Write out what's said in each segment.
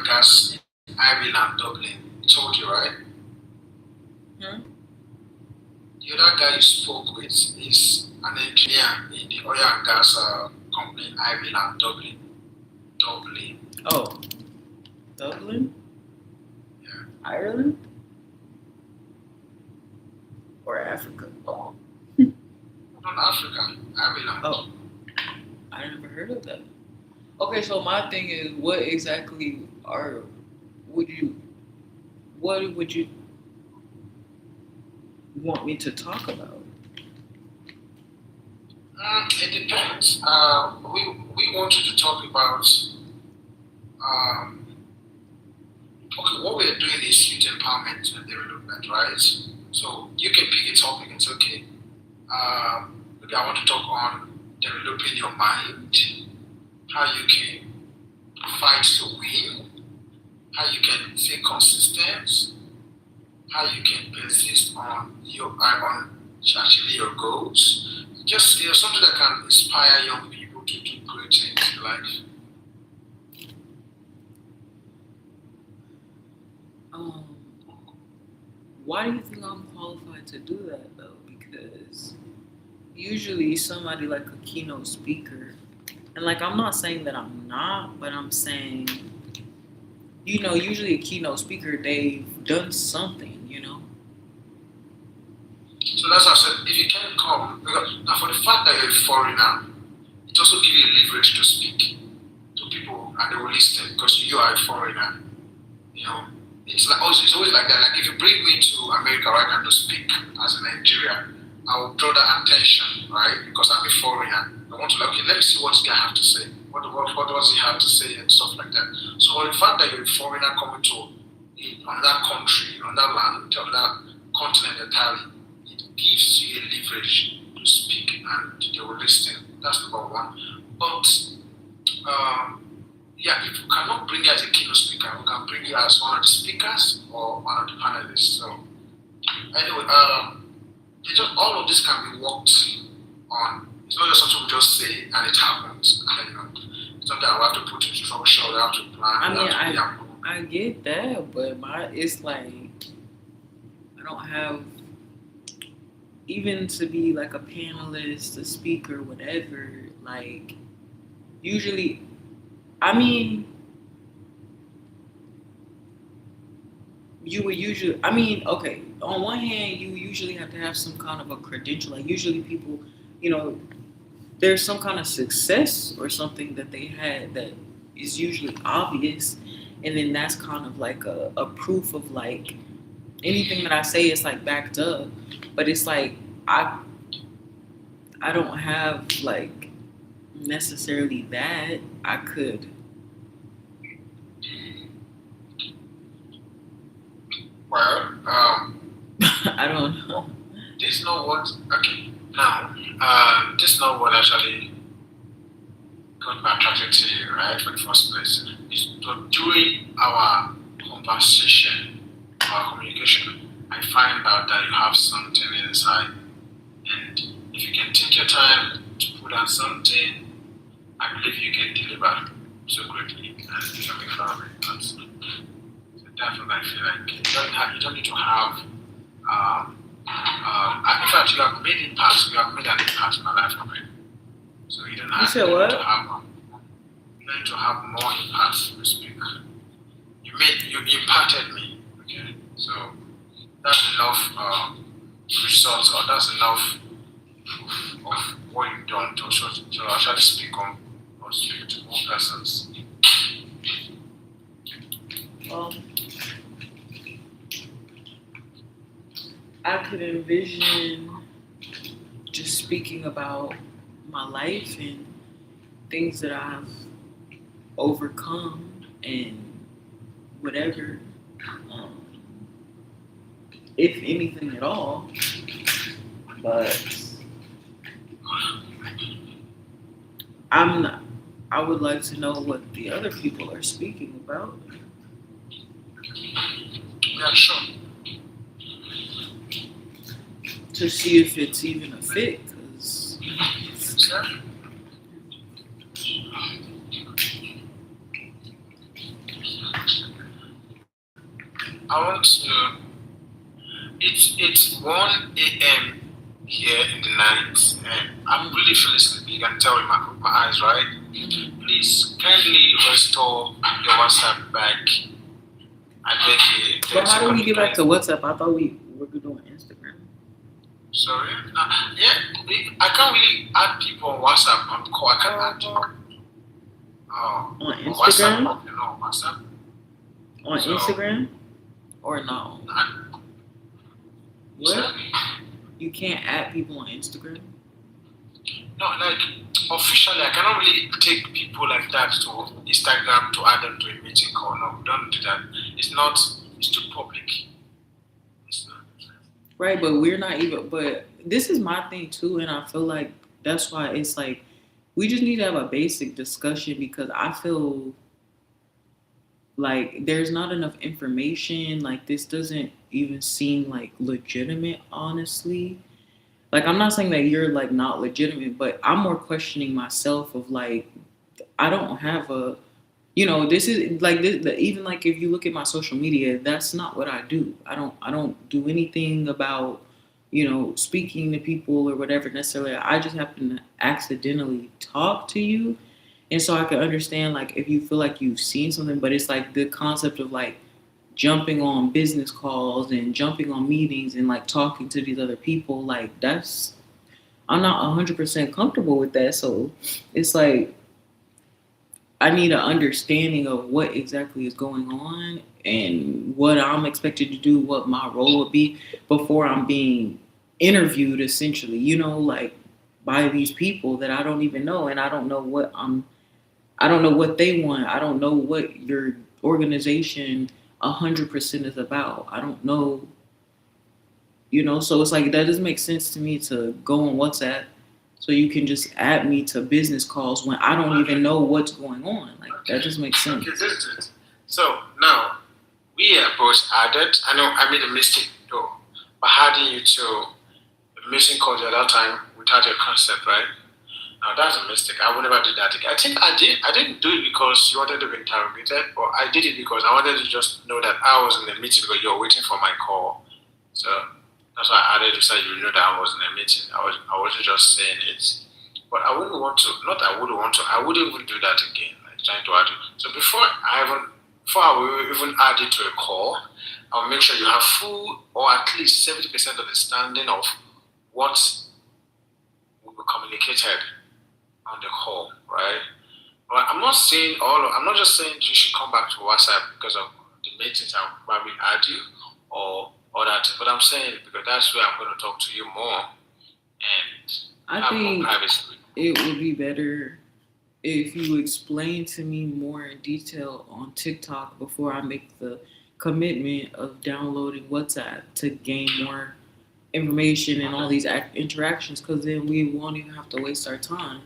and gas in Ireland, Dublin. I told you, right? Hmm? The other guy you spoke with is an engineer in the oil and gas company in Ireland, Dublin. Dublin. Oh, Dublin? Yeah. Ireland? Or Africa? Not Africa, Ireland. Oh, I never heard of that. Okay, so my thing is, what exactly would you what would you want me to talk about? It depends. We wanted to talk about um, okay, what we're doing is youth empowerment and development, right? So you can pick a topic and say, okay, maybe I want to talk on developing your mind, how you can fight to win, how you can stay consistent, how you can persist on actually your goals. Just something that can inspire young people to do great things in life. Um, why do you think I'm qualified to do that though? Because usually somebody like a keynote speaker, and like I'm not saying that I'm not, but I'm saying, usually a keynote speaker, they've done something. So that's why I said if you can come, because now for the fact that you're a foreigner, it also gives you leverage to speak to people and they will listen because you are a foreigner. You know, it's always like that. Like if you bring me to America right now to speak as a Nigerian, I will draw that attention, right? Because I'm a foreigner. I want to like, okay, let me see what this guy have to say. What does he have to say and stuff like that. So the fact that you're a foreigner coming to another country, another land, another continent entirely, it gives you a leverage to speak and they will listen. That's number one. But yeah, if you cannot bring you as a keynote speaker, we can bring you as one of the speakers or one of the panelists. So anyway, all of this can be worked on. It's not just something we just say and it happens. And, it's something I have to put into structure, we have to plan. I get that, but it's like I don't have even to be like a panelist, a speaker, whatever. Like usually, I mean, you would usually. I mean, okay. On one hand, you usually have to have some kind of a credential. Like usually, people, you know, there's some kind of success or something that they had that is usually obvious, and then that's kind of like a proof of like anything that I say is like backed up. But it's like I don't have like necessarily that. I could. Well, I don't know. this is not what. Okay, now, this is not what actually got me attracted to you, right? For the first place, is during our conversation, our communication, I find out that you have something inside, and if you can take your time to put out something, I believe you can deliver so greatly and you can make fun of it. So definitely, I feel like you don't need to have. In fact, you have made impact. You have made an impact in my life already. So you don't have. You said what? You don't need to have more impact, so to speak. You impacted me. Okay, so that's enough results, or that's enough of what you've done to actually speak on or speak to more persons. I could envision just speaking about my life and things that I've overcome and whatever, um, if anything at all. But I'm not. I would like to know what the other people are speaking about Yeah, sure. to see if it's even a fit. Cause Sir? I want to. It's 1 a.m. here in the night, and I'm really feeling sleepy. You can tell in my eyes, right? Mhm. Please kindly restore your WhatsApp back. I beg you. But There's how a do we get back to communication. WhatsApp? I thought we were doing Instagram. Sorry. Yeah, I can't really add people on WhatsApp on call. I can't add you. Oh, On on WhatsApp, Instagram? WhatsApp. On So, Instagram? Or no? What? sorry. You can't add people on Instagram? No, like officially, I cannot really take people like that to Instagram to add them to a meeting call. No, don't do that. It's not. It's too public. It's not. Right, but we're not even. But this is my thing too, and I feel like that's why it's like we just need to have a basic discussion because I feel like there's not enough information. Like this doesn't even seem like legitimate, honestly. Like I'm not saying that you're like not legitimate, but I'm more questioning myself of like I don't have a this is like this, even like if you look at my social media, that's not what I do. I don't do anything about speaking to people or whatever necessarily. I just happen to accidentally talk to you, and so I can understand like if you feel like you've seen something, but it's like the concept of like jumping on business calls and jumping on meetings and like talking to these other people, like that's I'm not 100% comfortable with that. So it's like I need an understanding of what exactly is going on and what I'm expected to do, what my role would be before I'm being interviewed essentially, like by these people that I don't even know and I don't know what they want. I don't know what your organization 100% is about. I don't know, so it's like that doesn't make sense to me to go on WhatsApp so you can just add me to business calls when I don't even know what's going on. Like that just makes sense. Okay, this is it. So now we are both added. I know I made a mistake though by adding you to a missing call the other time without your consent, right? Now that's a mistake. I would never do that again. I think I did. I didn't do it because you wanted to be interrogated, or I did it because I wanted to just know that I was in the meeting because you were waiting for my call. So that's why I added you so you know that I was in a meeting. I wasn't just saying it. But I wouldn't want to. Not I wouldn't want to. I wouldn't even do that again. Like trying to add you. So before I will even add you to a call, I'll make sure you have full or at least 70% understanding of what will be communicated on the call, right? But I'm not saying I'm not just saying you should come back to WhatsApp because of the meetings I'll probably add you or that, but I'm saying because that's where I'm going to talk to you more and I have more think privacy. it would be better if you explain to me more in detail on TikTok before I make the commitment of downloading WhatsApp to gain more information and all these interactions because then we won't even have to waste our time.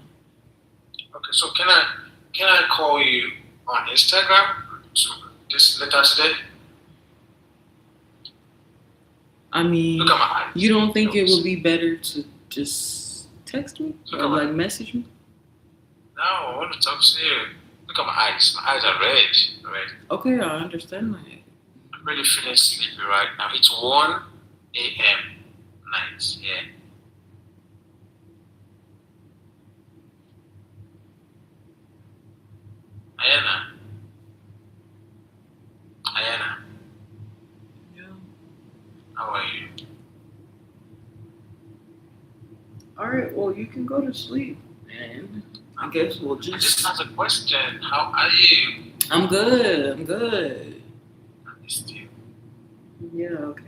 Okay, so can I call you on Instagram this later today? I mean, Look at my eyes. you don't think it would be better to just text me Look or at my like message me? No, I want to talk to you. Look at my eyes. My eyes are red. Red. Okay, I understand that. I'm really feeling sleepy right now. It's 1 a.m. night. Yeah. Ayana. Ayana. Yeah. How are you? All right. Well, you can go to sleep, and I guess we'll I just just. asked a question. How are you? I'm good. I'm good. I missed you. Yeah. Okay.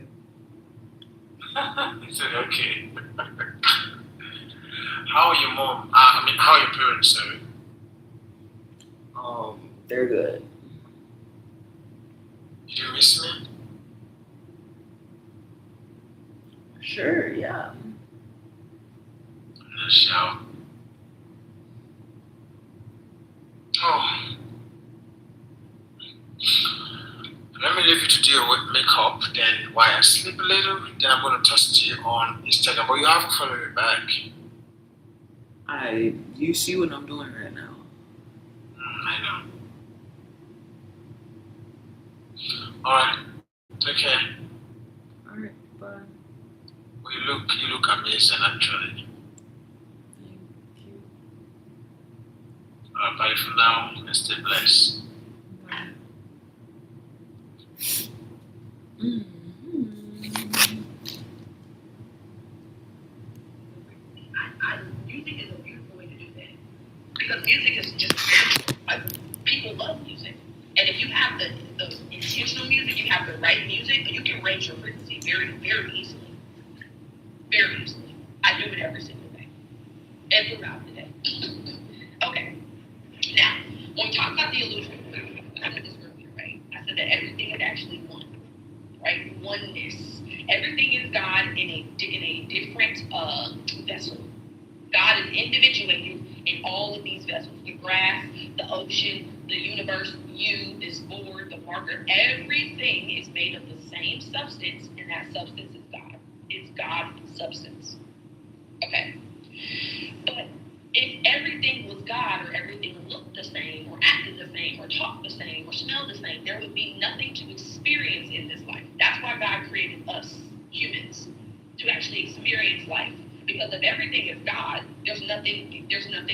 He said, okay. How are your mom? How are your parents, sorry? They're good. Did you miss me? Sure. Yeah. No, shout. Oh. Let me leave you to deal with makeup. Then, while I sleep a little, then I'm going to text you on Instagram. But you haven't followed me back. You see what I'm doing right now. I know. Alright. Take care. All right, bye. Well, you look amazing actually. Thank you. Bye for now and stay blessed. Bye. Mm-hmm. Music is a beautiful way to do that. Because music is just, people love music. And if you have the intentional music, you have the right music, you can raise your frequency very, very easily. Very easily. I do it every single day. And throughout the day. Okay. Now, when we talk about the illusion, I said this earlier, right? I said that everything is actually one. Right? Oneness. Everything is God in a different vessel. God is individuated in all of these vessels. The grass, the ocean, the universe, you, this board, the marker, everything is made of the same substance, and that substance is God. It's God substance. Okay? But if everything was God, or everything looked the same, or acted the same, or talked the same, or smelled the same, there would be nothing to experience in this life. That's why God created us, humans, to actually experience life. Because if everything is God, there's nothing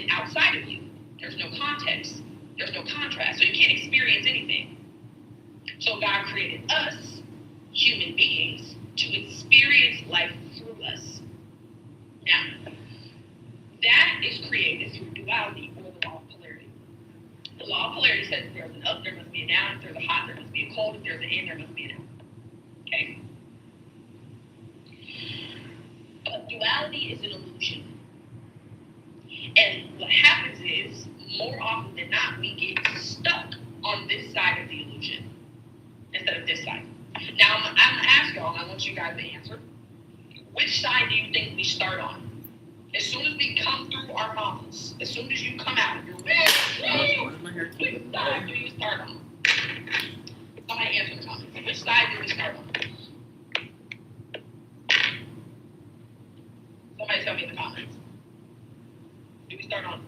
outside of you. There's no context. There's no contrast. So you can't experience anything. So God created us, human beings, to experience life through us. Now, that is created through duality, or the law of polarity. The law of polarity says if there's an up, there must be a down. If there's a hot, there must be a cold. If there's an in, there must be an out. Okay? But duality is an illusion. And what happens is, more often than not, we get stuck on this side of the illusion instead of this side. Now, I'm going to ask y'all, and I want you guys to answer. Which side do you think we start on? As soon as we come through our mouths, as soon as you come out, you're which side do you start on? Somebody answer the comments. Which side do we start on? Somebody tell me in the comments. Do we start on,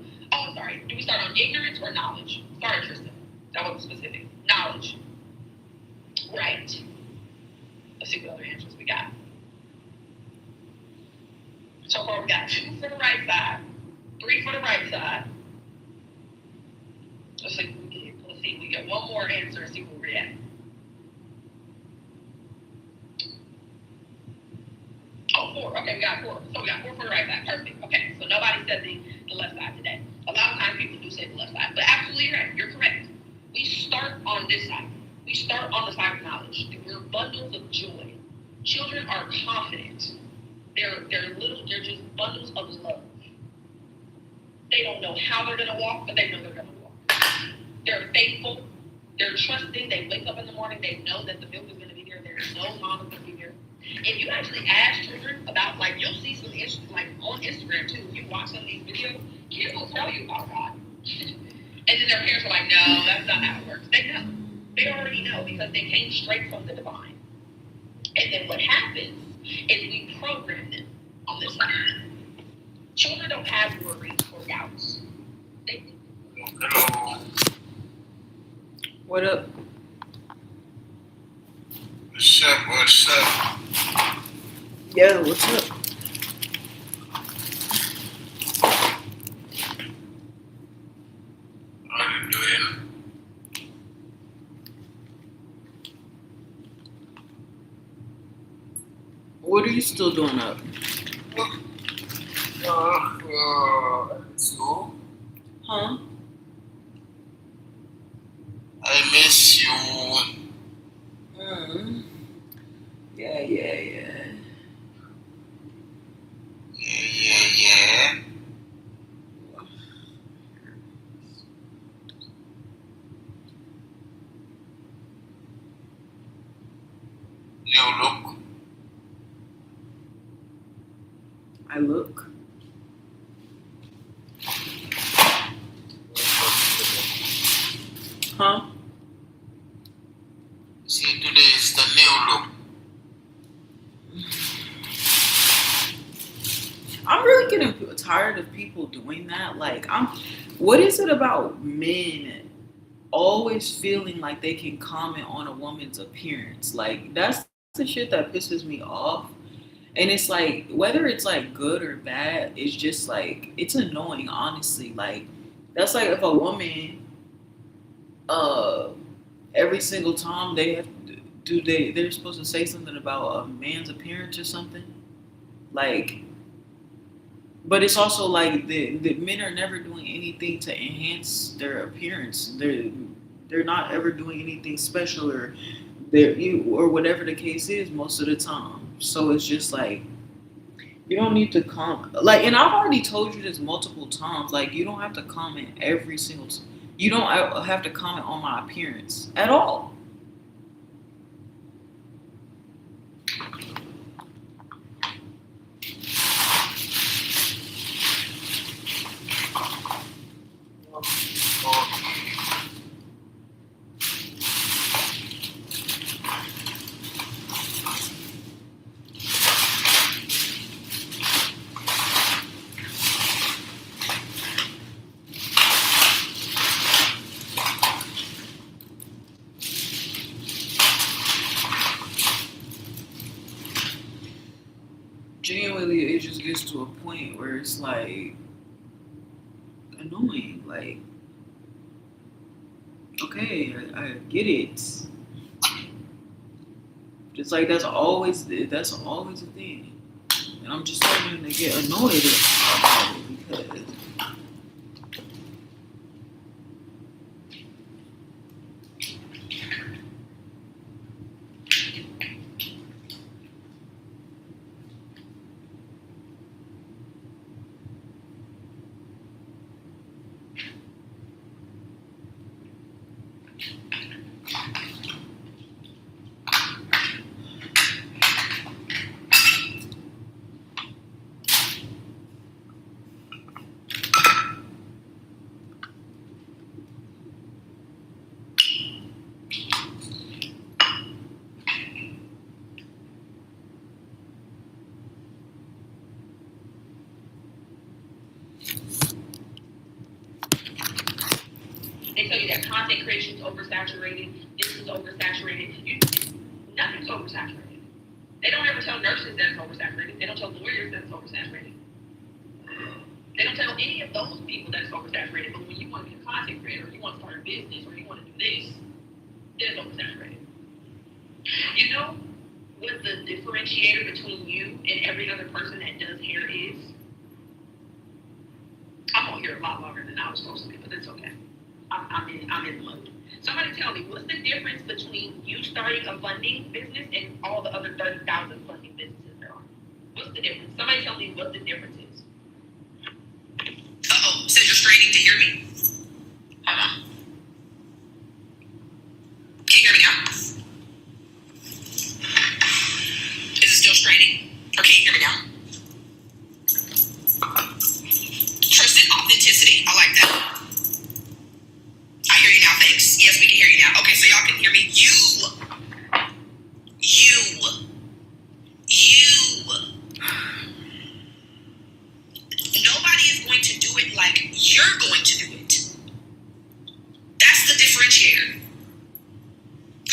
do we start on ignorance or knowledge? Sorry, Tristan. That wasn't specific. Knowledge. Right. Let's see what other answers we got. So far, we got 2 for the right side, 3 for the right side. Let's see if we get one more answer and see where we're at. Oh, 4. Okay, we got 4. So we got 4 for the right side. Perfect. Okay, so nobody said the left side today. A lot of times people do say the left side, but absolutely right. You're correct. We start on this side. We start on the side of knowledge. We're bundles of joy. Children are confident. They're just bundles of love. They don't know how they're gonna walk, but they know they're gonna walk. They're faithful. They're trusting. They wake up in the morning. They know that the milk is gonna be there. There's no mom is gonna be there. If you actually ask children about, like, you'll see some like on Instagram too. If you watch some of these videos, kids will tell you about God, and then their parents are like, "No, that's not how it works." They know. They already know because they came straight from the divine. And then what happens is we program them on this side. Children don't have worries or doubts. They do. Hello. What up? What's up? What's up? Yo, what's up? How you doing? What are you still doing up? So, Huh? I miss you. Yeah. Yeah. You look. I look. Huh? See, today is the new look. I'm really getting tired of people doing that. Like, what is it about men always feeling like they can comment on a woman's appearance. Like that's the shit that pisses me off. And it's like whether it's like good or bad, it's just like it's annoying, honestly. Like that's like if a woman uh every single time they have they're supposed to say something about a man's appearance or something. Like but it's also like the men are never doing anything to enhance their appearance. They're not ever doing anything special or or whatever the case is most of the time. So it's just like you don't need to comment. Like, and I've already told you this multiple times. Like, you don't have to comment every single. You don't have to comment on my appearance at all. Genuinely, it just gets to a point where it's like annoying. Like, okay, I get it. Just like that's always a thing, and I'm just starting to get annoyed about it because They tell you that content creation is oversaturated, this is oversaturated. Nothing's oversaturated. They don't ever tell nurses that it's oversaturated. They don't tell lawyers that it's oversaturated. They don't tell any of those people that it's oversaturated. But when you want to be a content creator, or you want to start a business, or you want to do this, then it's oversaturated. You know what the differentiator between you and every other person that does hair is? I'm on here a lot longer than I was supposed to be, but that's okay. I'm in the mode. Somebody tell me, what's the difference between you starting a funding business and all the other 30,000 funding businesses there are? What's the difference? Somebody tell me what the difference is. Uh-oh, says you're straining to hear me? Hold on. Can you hear me now? Is it still straining? Or can you hear me now? Trust and authenticity. I like that. I hear you now, thanks. Yes, we can hear you now. Okay, so y'all can hear me. Nobody is going to do it like you're going to do it. That's the differentiator.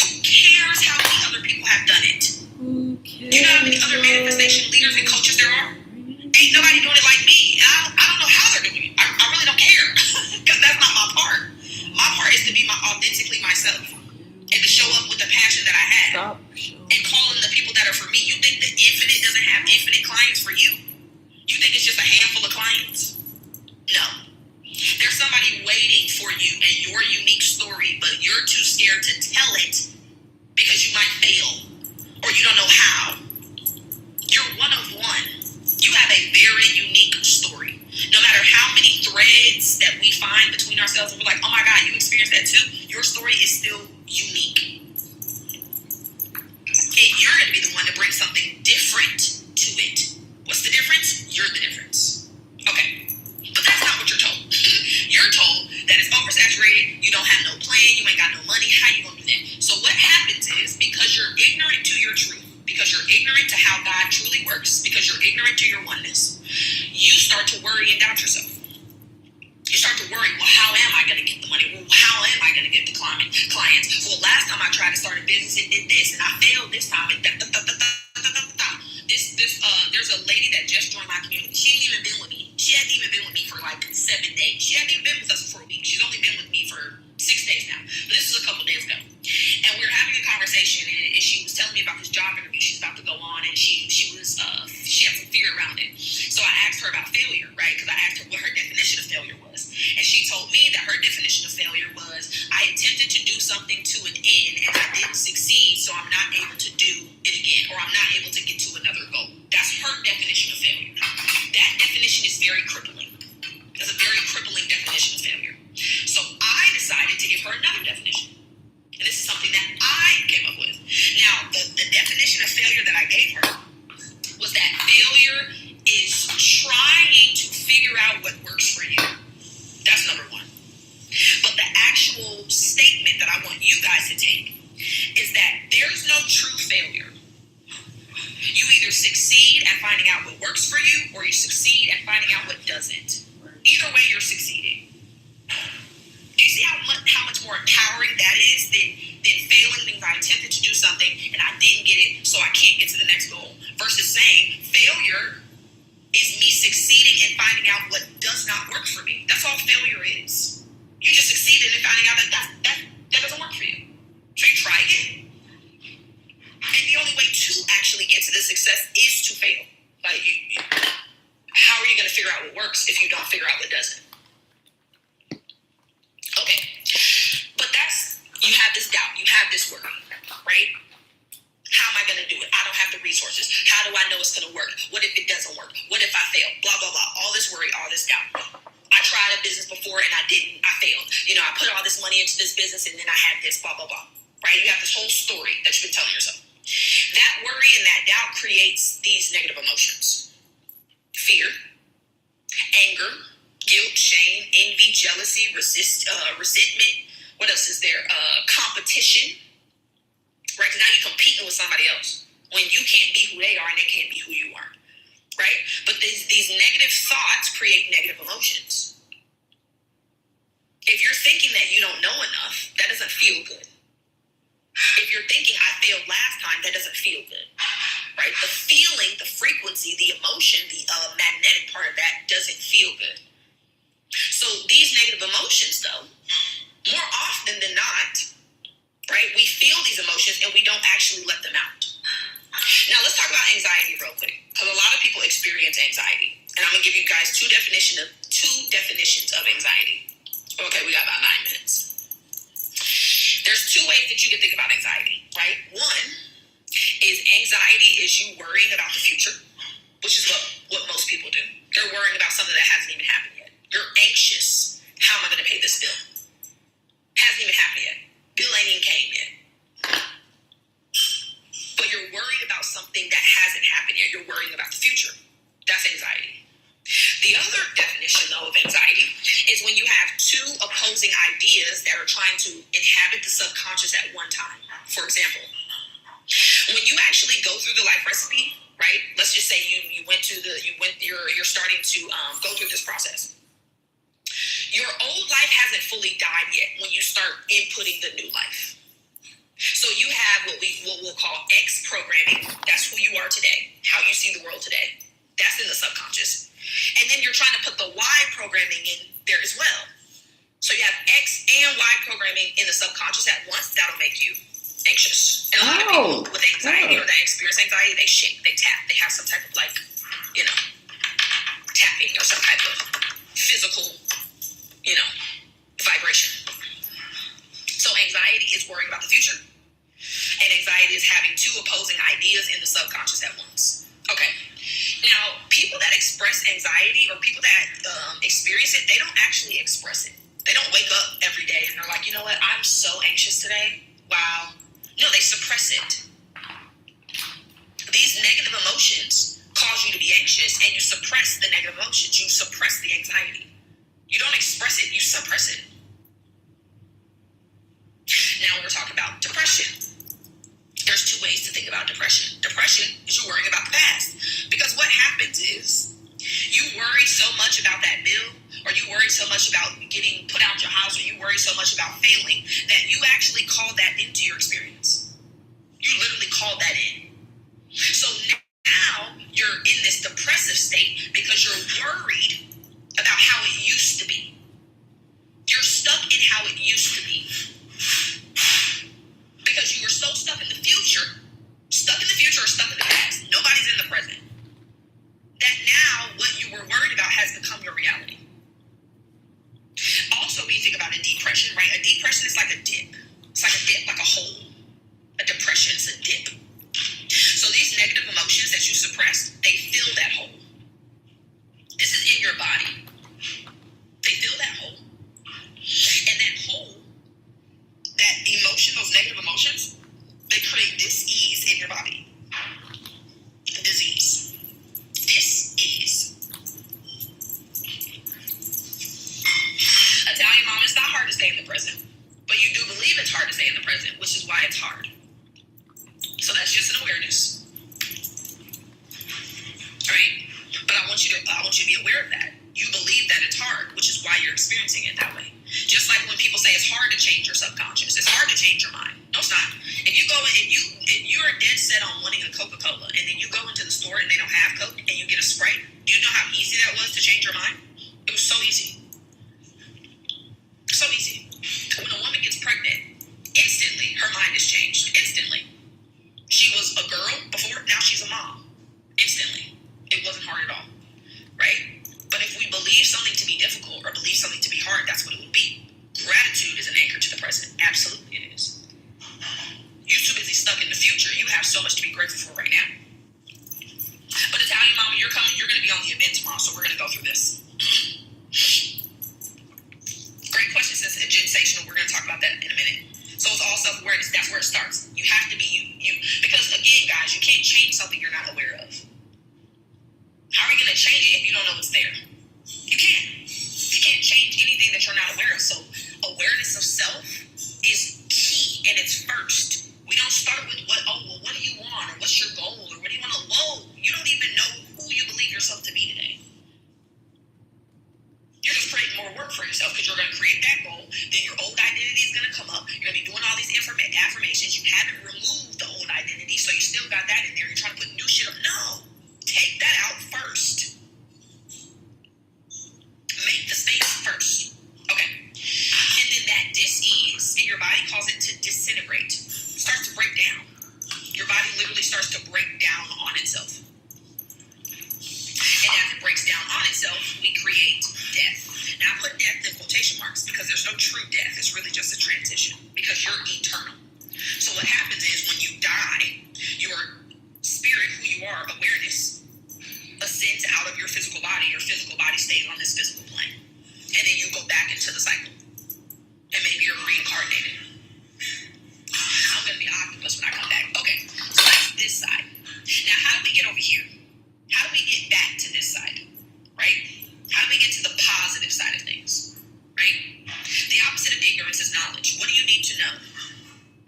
Who cares how many other people have done it? who cares? You know how many other manifestation leaders and coaches there are? Ain't nobody doing it like me. And I don't know how they're doing it. I really don't care. Because that's not my part. My part is to be authentically myself. And to show up with the passion that I have. And calling the people that are for me. You think the infinite doesn't have infinite clients for you? You think it's just a handful of clients? No. There's somebody waiting for you and your unique story, but you're too scared to tell it because you might fail or you don't know how. You're one of one. You have a very unique story. No matter how many threads that we find between ourselves and we're like, oh my God, you experienced that too, your story is still unique. And you're going to be the one to bring something different to it. What's the difference? You're the difference. Okay. But that's not what you're told. You're told that it's oversaturated, you don't have no plan, you ain't got no money, how you going to do tried to start a business and did this, and I failed this time, and there's a lady that just joined my community. She ain't even been with me. She hadn't even been with me for like 7 days. She hadn't even been with us for a week. She's only been with me for 6 days now. But this is a couple days ago. And we were having a conversation, and she was telling me about this job interview she's about to go on, and she had some fear around it. So I asked her about failure, right? Because I asked her what her definition of failure was. And she told me that her definition of failure was, I attempted to do something to an end, and I didn't succeed, so I'm not able to do it again, or I'm not able to get to another goal. That's her definition of failure. That definition is very crippling. It's a very crippling definition of failure. So I decided to give her another definition. And this is something that I came up with. Now, the definition of failure that I gave her was that failure is trying to figure out what works for you. That's number one. But the actual statement that I want you guys to take is that there's no true failure. You either succeed at finding out what works for you, or you succeed at finding out what doesn't. Either way, you're succeeding. Do you see how much more empowering that is than failing because I attempted to do something and I didn't get it, so I can't get to the next goal? Versus saying failure is me succeeding and finding out what does not work for me. That's all failure is. You just succeeded in finding out that doesn't work for you. So you try again. And the only way to actually get to the success is to fail. Like, how are you going to figure out what works if you don't figure out what doesn't? Okay. But you have this doubt. You have this worry, right? How am I going to do it? I don't have the resources. How do I know it's going to work? What if it doesn't work? What if I fail? Blah, blah, blah. All this worry, all this doubt. I tried a business before and I didn't. I failed. I put all this money into this business and then I had this, blah, blah, blah. Right? You have this whole story that you've been telling yourself. That worry and that doubt creates these negative emotions. Fear, anger, guilt, shame, envy, jealousy, resentment. What else is there? Competition. Right? Because now you're competing with somebody else when you can't be who they are and they can't be who you are. Right? But these negative thoughts create negative emotions. If you're thinking that you don't know enough, that doesn't feel good. If you're thinking I failed last time, that doesn't feel good. Right? The feeling, the frequency, the emotion, the magnetic part of that doesn't feel good. So these negative emotions, though, more often than not, right, we feel these emotions and we don't actually let them out. Now, let's talk about anxiety real quick, because a lot of people experience anxiety. And I'm going to give you guys two definitions of anxiety. Okay, we got about 9 minutes. There's two ways that you can think about anxiety, right? One is anxiety is you worrying about the future, which is what most people do. They're worrying about something that hasn't even happened yet. You're anxious. How am I going to pay this bill? Hasn't even happened yet. Bill ain't even came yet. But you're worried about something that hasn't happened yet. You're worrying about the future. That's anxiety. The other definition, though, of anxiety is when you have two opposing ideas that are trying to inhabit the subconscious at one time. For example, when you actually go through the life recipe, right? Let's just say you're starting to go through this process. Your old life hasn't fully died yet when you start inputting the new life. So you have what we'll call X programming. That's who you are today, how you see the world today. That's in the subconscious. And then you're trying to put the Y programming in there as well. So you have X and Y programming in the subconscious at once. That'll make you anxious. And a lot of people with anxiety or that experience anxiety, they shake, they tap, they have some type of tapping or some type of physical, vibration. So anxiety is worrying about the future, and anxiety is having two opposing ideas in the subconscious at once. Okay. Now, people that express anxiety or people that experience it, they don't actually express it. They don't wake up every day and they're like, you know what, I'm so anxious today. Wow. No, they suppress it. These negative emotions cause you to be anxious, and you suppress the negative emotions. You suppress the anxiety. You don't express it, you suppress it. Now we're talking about depression. There's two ways to think about depression. Depression is you worrying about the past. Because what happens is you worry so much about that bill or you worry so much about getting put out your house, or you worry so much about failing, that you actually call that into your experience. You literally call that in. So now you're in this depressive state because you're worried about how it used to be. You're stuck in how it used to be. Because you were so stuck in the future or stuck in the past. Nobody's in the present. That now what you were worried about has become your reality. Also, when you think about a depression, right? A depression is like a dip. It's like a dip, like a hole. A depression is a dip. So these negative emotions that you suppressed, they fill that hole. This is in your body. They fill that hole. And that hole, that emotion, those negative emotions, they create dis-ease in your body. Disease. Dis-ease. Italian mom, it's not hard to stay in the present. But you do believe it's hard to stay in the present, which is why it's hard. So that's just an awareness. Right? But I want you to be aware of that. You believe that it's hard, which is why you're experiencing it that way. Just like when people say it's hard to change your subconscious, it's hard to change your mind. No, it's not. If you are dead set on wanting a Coca-Cola, and then you go into the store and they don't have Coke, and you get a Sprite, do you know how easy that was to change your mind? It was so easy. So easy. When a woman gets pregnant, instantly her mind is changed. Instantly. She was a girl before, now she's a mom. Instantly. It wasn't hard at all. Right? But if we believe something to be difficult or believe something to be hard, that's what it would be. Gratitude is an anchor to the present. Absolutely it is. You're too busy stuck in the future. You have so much to be grateful for right now. But Italian mama, you're going to be on the event tomorrow, so we're going to go through this. Great question, says Gensational. We're going to talk about that in a minute. So it's all self-awareness. That's where it starts. You have to be you. Because again, guys, you can't change something you're not aware of. How are you going to change it if you don't know it's there? You can't. You can't change anything that you're not aware of. So awareness of self is key, and it's first. We don't start with what do you want, or what's your goal, or what do you want to load? You don't even know who you believe yourself to be today. You're just creating more work for yourself because you're going to create that goal. Then your old identity is going to come up. You're going to be doing all these affirmations. You haven't removed the old identity, so you still got that in there. You're trying to put new shit up. No. Take that out first. Make the space first. Okay. And then that dis-ease in your body causes it to disintegrate. It starts to break down. Your body literally starts to break down on itself. And as it breaks down on itself, we create death. Now I put death in quotation marks because there's no true death. It's really just a transition because you're eternal. So what happens is when you die, your spirit, who you are, awareness, ascends out of your physical body. Your physical body stays on this physical plane. And then you go back into the cycle. And maybe you're reincarnated. I'm going to be octopus when I come back. Okay, so that's this side. Now, how do we get over here? How do we get back to this side? Right? How do we get to the positive side of things? Right? The opposite of ignorance is knowledge. What do you need to know?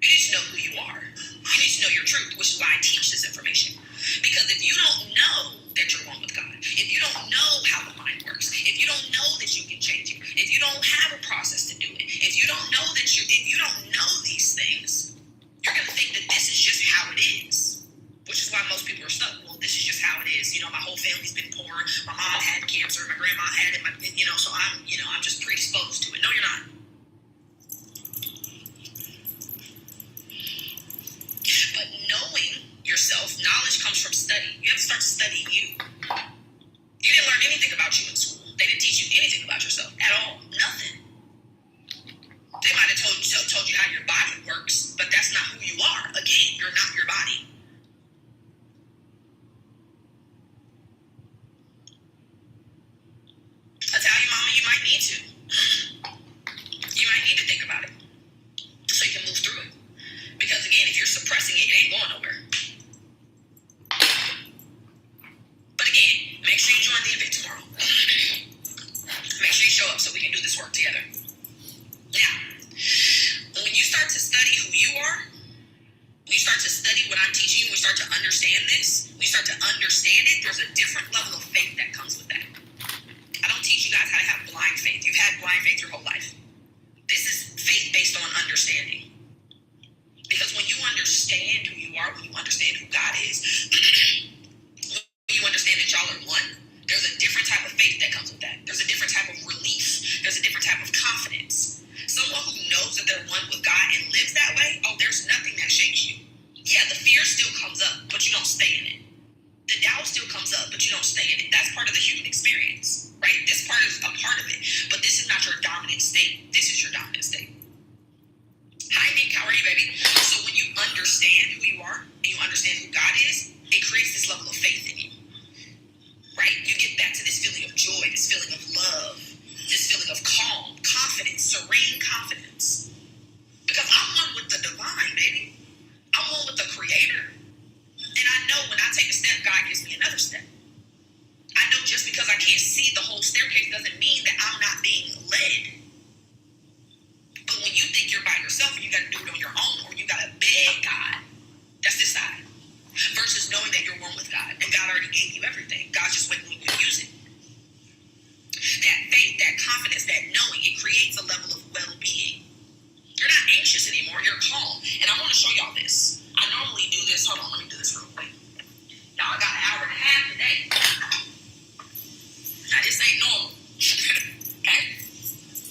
You need to know who you are. You need to know your truth, which is why I teach this information. Because if you don't know that you're one with God, if you don't know how the mind works, if you don't know that you can change it, if you don't have a process to do it, if you don't know if you don't know these things, you're going to think that this is just how it is. Which is why most people are stuck. Well, this is just how it is. You know, my whole family's been poor. My mom had cancer. My grandma had it. So I'm just predisposed to it. No, you're not. But knowing yourself, knowledge comes from study. You have to start studying you. You didn't learn anything about you in school. They didn't teach you anything about yourself at all. Nothing. They might have told you how your body works, but that's not who you are. Again, you're not your body. Italian mama, you might need to. You might need to think about it so you can move through it. Because again, if you're suppressing it, it ain't going nowhere. But again, make sure you join the event tomorrow. Make sure you show up so we can do this work together. Now, when you start to study who you are, when you start to study what I'm teaching you, when you start to understand this, when you start to understand it, there's a different level of faith that comes with that. I don't teach you guys how to have blind faith. You've had blind faith your whole life. This is faith based on understanding. Because when you understand who you are, when you understand who God is, when you understand that y'all are one, there's a different type of faith that comes with that. There's a different type of relief. There's a different type of confidence. Someone who knows that they're one with God and lives that way, oh, there's nothing that shakes you. Yeah, the fear still comes up, but you don't stay in it. The doubt still comes up, but you don't stay in it. That's part of the human experience, right? This part is a part of it, but this is not your dominant state. This is your dominant state. Hi, Nick. How are you, baby? So when you understand who you are and you understand who God is, it creates this level of faith in you, right? You get back to this feeling of joy, this feeling of love, this feeling of calm, confidence, serene confidence. Because I'm one with the divine, baby. I'm one with the Creator. And I know when I take a step, God gives me another step. I know just because I can't see the whole staircase doesn't mean that I'm not being led. But when you think you're by yourself and you got to do it on your own, or you got to beg God, that's this side. Versus knowing that you're one with God and God already gave you everything. God's just waiting on you to use it. That faith, that confidence, that knowing, it creates a level of well-being. You're not anxious anymore, you're calm. And I want to show y'all this. I normally do this. Hold on, let me do this real quick. Y'all, I got an hour and a half today. Now, this ain't normal. Okay?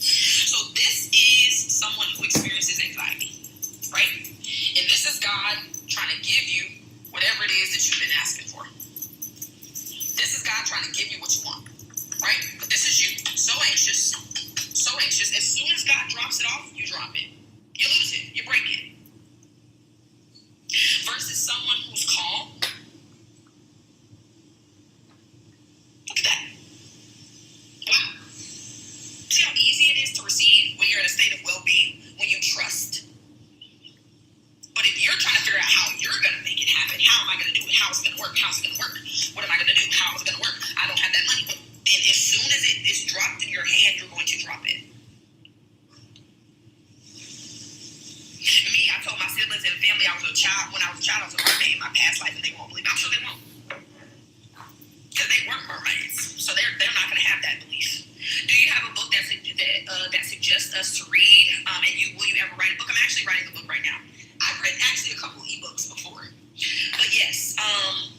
So this is someone who experiences anxiety, right? And this is God trying to give you whatever it is that you've been asking for. This is God trying to give you what you want, right? But this is you, so anxious, so anxious. As soon as God drops it off, you drop it. You lose it. You break it. Versus someone who's calm. Look at that. Wow. See how easy it is to receive when you're in a state of well-being, when you trust. But if you're trying to figure out how you're going to make it happen, how am I going to do it? How is it going to work? How's it going to work? What am I going to do? How is it going to work? I don't have that money. But then as soon as it is dropped in your hand, you're going to drop it. Me, I told my siblings and family I was a child. When I was a child, I was a mermaid in my past life, and they won't believe it. I'm sure they won't. Because they weren't mermaids. So they're not going to have that belief. Do you have a book that suggests us to read? And will you ever write a book? I'm actually writing a book right now. I've written actually a couple ebooks before. But yes,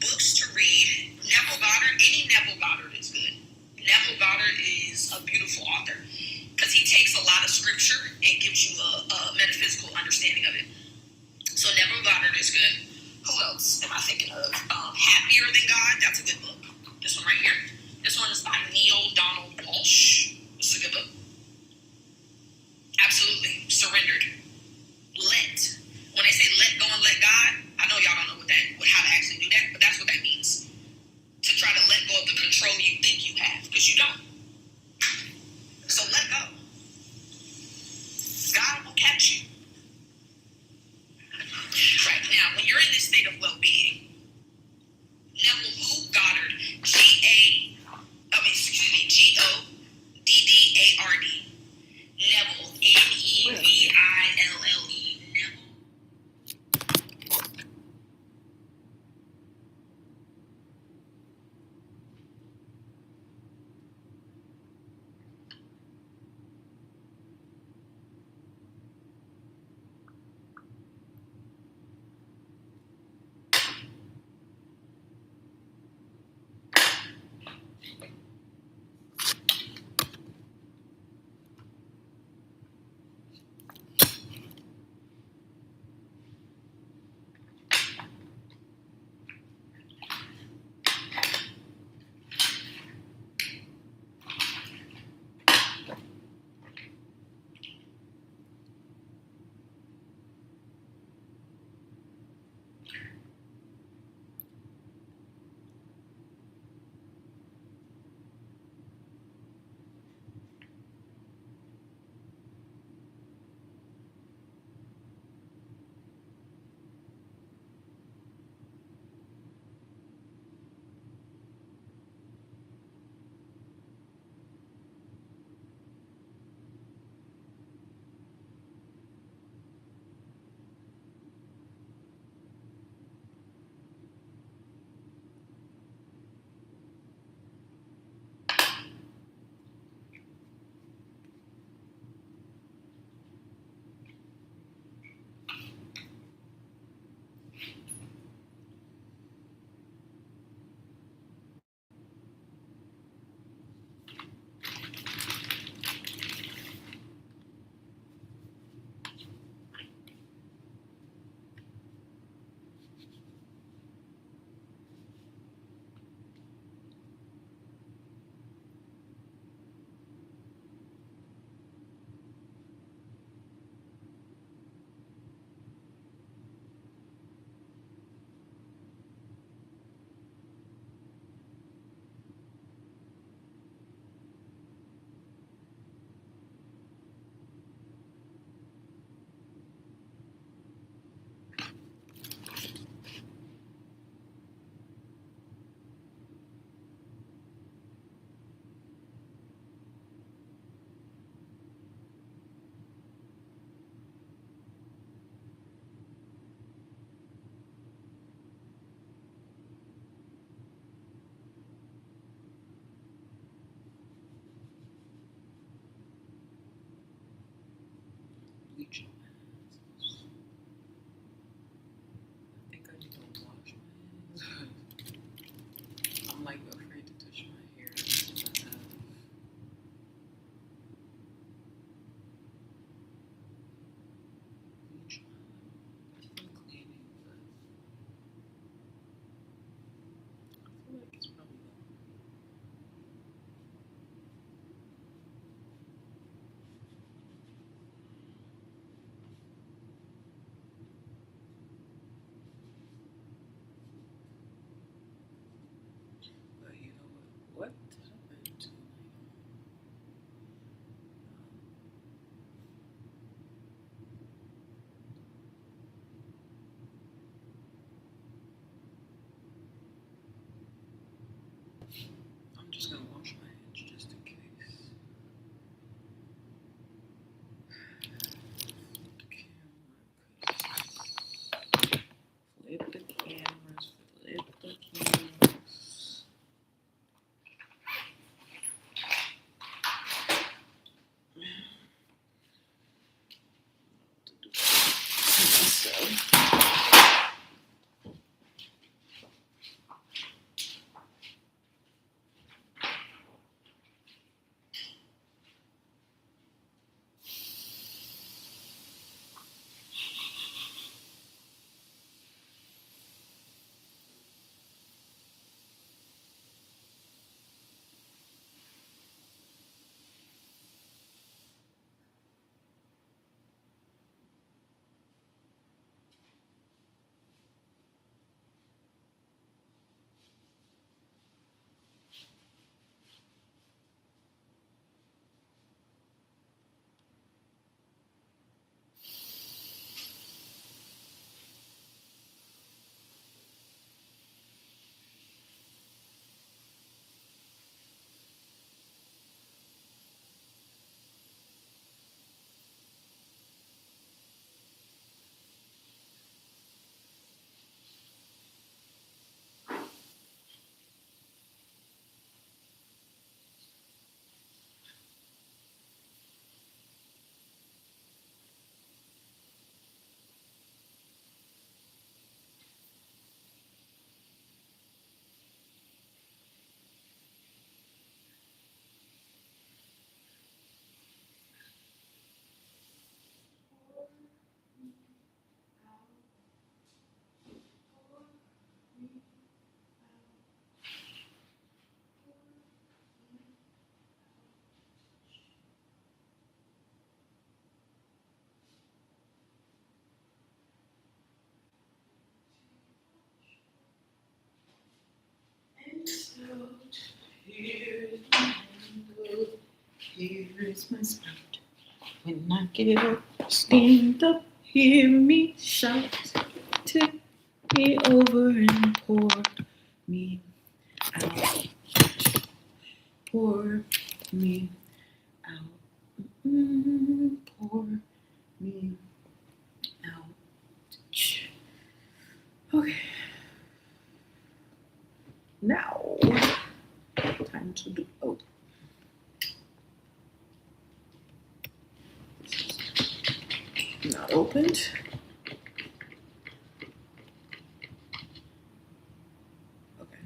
books to read. Neville Goddard. Any Neville Goddard is good. Neville Goddard is a beautiful author because he takes a lot of scripture and gives you a metaphysical understanding of it. So Neville Goddard is good. Who else am I thinking of? Happier Than God. That's a good book. This one right here. This one is by Neil Donald Walsh. This is a good book. Absolutely. Surrendered. Let. When they say let go and let God, I know y'all don't know how to actually do that, but that's what that means. To try to let go of the control you think you have, because you don't. So let go. God will catch you. Right now, when you're in this state of well-being, Neville Goddard, Goddard, Neville, Neville. Neville. is my spot. When I get up, stand up, hear me shout. Tip me over and pour me out. Pour me out. Pour me out. Okay. Now, time to do. Oh. Not opened. Okay.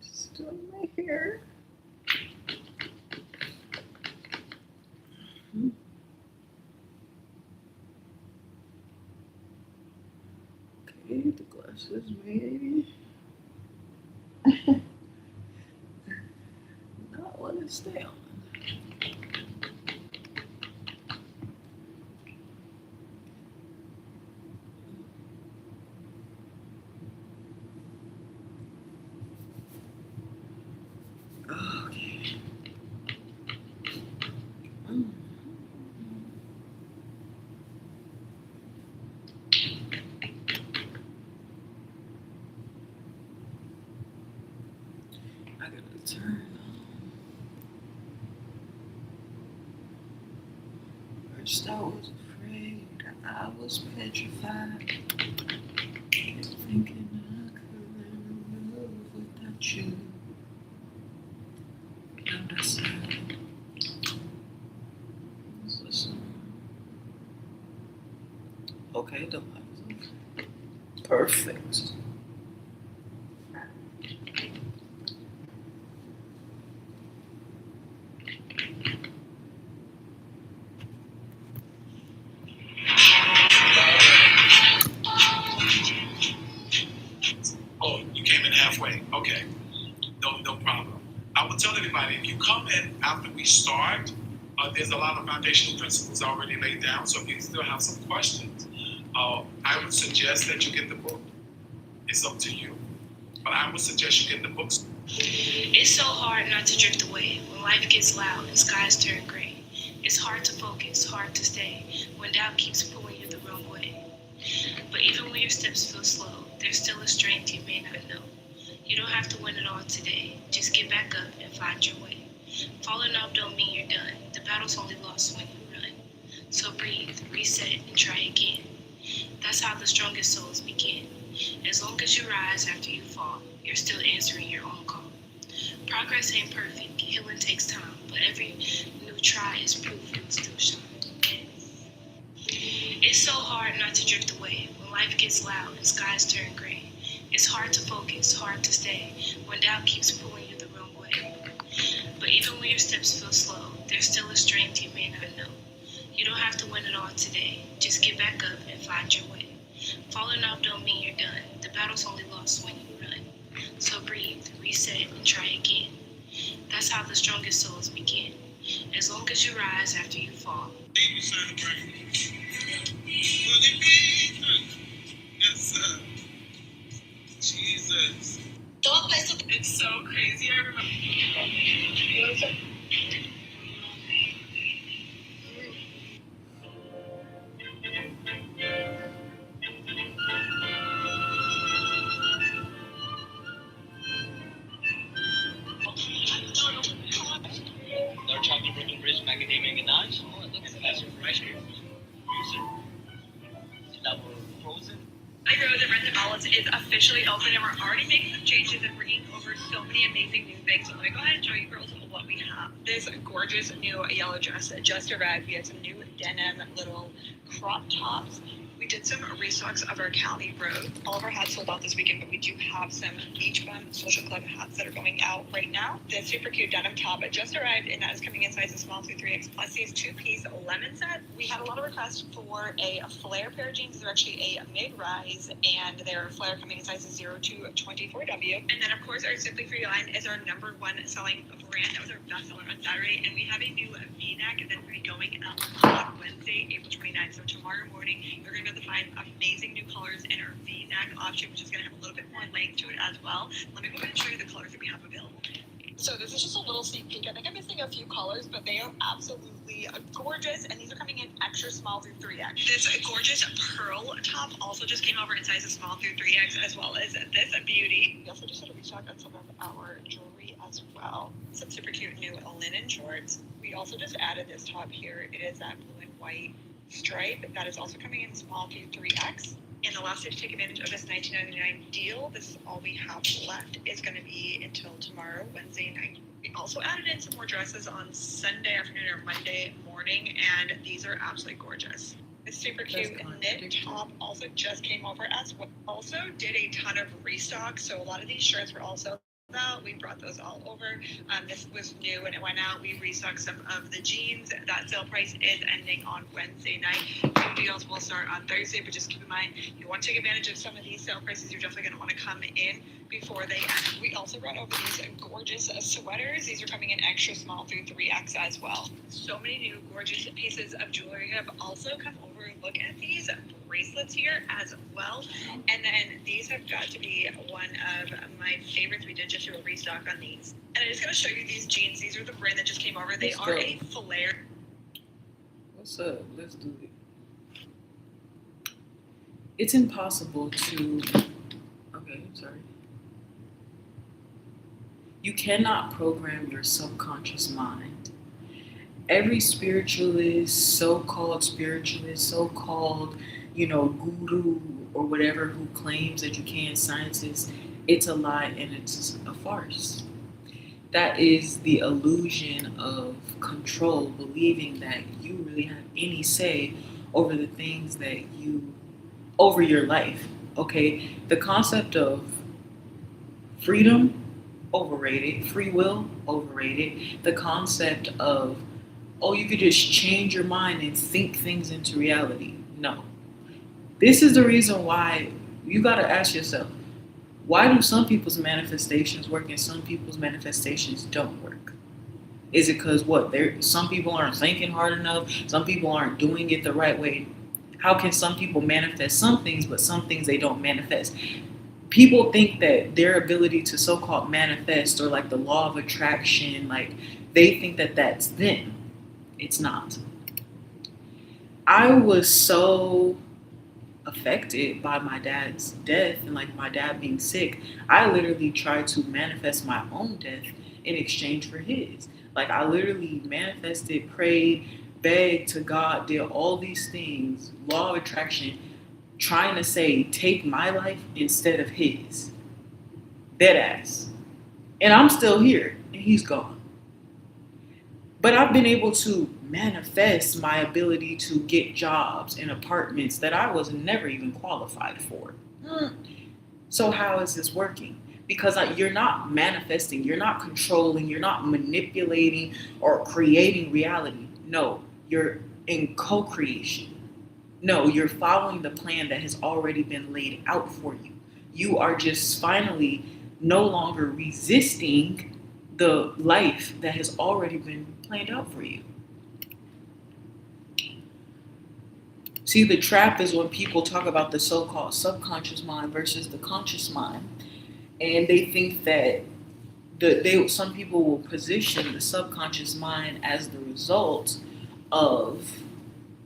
Still my hair. Okay, the glasses maybe. Not want to stay on. Okay. I gotta turn on. First I was afraid, I was petrified, thinking I couldn't live without you. And I said, listen. Okay, the lights are perfect. Oh, you came in halfway. Okay. No problem. I will tell everybody, if you come in after we start, there's a lot of foundational principles already laid down. So if you still have some questions, I would suggest that you get the book. It's up to you. But I would suggest you get the books. It's so hard not to drift away when life gets loud and skies turn gray. It's hard to focus, hard to stay when doubt keeps pulling you the wrong way. But even when your steps feel slow, there's still a strength you may not know. You don't have to win it all today. Just get back up and find your way. Falling off don't mean you're done. The battle's only lost when you run. So breathe, reset, and try again. That's how the strongest souls begin. As long as you rise after you fall, you're still answering your own call. Progress ain't perfect, healing takes time, but every new try is proof you'll still shine. It's so hard not to drift away when life gets loud and skies turn gray. It's hard to focus, hard to stay when doubt keeps pulling you the wrong way. But even when your steps feel slow, there's still a strength you may not know. You don't have to win it all today. Just get back up and find your way. Falling off don't mean you're done. The battle's only lost when you run. So breathe, reset, and try again. That's how the strongest souls begin. As long as you rise after you fall. Yes, sir. Jesus. It's so crazy. I remember. Dark chocolate broken bridge macadamia ganache. Oh, it looks like some rice cream. That were frozen. My Rose at Red Olives is officially open, and we're already making some changes and bringing over so many amazing new things. So let me go ahead and show you girls what we have. This gorgeous new yellow dress that just arrived. We have some new denim little crop tops. We did some restocks of our Cali Rose. All of our hats sold out this weekend, but we do have some Beach Bum Social Club hats that are going out right now. The super cute denim top just arrived, and that is coming in sizes small through 3X plus. These two-piece lemon set. We had a lot of requests for a flare pair of jeans. They're actually a mid-rise, and they're flare coming in sizes 0 to 24W. And then, of course, our Simply Free line is our #1 selling brand. That was our best seller on Saturday, and we have a new V-neck that will be going out on Wednesday, April 29th. So tomorrow morning, you're going to be able to find amazing new colors in our V-neck option, which is going to have a little bit more length to it as well. Let me go ahead and show you the colors that we have available. So this is just a little sneak peek. I think I'm missing a few colors, but they are absolutely gorgeous, and these are coming in extra small through 3X. This gorgeous pearl top also just came over in sizes small through 3X, as well as this beauty. We also just had a restock on some of our jewelry as well. Some super cute new linen shorts. We also just added this top here. It is that blue and white stripe that is also coming in small through 3X. And the last day to take advantage of this $19.99 deal, this is all we have left, is going to be until tomorrow, Wednesday night. We also added in some more dresses on Sunday afternoon or Monday morning, and these are absolutely gorgeous. This super cute knit top also just came over as well. Also did a ton of restock, so a lot of these shirts were also out. We brought those all over. This was new and it went out. We restocked some of the jeans. That sale price is ending on Wednesday night. New deals will start on Thursday, but just keep in mind, if you want to take advantage of some of these sale prices, you're definitely going to want to come in before they end. We also brought over these gorgeous sweaters. These are coming in extra small through 3X as well. So many new gorgeous pieces of jewelry have also come over. Look at these bracelets here as well. And then these have got to be one of my favorites. We did just do a restock on these. And I'm just going to show you these jeans. These are the brand that just came over. They are a flare. What's up? Let's do it. It's impossible to... Okay, I'm sorry. You cannot program your subconscious mind. Every spiritualist, so-called, guru or whatever who claims that you can, scientist, it's a lie and it's a farce. That is the illusion of control, believing that you really have any say over the things over your life, okay? The concept of freedom, overrated. Free will, overrated. The concept of, you could just change your mind and think things into reality. No. This is the reason why you got to ask yourself, why do some people's manifestations work and some people's manifestations don't work? Is it because some people aren't thinking hard enough? Some people aren't doing it the right way? How can some people manifest some things, but some things they don't manifest? People think that their ability to so-called manifest, or like the law of attraction, like they think that that's them. It's not. I was so affected by my dad's death and like my dad being sick. I literally tried to manifest my own death in exchange for his. Like I literally manifested, prayed, begged to God, did all these things, law of attraction, trying to say, take my life instead of his. Dead ass. And I'm still here and he's gone. But I've been able to manifest my ability to get jobs in apartments that I was never even qualified for. So how is this working? Because you're not manifesting, you're not controlling, you're not manipulating or creating reality. No, you're in co-creation. No, you're following the plan that has already been laid out for you. You are just finally no longer resisting the life that has already been planned out for you. See, the trap is when people talk about the so-called subconscious mind versus the conscious mind, and they think that some people will position the subconscious mind as the result of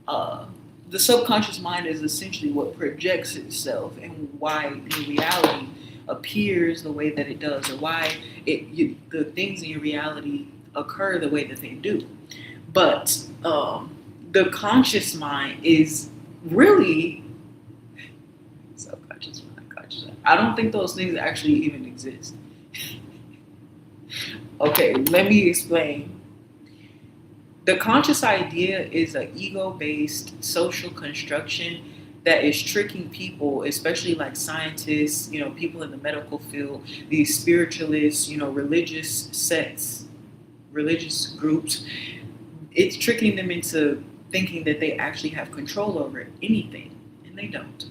the subconscious mind is essentially what projects itself and why in reality appears the way that it does, or why the things in your reality occur the way that they do. But the conscious mind is really subconscious mind, conscious mind. I don't think those things actually even exist. Okay, let me explain. The conscious idea is an ego-based social construction that is tricking people, especially like scientists, people in the medical field, these spiritualists, religious sects, religious groups. It's tricking them into thinking that they actually have control over anything, and they don't.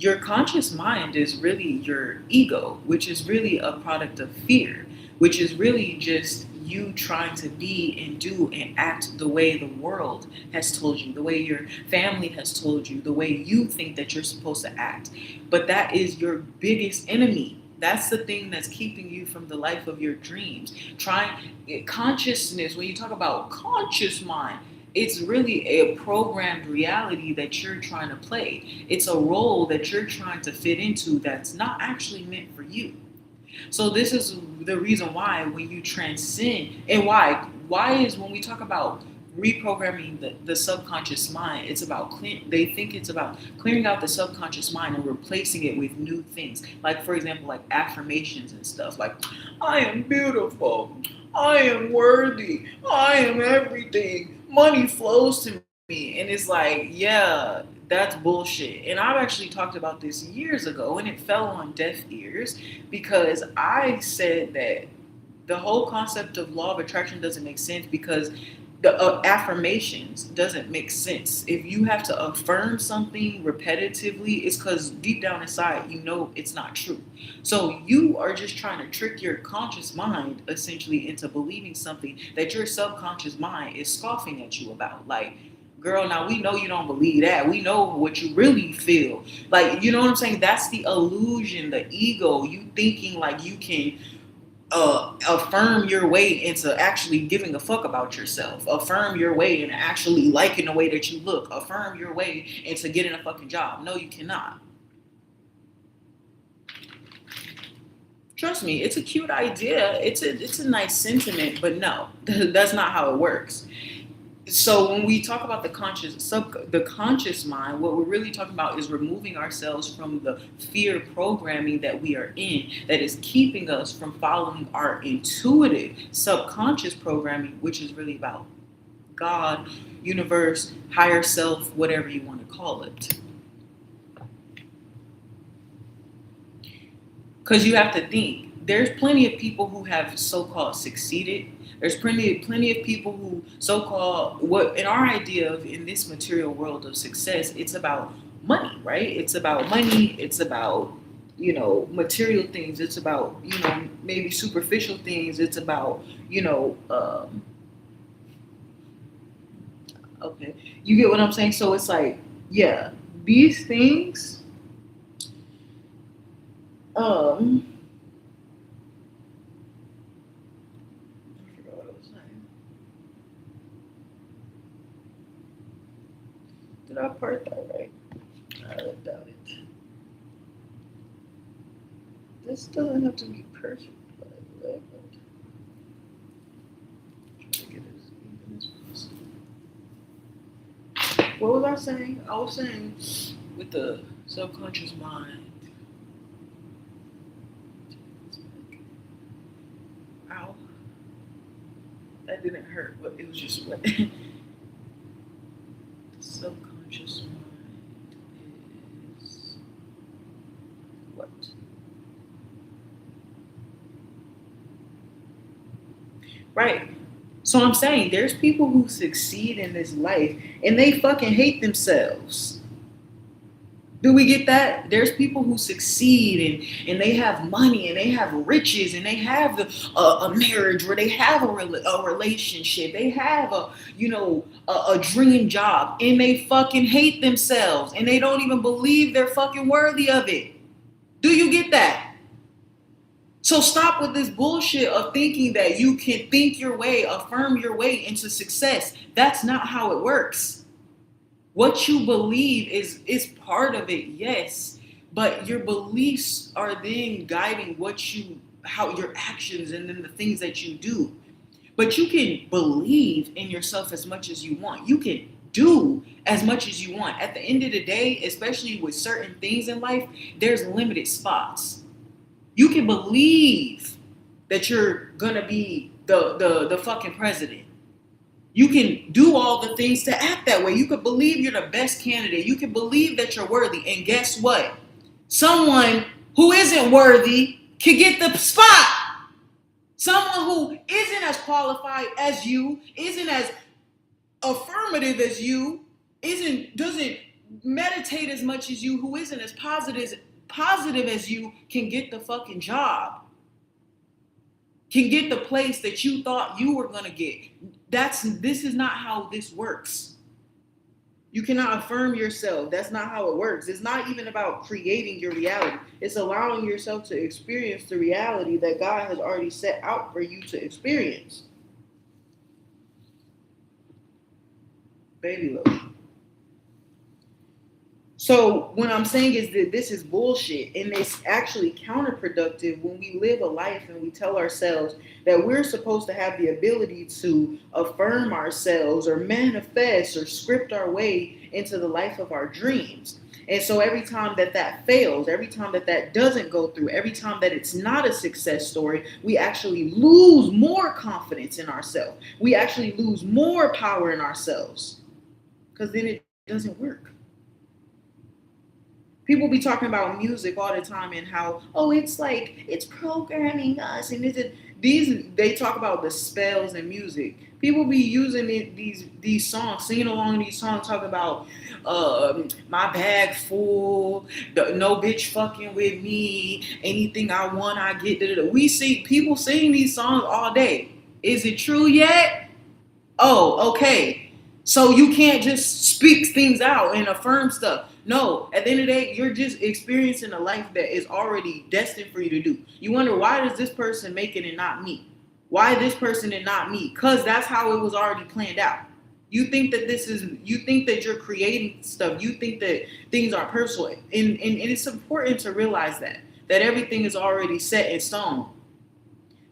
your conscious mind is really your ego, which is really a product of fear, which is really just you trying to be and do and act the way the world has told you, the way your family has told you, the way you think that you're supposed to act. But that is your biggest enemy. That's the thing that's keeping you from the life of your dreams. Consciousness, when you talk about conscious mind, it's really a programmed reality that you're trying to play. It's a role that you're trying to fit into that's not actually meant for you. So this is the reason why when you transcend, and why is when we talk about reprogramming the subconscious mind, it's about they think it's about clearing out the subconscious mind and replacing it with new things. Like, for example, like affirmations and stuff like, I am beautiful, I am worthy, I am everything, money flows to me. And it's like, yeah, that's bullshit. And I've actually talked about this years ago and it fell on deaf ears because I said that the whole concept of law of attraction doesn't make sense because the affirmations doesn't make sense. If you have to affirm something repetitively, it's because deep down inside, you know it's not true. So you are just trying to trick your conscious mind essentially into believing something that your subconscious mind is scoffing at you about. Like, girl, now we know you don't believe that. We know what you really feel. Like, you know what I'm saying? That's the illusion, the ego, you thinking like you can affirm your way into actually giving a fuck about yourself. Affirm your way into actually liking the way that you look. Affirm your way into getting a fucking job. No, you cannot. Trust me, it's a cute idea. It's a nice sentiment, but no, that's not how it works. So when we talk about the conscious mind, what we're really talking about is removing ourselves from the fear programming that we are in, that is keeping us from following our intuitive subconscious programming, which is really about God, universe, higher self, whatever you want to call it. Because you have to think, there's plenty of people who have so-called succeeded. There's plenty of people who so-called, what in our idea of in this material world of success, it's about money, right? It's about money. It's about, you know, material things. It's about, you know, maybe superficial things. It's about, you know, okay, you get what I'm saying? So it's like, yeah, these things, did I part that right? I doubt it. This doesn't have to be perfect, but I love it. Try to get it as even as possible. What was I saying? I was saying with the subconscious mind. Ow. That didn't hurt, but it was just what subconscious mind is what? Right. So I'm saying there's people who succeed in this life and they fucking hate themselves. Do we get that? There's people who succeed and they have money and they have riches and they have a marriage or they have a relationship. They have a dream job and they fucking hate themselves and they don't even believe they're fucking worthy of it. Do you get that? So stop with this bullshit of thinking that you can think your way, affirm your way into success. That's not how it works. What you believe is part of it, yes, but your beliefs are then guiding how your actions and then the things that you do. But you can believe in yourself as much as you want. You can do as much as you want. At the end of the day, especially with certain things in life, there's limited spots. You can believe that you're gonna be the fucking president. You can do all the things to act that way. You can believe you're the best candidate. You can believe that you're worthy. And guess what? Someone who isn't worthy can get the spot. Someone who isn't as qualified as you, isn't as affirmative as you, doesn't meditate as much as you who isn't as positive as you can get the fucking job, can get the place that you thought you were gonna get. This is not how this works. You cannot affirm yourself. That's not how it works. It's not even about creating your reality. It's allowing yourself to experience the reality that God has already set out for you to experience. Baby love. So what I'm saying is that this is bullshit, and it's actually counterproductive when we live a life and we tell ourselves that we're supposed to have the ability to affirm ourselves or manifest or script our way into the life of our dreams. And so every time that fails, every time that doesn't go through, every time that it's not a success story, we actually lose more confidence in ourselves. We actually lose more power in ourselves, because then it doesn't work. People be talking about music all the time and how, it's like, it's programming us. And they talk about the spells in music. People be using these songs, singing along these songs, talking about my bag full, no bitch fucking with me, anything I want, I get. We see people sing these songs all day. Is it true yet? Oh, okay. So you can't just speak things out and affirm stuff. No, at the end of the day, you're just experiencing a life that is already destined for you to do. You wonder, why does this person make it and not me? Why this person and not me? Because that's how it was already planned out. You think that you're creating stuff. You think that things are personal. And it's important to realize that everything is already set in stone.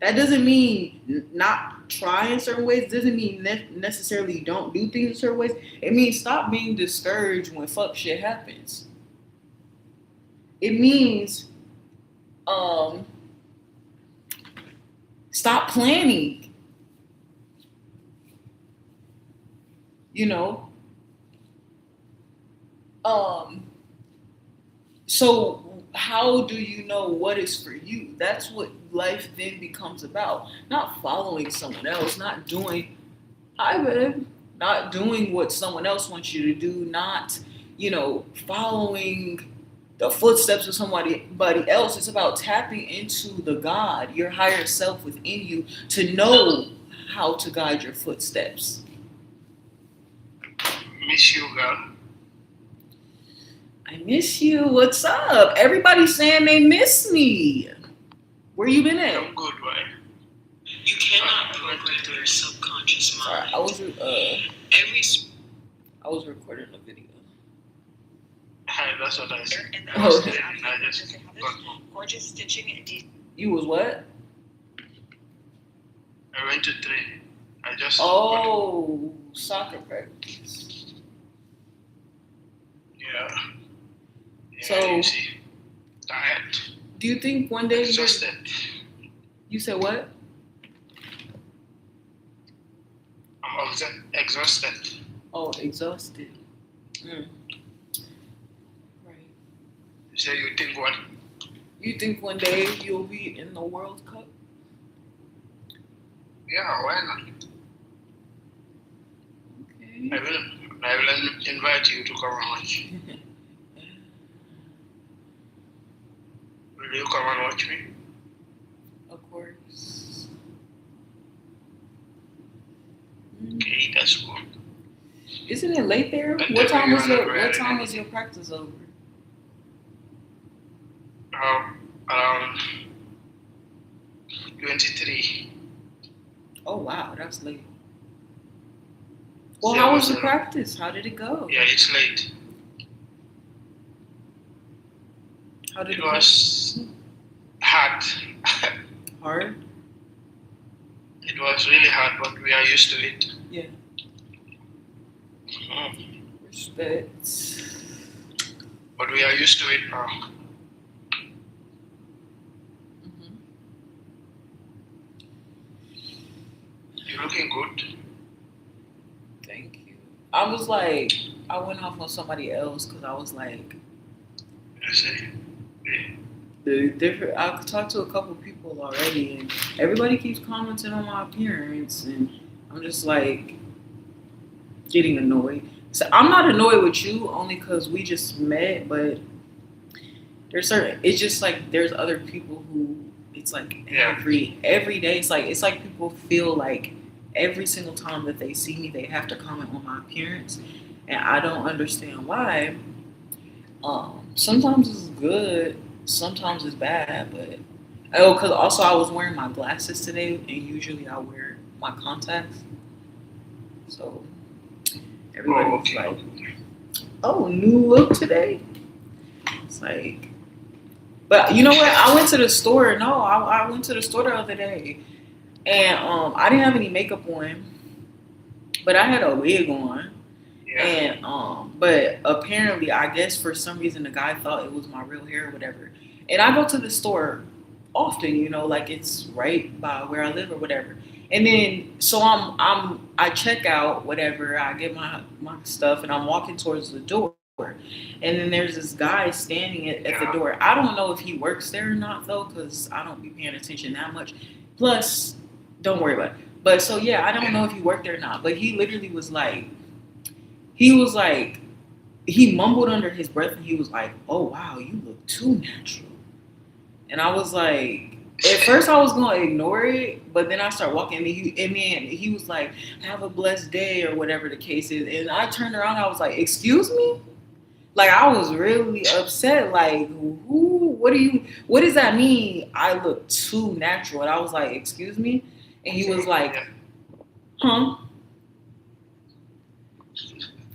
That doesn't mean not try in certain ways. It doesn't mean necessarily don't do things in certain ways. It means stop being discouraged when fuck shit happens. It means stop planning. So how do you know what is for you? That's what life then becomes about. Not following someone else, not doing what someone else wants you to do, not, following the footsteps of somebody else. It's about tapping into the God, your higher self within you, to know how to guide your footsteps. Miss you, girl. I miss you. What's up? Everybody's saying they miss me. Where you been at? I'm good, right? You cannot program your subconscious mind. Sorry, I was recording a video. Hi, that's what I said. And Oh. I just got home. gorgeous stitching and detail. You was what? I went to train. I just Oh, soccer practice. Yeah. So- You see, tired. Do you think one day Exhausted. you said what? I'm exhausted. Oh, exhausted. Right. You say you think what? You think one day you'll be in the World Cup? Yeah, why not? Okay. I will invite you to come and watch. Will you come and watch me? Of course. Okay, that's cool. Isn't it late there? And What time was everyone your practice over? Around 23. Oh wow, that's late. Well, Yeah, how was the so- practice? How did it go? Yeah, it's late. How did It it go? was hard. Hard? It was really hard, but we are used to it. Yeah. Mhm. Respect. But we are used to it now. Mhm. You're looking good. Thank you. I was like, I went off on somebody else because I was like, I say, yeah. I've talked to a couple people already, and everybody keeps commenting on my appearance, and I'm just like getting annoyed. So I'm not annoyed with you only because we just met, but there's certain. It's just like there's other people who it's like Yeah. every day. It's like people feel like every single time that they see me, they have to comment on my appearance, and I don't understand why. Sometimes it's good, sometimes it's bad, but oh, because also I was wearing my glasses today, and usually I wear my contacts, so everybody's like, "Oh, new look today." It's like, but you know what? I went to the store. No, I went to the store the other day, and I didn't have any makeup on, but I had a wig on. Yeah. And but apparently, I guess for some reason the guy thought it was my real hair or whatever. And I go to the store often, like it's right by where I live or whatever. And then so I check out whatever, I get my stuff and I'm walking towards the door. And then there's this guy standing at the door. I don't know if he works there or not though, because I don't be paying attention that much. Plus, don't worry about it. But so yeah, I don't know if he worked there or not. But he literally was like, he mumbled under his breath and he was like, "Oh wow, you look too natural." And I was like, at first I was gonna ignore it, but then I started walking and then he was like, "Have a blessed day," or whatever the case is. And I turned around and I was like, "Excuse me?" Like I was really upset. Like, what does that mean? I look too natural. And I was like, "Excuse me?" And he was like, "Huh?"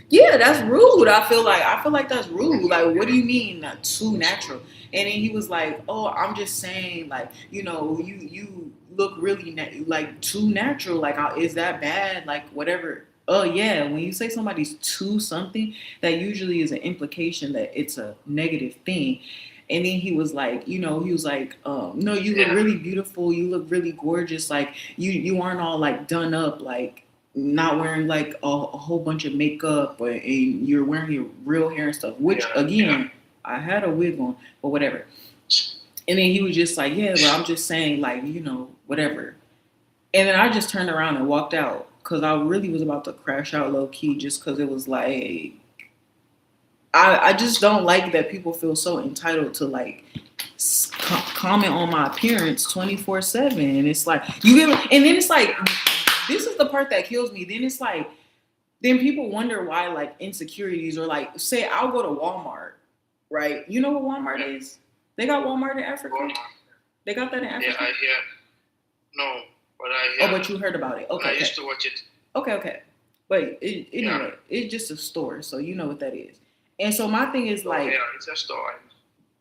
Yeah, that's rude. I feel like that's rude. Like, what do you mean not too natural? And then he was like, "Oh, I'm just saying, like, you look really like too natural. Like, is that bad? Like, whatever." Oh yeah, when you say somebody's too something, that usually is an implication that it's a negative thing. And then he was like, "No, you look really beautiful. You look really gorgeous. Like, you aren't all like done up, like." Not wearing like a whole bunch of makeup, and you're wearing your real hair and stuff. Which again, I had a wig on, but whatever. And then he was just like, "Yeah, but I'm just saying, like, whatever." And then I just turned around and walked out because I really was about to crash out low key, just because it was like, I just don't like that people feel so entitled to like comment on my appearance 24/7, and it's like and then it's like. This is the part that kills me. Then it's like, then people wonder why like insecurities or like, say I'll go to Walmart, right? You know what Walmart is? They got Walmart in Africa. They got that in Africa. Yeah, I hear. No, but I hear. Oh, but you heard about it. Okay. I used to watch it. Okay. But anyway, it's just a store, so you know what that is. And so my thing is like, yeah, it's a store.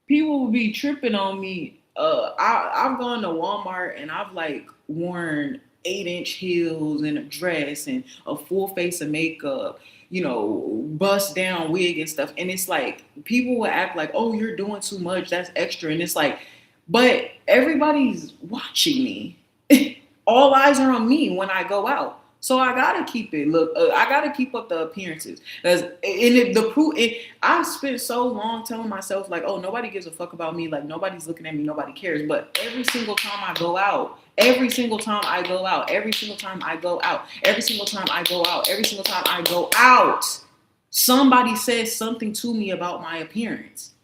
People will be tripping on me. I've gone to Walmart and I've like worn 8-inch heels and a dress and a full face of makeup, bust down wig and stuff. And it's like, people will act like, "Oh, you're doing too much. That's extra." And it's like, but everybody's watching me. All eyes are on me when I go out. So I gotta keep it. Look, I gotta keep up the appearances. I spent so long telling myself like, "Oh, nobody gives a fuck about me. Like nobody's looking at me. Nobody cares." But every single time I go out, every single time I go out, somebody says something to me about my appearance,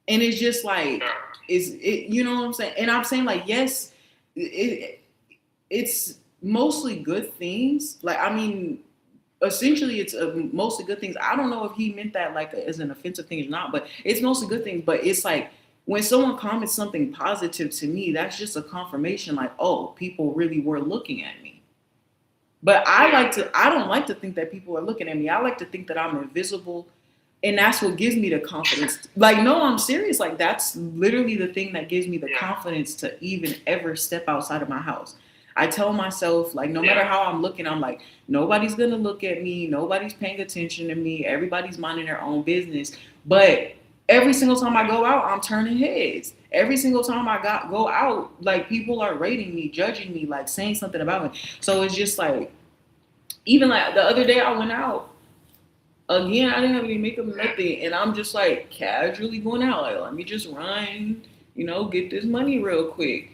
and it's just like, you know what I'm saying? And I'm saying like, yes, it's mostly good things. Like, I mean, essentially it's mostly good things. I don't know if he meant that like as an offensive thing or not, but it's mostly good things. But it's like when someone comments something positive to me, that's just a confirmation like, oh, people really were looking at me. But I don't like to think that people are looking at me. I like to think that I'm invisible. And that's what gives me the confidence. Like, no, I'm serious. Like, that's literally the thing that gives me the confidence to even ever step outside of my house. I tell myself, like, no matter how I'm looking, I'm like, nobody's going to look at me. Nobody's paying attention to me. Everybody's minding their own business. But every single time I go out, I'm turning heads. Every single time I go out, like, people are rating me, judging me, like, saying something about me. So it's just like, even like the other day I went out. Again, I didn't have any makeup or nothing. And I'm just like casually going out. Like, let me just run, get this money real quick.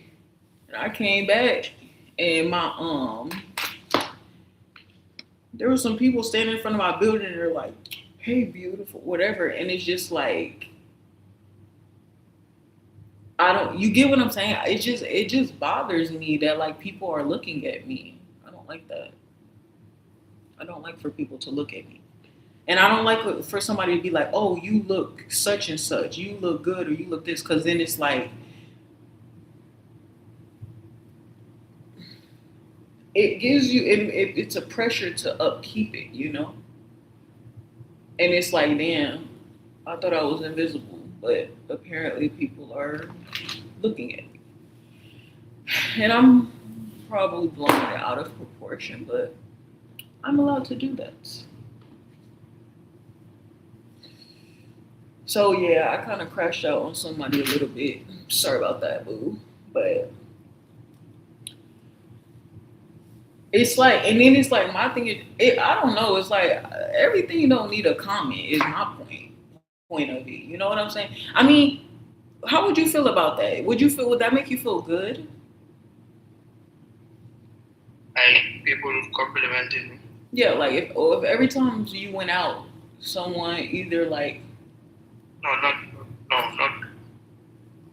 And I came back and There were some people standing in front of my building and they're like, "Hey, beautiful," whatever, and it's just like, I don't. You get what I'm saying? It just bothers me that like people are looking at me. I don't like that. I don't like for people to look at me. And I don't like for somebody to be like, "Oh, you look such and such. You look good, or you look this," because then it's like it gives you. It's a pressure to upkeep it, you know. And it's like, damn, I thought I was invisible, but apparently people are looking at me, and I'm probably blowing it out of proportion, but I'm allowed to do that. So yeah, I kind of crashed out on somebody a little bit. Sorry about that, boo. But it's like, and then it's like my thing is, I don't know. It's like everything don't need a comment. Is my point of it. You know what I'm saying? I mean, how would you feel about that? Would that make you feel good? People complimenting me. Yeah, like if every time you went out, someone either like not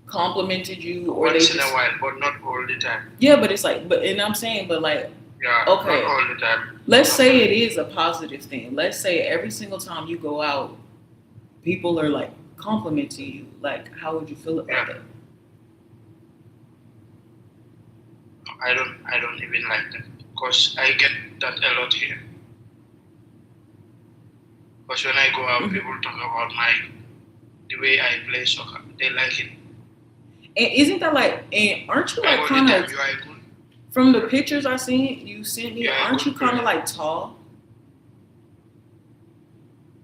complimented you or they once in just, a while, but not all the time. yeah, but it's like, but and I'm saying, but like, Yeah, okay, not all the time. let's say it is a positive thing. Let's say every single time you go out, people are like complimenting you. Like, how would you feel about that? I don't even like that because I get that a lot here. Because when I go out, people talk about the way I play soccer. They like it. And isn't that like, and aren't you like All the kind time of, you are good. from the pictures I seen you sent me, Yeah, aren't you good kind of player. like tall?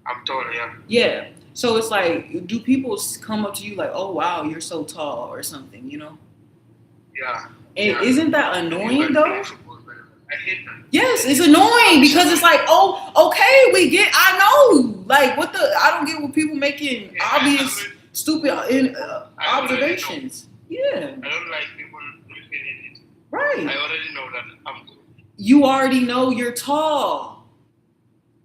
I'm tall, yeah. Yeah. So it's like, do people come up to you like, "Oh wow, you're so tall" or something, you know? Yeah. And Yeah. isn't that You annoying can though? play football very well. I hate that. Yes, it's annoying because it's like, oh, okay, I know. Like, what the, I don't get what people making Yeah, obvious, stupid I already observations. Yeah, I don't like people looking at it. right. I already know that I'm good. You already know you're tall.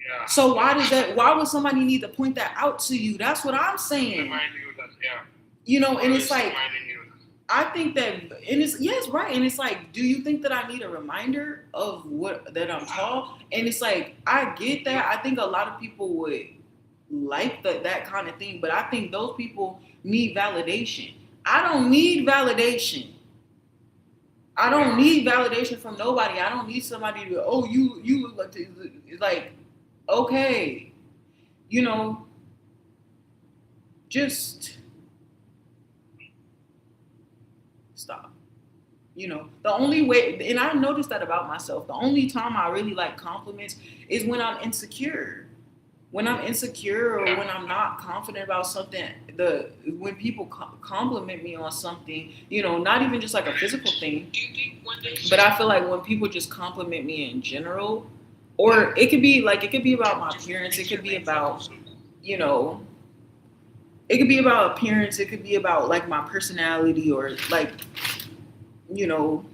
Yeah. So why would somebody need to point that out to you? That's what I'm saying. Remind you that, yeah. You know, and it's Always like, reminding you that. I think that, and it's, yes, right. And it's like, do you think that I need a reminder of that I'm tall? And it's like, I get that. I think a lot of people would like that kind of thing, but I think those people need validation. I don't need validation. I don't need validation from nobody. I don't need somebody to, oh, you look like this. It's like, okay, you know, just stop. You know, the only way, and I noticed that about myself, the only time I really like compliments is when I'm insecure. When I'm insecure or when I'm not confident about something, when people compliment me on something, you know, not even just like a physical thing, but I feel like when people just compliment me in general, or it could be about my appearance, it could be about, you know, it could be about appearance, it could be about like my personality or like, you know,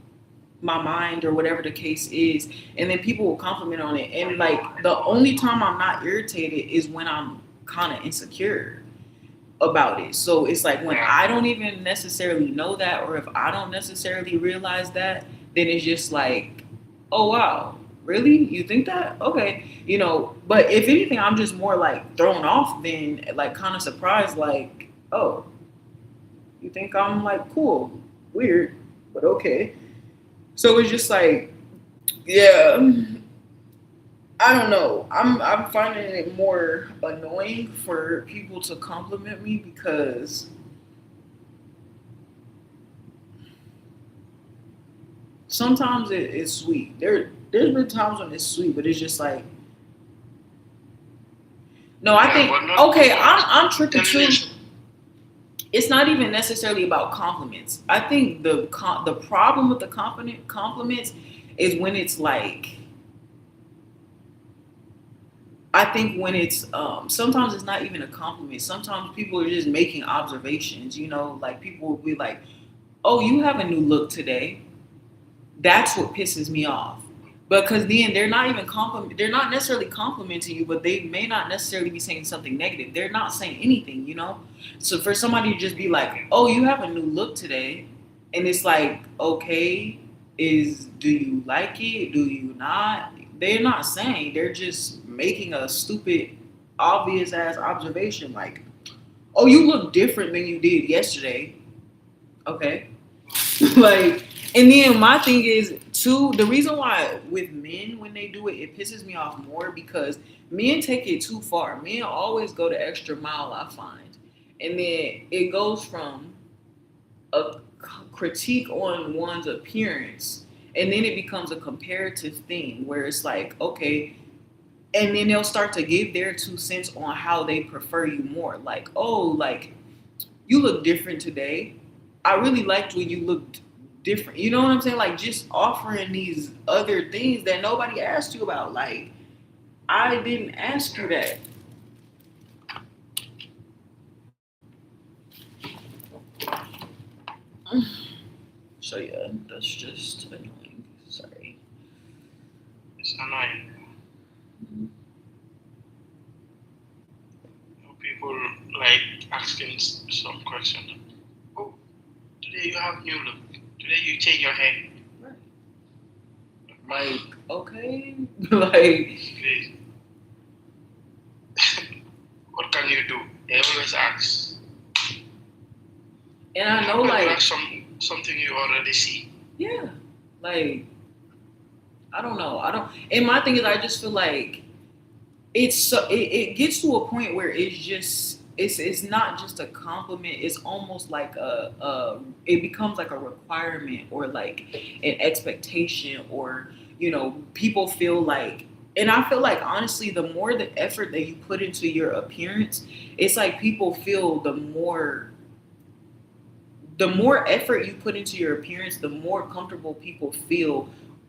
my mind or whatever the case is, and then people will compliment on it, and like the only time I'm not irritated is when I'm kind of insecure about it. So it's like when I don't even necessarily know that, or if I don't necessarily realize that, then it's just like, oh wow, really, you think that? Okay, you know. But if anything, I'm just more like thrown off than like kind of surprised, like, oh, you think I'm like cool, weird, but okay. So it's just like, yeah, I don't know. I'm finding it more annoying for people to compliment me because sometimes it's sweet. There's been times when it's sweet, but it's just like, no, I think, okay, I'm tripping too. It's not even necessarily about compliments. I think the problem with the compliments is when it's like, I think when it's sometimes it's not even a compliment. Sometimes people are just making observations. You know, like people will be like, "Oh, you have a new look today." That's what pisses me off. Because then they're not even they're not necessarily complimenting you, but they may not necessarily be saying something negative. They're not saying anything, you know? So for somebody to just be like, oh, you have a new look today, and it's like, okay, do you like it? Do you not? They're not saying, they're just making a stupid, obvious ass observation like, oh, you look different than you did yesterday. Okay. Like, and then my thing is too, the reason why with men when they do it, it pisses me off more because men take it too far. Men always go the extra mile, I find. And then it goes from a critique on one's appearance, and then it becomes a comparative thing where it's like, okay, and then they'll start to give their 2 cents on how they prefer you more. Like, oh, like, you look different today. I really liked when you looked different. You know what I'm saying? Like, just offering these other things that nobody asked you about. Like, I didn't ask you that. So yeah, that's just annoying. Sorry. It's annoying. People like asking some question. Oh, today you have new look. Today you change your hair. Right. Like, okay, like. What can you do? They always ask. And I know, like, something you already see. Yeah, like, I don't know. And my thing is, I just feel like it gets to a point where it's just it's not just a compliment. It's almost like it becomes like a requirement or like an expectation, or people feel like. And I feel like, honestly, the more the effort that you put into your appearance, it's like people feel the more effort you put into your appearance, the more comfortable people feel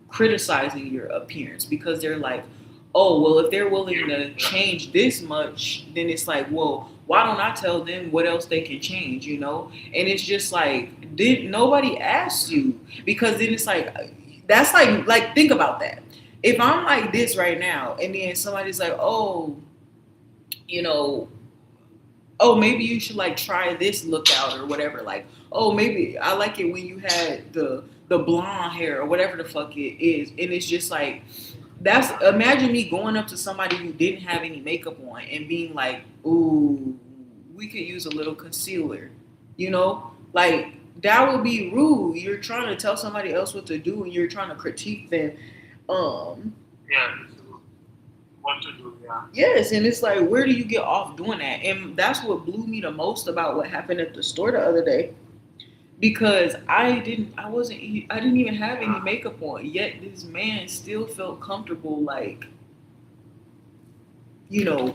criticizing your appearance, because they're like, oh, well, if they're willing to change this much, then it's like, well, why don't I tell them what else they can change, And it's just like, nobody asked you, because then it's like, that's like think about that. If I'm like this right now, and then somebody's like, oh, oh, maybe you should like try this look out or whatever. Like, oh, maybe I like it when you had the blonde hair or whatever the fuck it is. And it's just like, imagine me going up to somebody who didn't have any makeup on and being like, ooh, we could use a little concealer, Like, that would be rude. You're trying to tell somebody else what to do and you're trying to critique them. Yeah. What to do, yeah. Yes, and it's like, where do you get off doing that? And that's what blew me the most about what happened at the store the other day, because I didn't even have any makeup on, yet this man still felt comfortable, like,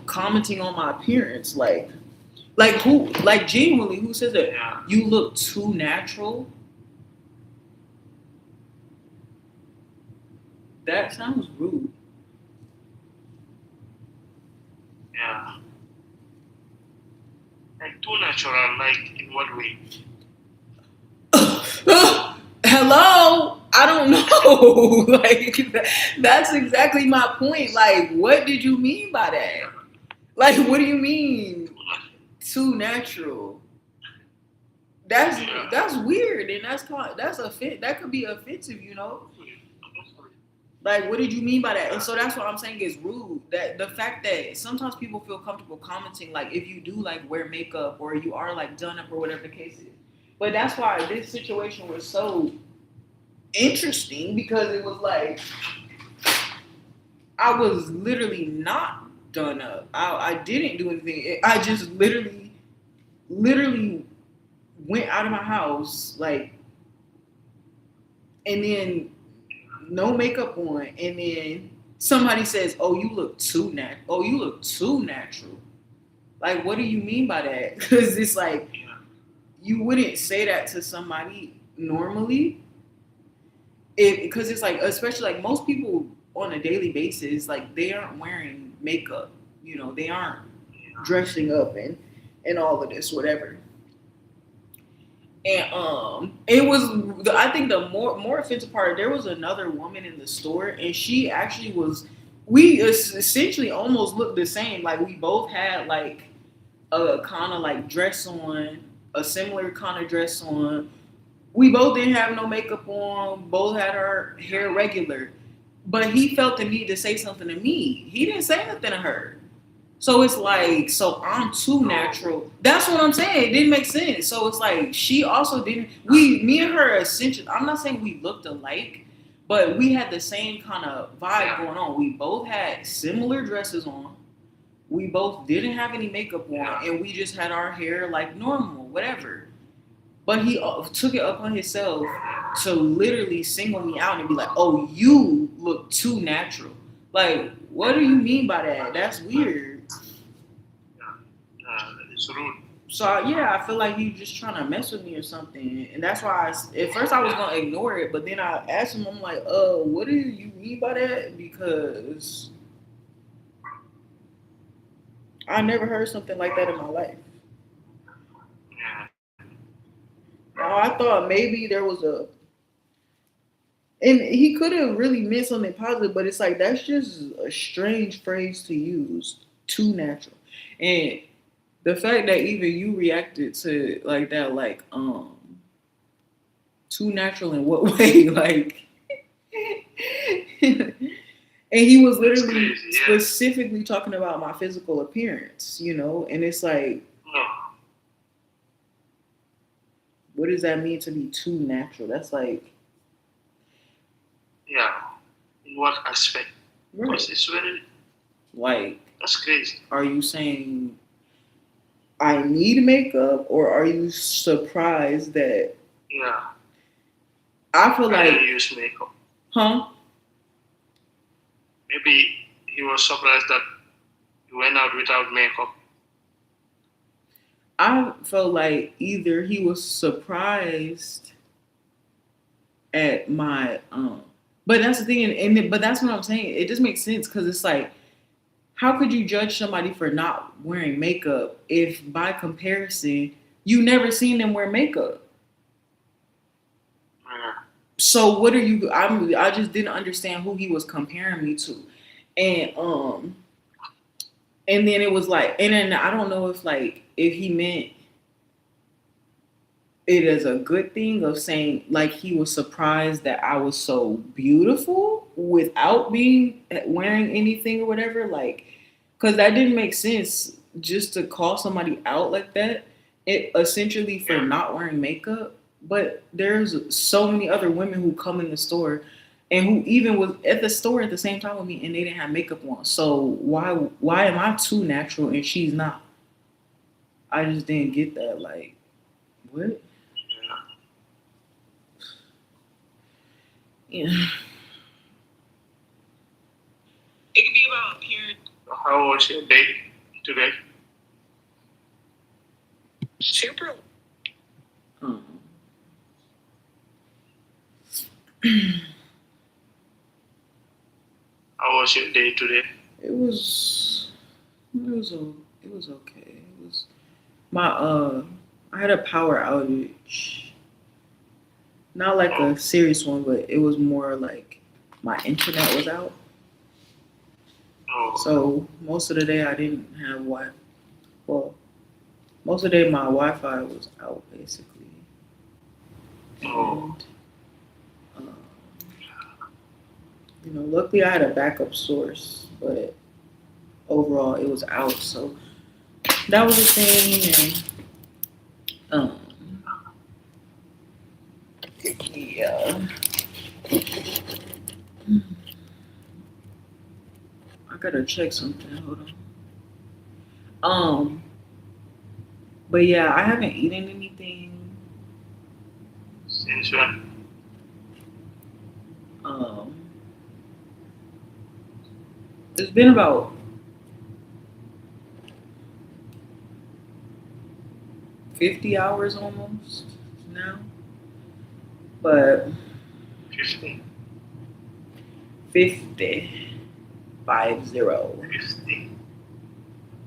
commenting on my appearance, like who, like, genuinely, who says that? Yeah. You look too natural. That sounds rude. Yeah. Like, too natural, like, in what way? Hello? I don't know. Like, that's exactly my point. Like, what did you mean by that? Like, what do you mean? Too natural. That's weird, and that could be offensive, Like, what did you mean by that? And so that's what I'm saying is rude. That the fact that sometimes people feel comfortable commenting, like, if you do like wear makeup or you are like done up or whatever the case is. But that's why this situation was so interesting, because it was like, I was literally not done up. I didn't do anything. I just literally went out of my house, like, and then no makeup on, and then somebody says, "Oh, you look too natural." Like, what do you mean by that? Because it's like, you wouldn't say that to somebody normally. Because it's like, especially like most people on a daily basis, like, they aren't wearing makeup. They aren't dressing up and all of this, whatever. And it was I think the more offensive part. There was another woman in the store, and she actually was. We essentially almost looked the same. Like we both had like a kind of like dress on, a similar kind of dress on. We both didn't have no makeup on. Both had our hair regular, but he felt the need to say something to me. He didn't say nothing to her. So it's like, so I'm too natural. That's what I'm saying. It didn't make sense. So it's like she also didn't. Me and her essentially. I'm not saying we looked alike, but we had the same kind of vibe going on. We both had similar dresses on. We both didn't have any makeup on, and we just had our hair like normal, whatever. But he took it upon himself to literally single me out and be like, "Oh, you look too natural." Like, what do you mean by that? That's weird. It's rude. So yeah, I feel like he just trying to mess with me or something, and that's why at first I was gonna ignore it, but then I asked him, I'm like, what do you mean by that? Because I never heard something like that in my life. Yeah. Now I thought maybe there was and he could have really meant something positive, but it's like that's just a strange phrase to use, too natural, and the fact that even you reacted to like that, like too natural in what way? Like, and he was literally crazy, yeah. specifically talking about my physical appearance, and it's like, what does that mean to be too natural? That's like, yeah. In what aspect? right. Because it's very, Like, that's crazy. are you saying I need makeup, or are you surprised that Yeah. I feel I like, didn't use makeup. huh? Maybe he was surprised that you went out without makeup. I felt like either he was surprised at my but that's the thing, but that's what I'm saying. It just makes sense because it's like, how could you judge somebody for not wearing makeup if by comparison you never seen them wear makeup? So what are you? I just didn't understand who he was comparing me to, and then it was like, and then I don't know if he meant it as a good thing of saying like he was surprised that I was so beautiful without being wearing anything or whatever, like, because that didn't make sense just to call somebody out like that. It essentially for not wearing makeup. But there's so many other women who come in the store and who even was at the store at the same time with me and they didn't have makeup on. So why am I too natural and she's not? I just didn't get that. Like, what? Yeah. It could be about appearance. How was your day today? Super. How was your day today? It was okay. It was I had a power outage. Not like a serious one, but it was more like my internet was out. Oh. So most of the day I didn't have Wi-Fi. Well, most of the day my Wi-Fi was out basically. Oh. And, luckily I had a backup source, but overall it was out. So that was the thing, and yeah. I gotta check something. Hold on. But yeah, I haven't eaten anything. Since when? It's been about 50 hours almost now. But 50. 50. 50. 50.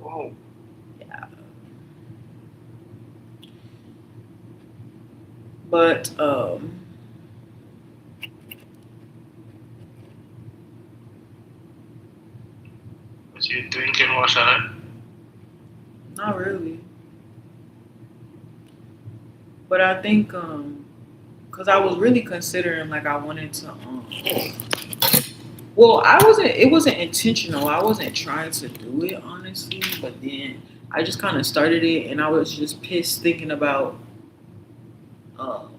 Oh. Yeah. But But you drinking water, right? not really. But I think because I was really considering like I wanted to well, I wasn't. It wasn't intentional. I wasn't trying to do it honestly. But then I just kind of started it, and I was just pissed thinking about. Um,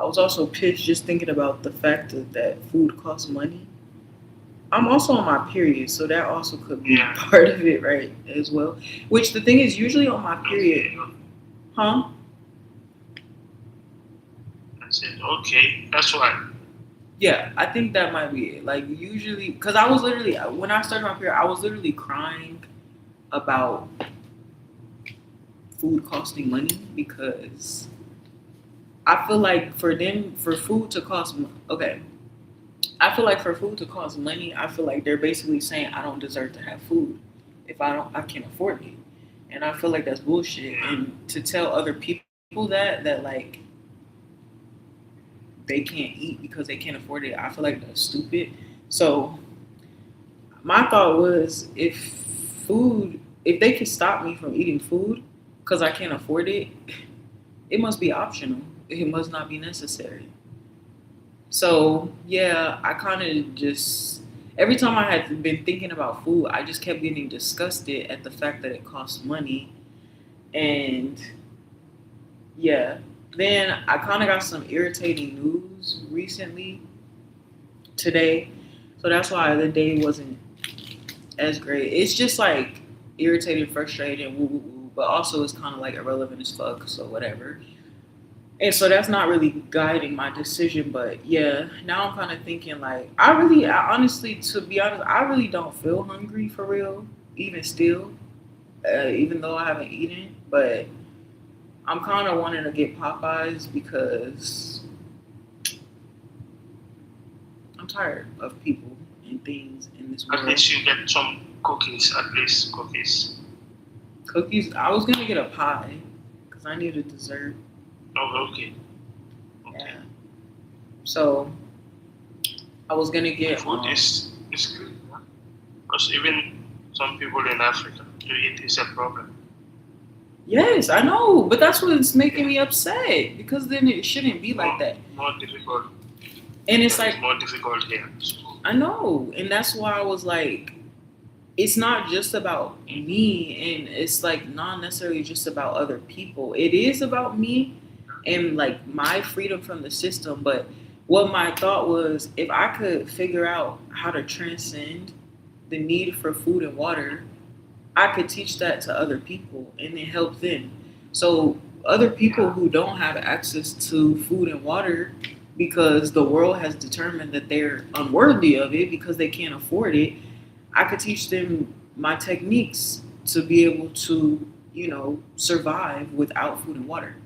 I was also pissed just thinking about the fact that food costs money. I'm also on my period, so that also could be Yeah. part of it, right? As well. Which the thing is, usually on my period, huh? I said, okay, that's why. Yeah, I think that might be it. Like usually, because I was literally when I started my period, I was literally crying about food costing money because I feel like for food to cost okay, I feel like for food to cost money, I feel like they're basically saying I don't deserve to have food if I can't afford it, and I feel like that's bullshit. And to tell other people that like they can't eat because they can't afford it, I feel like that's stupid. So my thought was if they could stop me from eating food because I can't afford it, it must be optional. It must not be necessary. So yeah, I kind of just every time I had been thinking about food, I just kept getting disgusted at the fact that it costs money. And yeah, then I kind of got some irritating news recently today, so that's why the day wasn't as great. It's just like irritated, frustrated, woo woo woo, but also it's kind of like irrelevant as fuck. So whatever. And so that's not really guiding my decision, but yeah, now I'm kind of thinking like I honestly, to be honest, I really don't feel hungry for real, even still, even though I haven't eaten. But I'm kind of wanting to get Popeyes because I'm tired of people and things in this At world. least you get some cookies, at least cookies. Cookies. I was gonna get a pie because I need a dessert. Oh, okay. Yeah. So I was gonna get Food is good. Huh? Because even some people in Africa, to eat is a problem. yes, I know, but that's what's making me upset because then it shouldn't be like that. More difficult. And it's like more difficult here. So, I know, and that's why I was like, it's not just about me, and it's like not necessarily just about other people. It is about me and like my freedom from the system. But what my thought was, if I could figure out how to transcend the need for food and water, I could teach that to other people and then help them. So other people who don't have access to food and water because the world has determined that they're unworthy of it because they can't afford it, I could teach them my techniques to be able to, survive without food and water.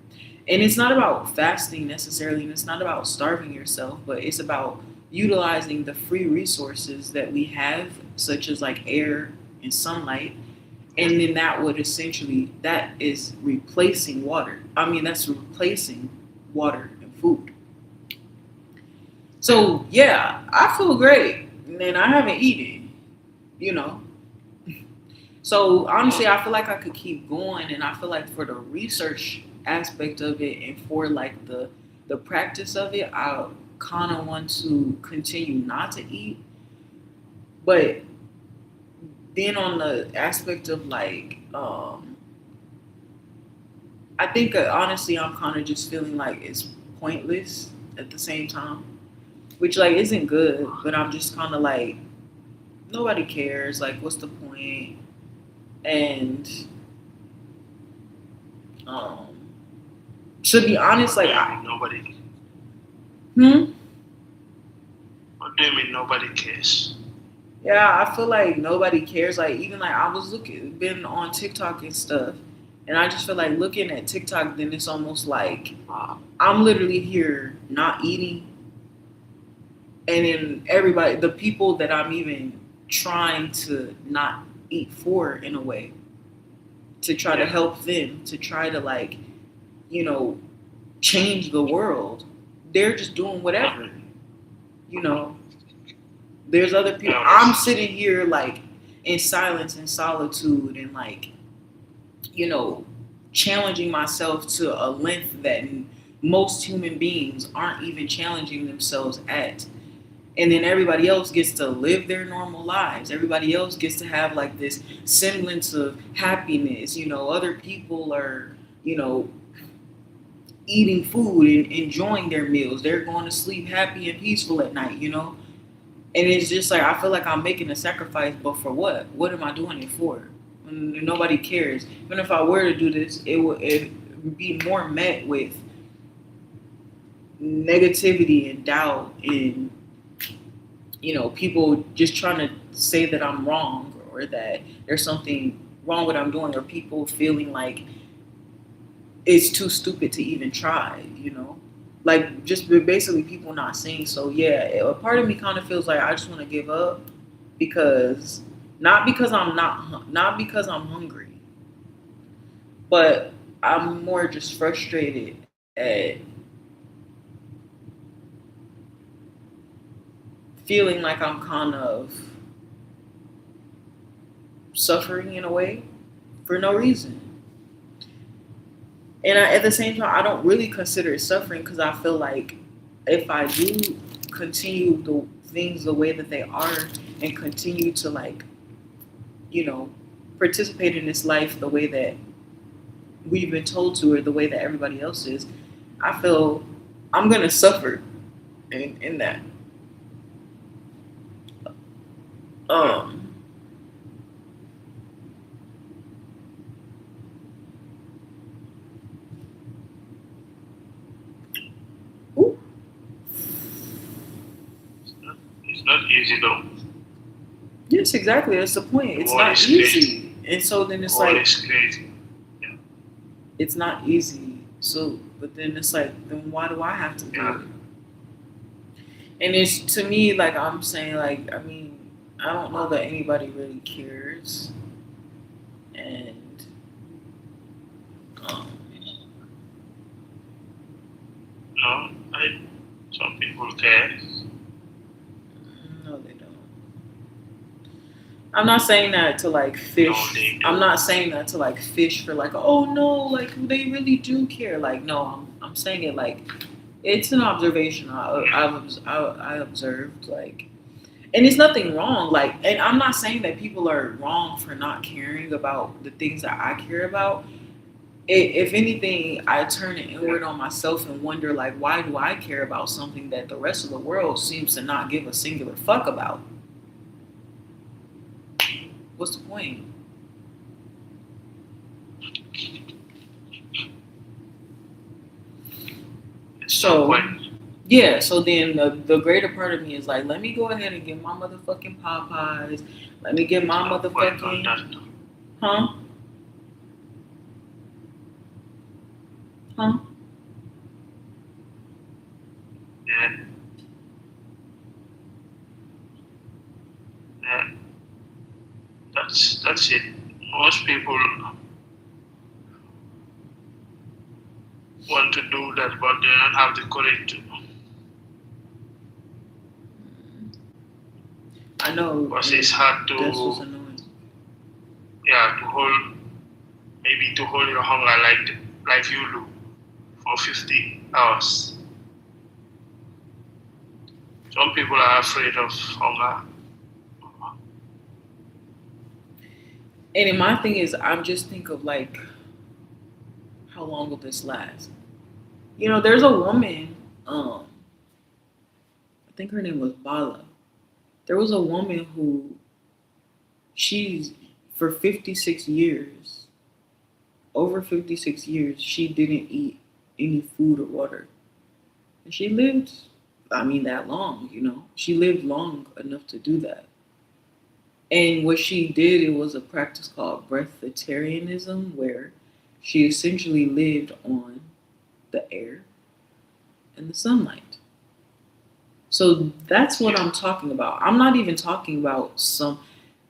And it's not about fasting necessarily, and it's not about starving yourself, but it's about utilizing the free resources that we have, such as like air and sunlight. And then that is replacing water. I mean, that's replacing water and food. So yeah, I feel great, and I haven't eaten, you know. So honestly, I feel like I could keep going, and I feel like for the research aspect of it and for like the practice of it, I kind of want to continue not to eat. But then on the aspect of like, I think honestly, I'm kind of just feeling like it's pointless at the same time, which like isn't good. But I'm just kind of like, nobody cares. Like, what's the point? And to be honest, like, nobody. hmm. What do you mean nobody cares? Yeah, I feel like nobody cares. Like even like I was been on TikTok and stuff, and I just feel like looking at TikTok, then it's almost like I'm literally here not eating, and then everybody, the people that I'm even trying to not eat for in a way, to try to help them, to try to like, you know, change the world. They're just doing whatever. You know, there's other people. Yeah, I'm sitting here like in silence and solitude and like, you know, challenging myself to a length that most human beings aren't even challenging themselves at. And then everybody else gets to live their normal lives. Everybody else gets to have like this semblance of happiness. You know, other people are, you know, eating food and enjoying their meals. They're going to sleep happy and peaceful at night, you know? And it's just like, I feel like I'm making a sacrifice, but for what? What am I doing it for? When nobody cares. Even if I were to do this, it would be more met with negativity and doubt and, you know, people just trying to say that I'm wrong or that there's something wrong with what I'm doing, or people feeling like it's too stupid to even try, you know? Like, just basically people not seeing. So, yeah, a part of me kind of feels like I just want to give up because, not because I'm hungry, but I'm more just frustrated at feeling like I'm kind of suffering in a way for no reason. And at the same time, I don't really consider it suffering because I feel like if I do continue the things the way that they are and continue to, like, you know, participate in this life the way that we've been told to or the way that everybody else is, I feel I'm going to suffer in that. Ooh. It's not easy though. Yes, exactly. That's the point. It's War not is easy. crazy. And so then it's War like, is crazy. it's not easy. So, but then it's like, then why do I have to do Yeah. it? And it's, to me, like I'm saying, like, I mean, I don't know that anybody really cares. And, um, No, some people care. no, they don't. I'm not saying that to like fish. No, they do. I'm not saying that to like fish for like, oh no, like they really do care. Like, no, I'm saying it like it's an observation I observed, like, and it's nothing wrong. Like, and I'm not saying that people are wrong for not caring about the things that I care about. If anything, I turn it inward on myself and wonder, like, why do I care about something that the rest of the world seems to not give a singular fuck about? What's the point? So, yeah, so then the greater part of me is like, let me go ahead and get my motherfucking Popeyes. Let me get my motherfucking... Huh? Huh? Yeah. Yeah. That's it. Most people want to do that, but they don't have the courage to. I know. Because it's hard That's what's to, annoying. yeah, to hold your hunger like you do for 50 hours. Some people are afraid of hunger. And then my thing is, I'm just think of like, how long will this last? You know, there's a woman, I think her name was Bala. There was a woman who, for 56 years, over 56 years, she didn't eat any food or water. And she lived, that long, you know. She lived long enough to do that. And what she did, it was a practice called breatharianism, where she essentially lived on the air and the sunlight. So that's what I'm talking about. I'm not even talking about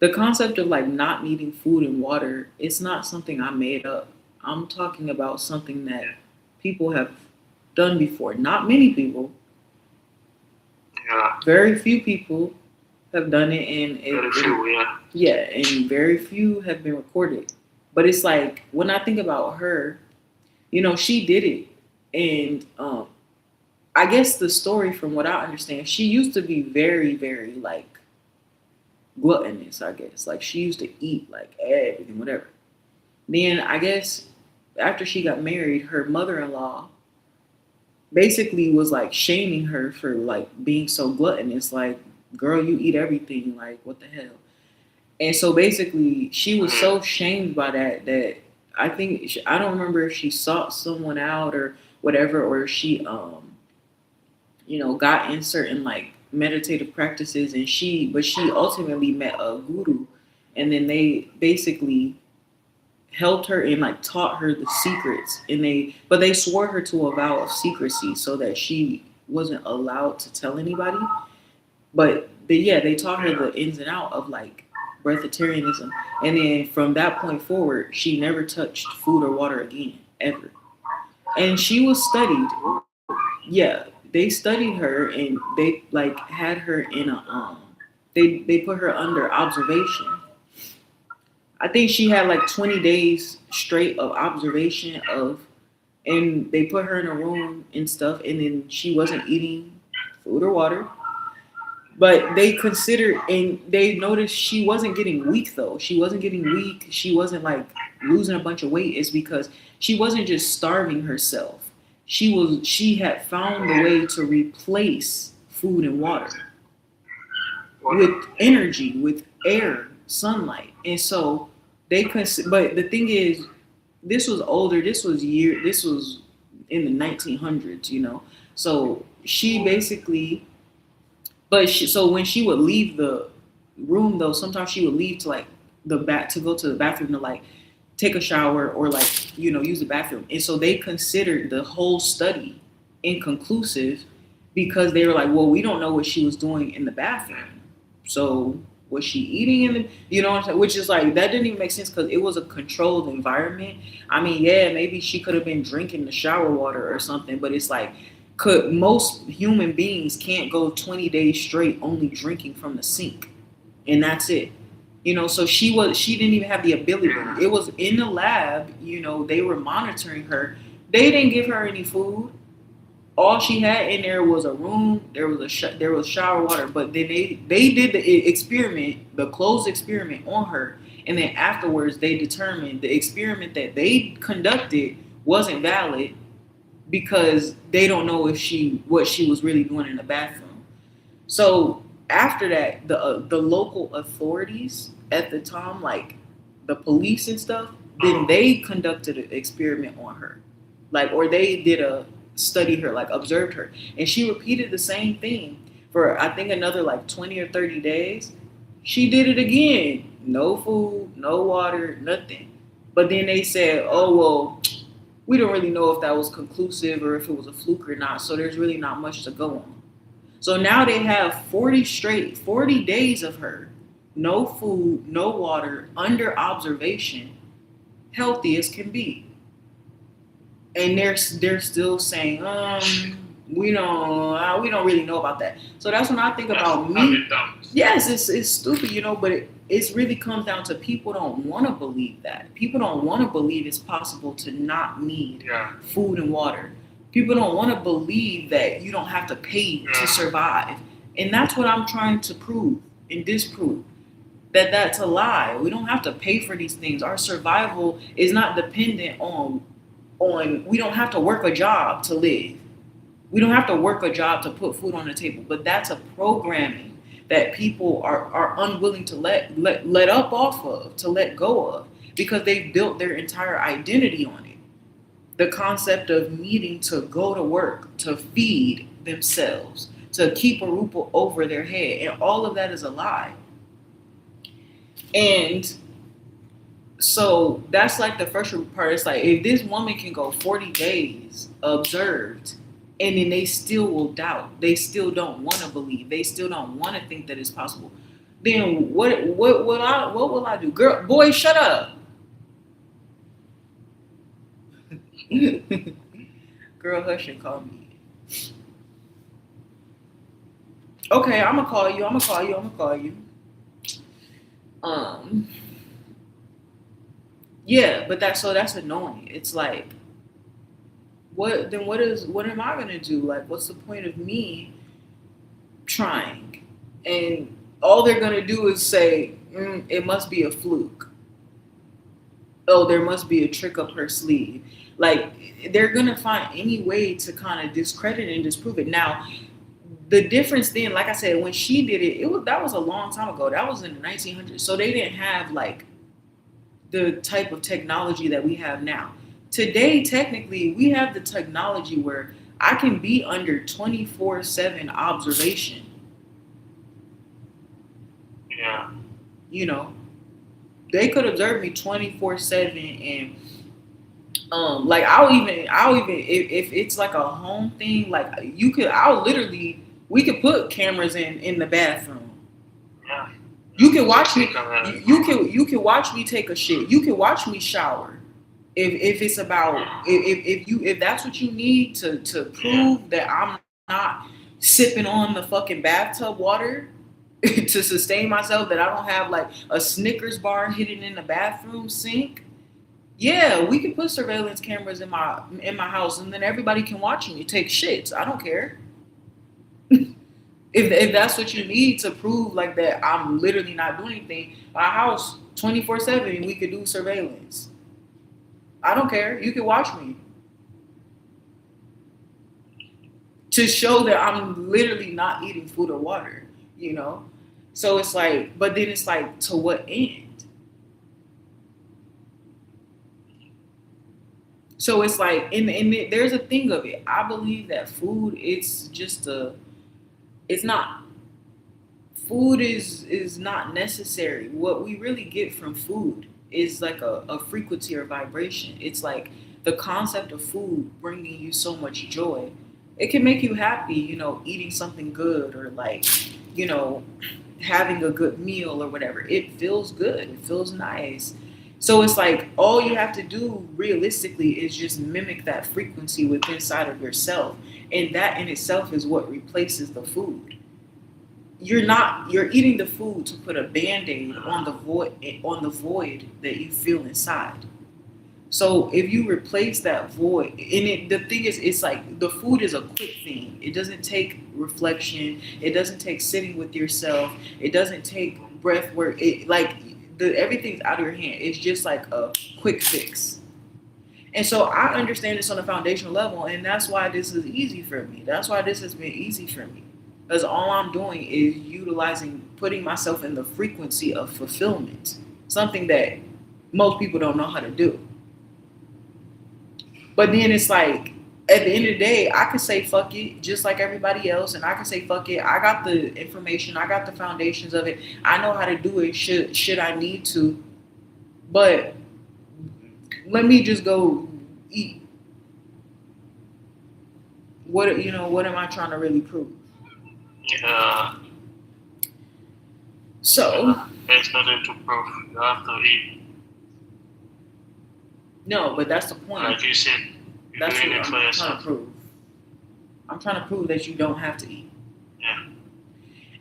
the concept of like not needing food and water. It's not something I made up. I'm talking about something that people have done before. Not many people, Yeah. very few people have done it, and Very few. Yeah. yeah, and very few have been recorded. But it's like when I think about her, you know, she did it, and I guess the story, from what I understand, she used to be very, very like gluttonous. I guess like she used to eat like everything, whatever. Then I guess after she got married, her mother-in-law basically was like shaming her for like being so gluttonous. Like, girl, you eat everything. Like, what the hell? And so basically, she was so shamed by that I think I don't remember if she sought someone out or whatever, or she you know, got in certain like meditative practices, and she ultimately met a guru, and then they basically helped her and like taught her the secrets, and they swore her to a vow of secrecy so that she wasn't allowed to tell anybody. But yeah, they taught her the ins and out of like breatharianism, and then from that point forward, she never touched food or water again, ever. And she was studied. Yeah, they studied her, and they like had her in a they put her under observation. I think she had like 20 days straight of observation of, and they put her in a room and stuff, and then she wasn't eating food or water. But they considered, and they noticed she wasn't getting weak though. She wasn't getting weak. She wasn't like losing a bunch of weight. It's because she wasn't just starving herself. She had found the way to replace food and water with energy, with air, sunlight. And so but the thing is, this was older. This was in the 1900s, you know. So she basically, so when she would leave the room though, sometimes she would leave to like to go to the bathroom to like take a shower or like, you know, use the bathroom. And so they considered the whole study inconclusive because they were like, well, we don't know what she was doing in the bathroom. So was she eating in the, you know what I'm saying? Which is like, that didn't even make sense because it was a controlled environment. I mean, yeah, maybe she could have been drinking the shower water or something, but it's like, most human beings can't go 20 days straight only drinking from the sink. And that's it. You know, so she didn't even have the ability. It was in the lab, you know, they were monitoring her. They didn't give her any food. All she had in there was a room. There was shower water. But then they did the experiment, the closed experiment on her, and then afterwards they determined the experiment that they conducted wasn't valid because they don't know what she was really doing in the bathroom. So after that, the local authorities at the time, like the police and stuff, then they conducted an experiment on her, like, or they did study her, like observed her, and she repeated the same thing for I think another like 20 or 30 days. She did it again, no food, no water, nothing. But then they said, oh well, we don't really know if that was conclusive or if it was a fluke or not, so there's really not much to go on. So now they have 40 days of her, no food, no water, under observation, healthy as can be. And they're still saying, we don't really know about that. So that's when I think about me. Yes, it's stupid, you know, but it really comes down to people don't want to believe that. People don't want to believe it's possible to not need food and water. People don't want to believe that you don't have to pay to survive. And that's what I'm trying to prove and disprove. That that's a lie. We don't have to pay for these things. Our survival is not dependent on we don't have to work a job to live. We don't have to work a job to put food on the table. But that's a programming that people are unwilling to let up off of, to let go of, because they've built their entire identity on it. The concept of needing to go to work, to feed themselves, to keep a roof over their head. And all of that is a lie. And so that's like the first part. It's like, if this woman can go 40 days observed, and then they still will doubt, they still don't want to believe, they still don't want to think that it's possible, then what will I do? Girl, boy, shut up. Girl, hush and call me. Okay, I'm gonna call you. Yeah, but that's annoying. It's like, what am I gonna do? Like, what's the point of me trying? And all they're gonna do is say, it must be a fluke. Oh, there must be a trick up her sleeve. Like, they're gonna find any way to kind of discredit and disprove it. Now, the difference then, like I said, when she did it, that was a long time ago. That was in the 1900s. So they didn't have like the type of technology that we have now. Today, technically, we have the technology where I can be under 24/7 observation. Yeah. You know, they could observe me 24/7, and like I'll even if it's like a home thing, like we could put cameras in the bathroom. Yeah. You can watch me. You can watch me take a shit. You can watch me shower. If it's about if that's what you need to prove that I'm not sipping on the fucking bathtub water to sustain myself, that I don't have like a Snickers bar hidden in the bathroom sink. Yeah, we can put surveillance cameras in my house, and then everybody can watch me take shits. I don't care. If that's what you need to prove like that I'm literally not doing anything, my house 24/7 we could do surveillance. I don't care. You can watch me. To show that I'm literally not eating food or water, you know? So it's like, but then it's like, to what end? So it's like, and there's a thing of it. I believe that food, food is not necessary. What we really get from food is like a frequency or vibration. It's like the concept of food bringing you so much joy. It can make you happy, you know, eating something good, or like, you know, having a good meal or whatever. It feels good. It feels nice. So it's like all you have to do realistically is just mimic that frequency within inside of yourself. And that in itself is what replaces the food. You're eating the food to put a band-aid on the void that you feel inside. So if you replace that void, and the thing is, it's like the food is a quick thing. It doesn't take reflection. It doesn't take sitting with yourself. It doesn't take breath work. Everything's out of your hand. It's just like a quick fix. And so I understand this on a foundational level, and that's why this is easy for me. That's why this has been easy for me. Because all I'm doing is putting myself in the frequency of fulfillment. Something that most people don't know how to do. But then it's like, at the end of the day, I could say fuck it, just like everybody else, and I can say fuck it. I got the information, I got the foundations of it. I know how to do it. Should I need to? But let me just go eat. What am I trying to really prove? Yeah. So there's nothing to prove. You have to eat. No, but that's the point. Like you said, you're That's doing what it for I'm trying yourself. to prove. I'm trying to prove that you don't have to eat. Yeah.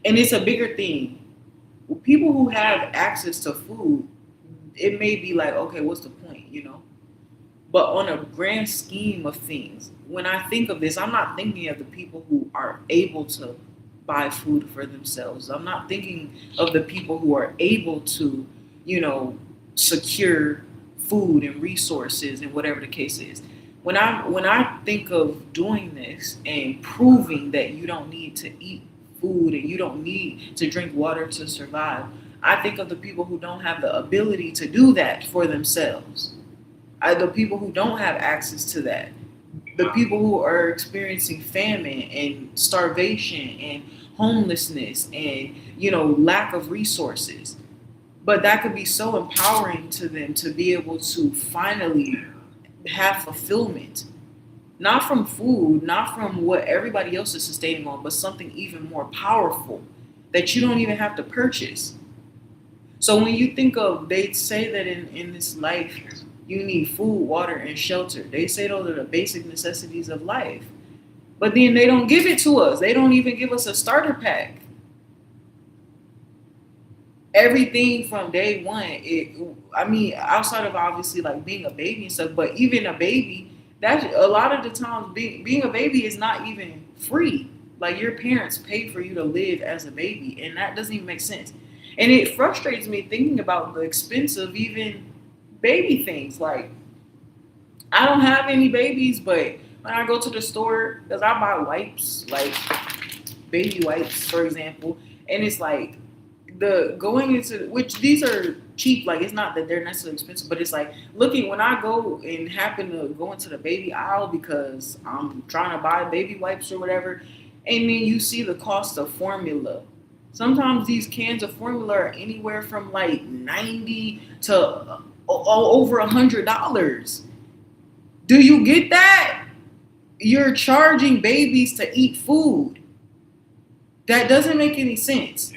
And it's a bigger thing. People who have access to food, it may be like, okay, what's the point, you know? But on a grand scheme of things, when I think of this, I'm not thinking of the people who are able to buy food for themselves. I'm not thinking of the people who are able to, you know, secure food and resources and whatever the case is. When I think of doing this and proving that you don't need to eat food and you don't need to drink water to survive, I think of the people who don't have the ability to do that for themselves. The people who don't have access to that. The people who are experiencing famine and starvation and homelessness and, you know, lack of resources. But that could be so empowering to them to be able to finally have fulfillment. Not from food, not from what everybody else is sustaining on, but something even more powerful that you don't even have to purchase. So when you think of, they say that in this life, You need food, water, and shelter. They say those are the basic necessities of life. But then they don't give it to us. They don't even give us a starter pack. Everything from day one, outside of obviously like being a baby and stuff, but even a baby, that a lot of the times being a baby is not even free. Like your parents pay for you to live as a baby, and that doesn't even make sense. And it frustrates me thinking about the expense of even baby things. Like I don't have any babies, but when I go to the store, because I buy wipes, like baby wipes, for example, and it's like the going into which these are cheap, like it's not that they're necessarily expensive, but it's like looking when I go and happen to go into the baby aisle because I'm trying to buy baby wipes or whatever, and then you see the cost of formula. Sometimes these cans of formula are anywhere from like 90 to over $100. Do you get that? You're charging babies to eat food. That doesn't make any sense.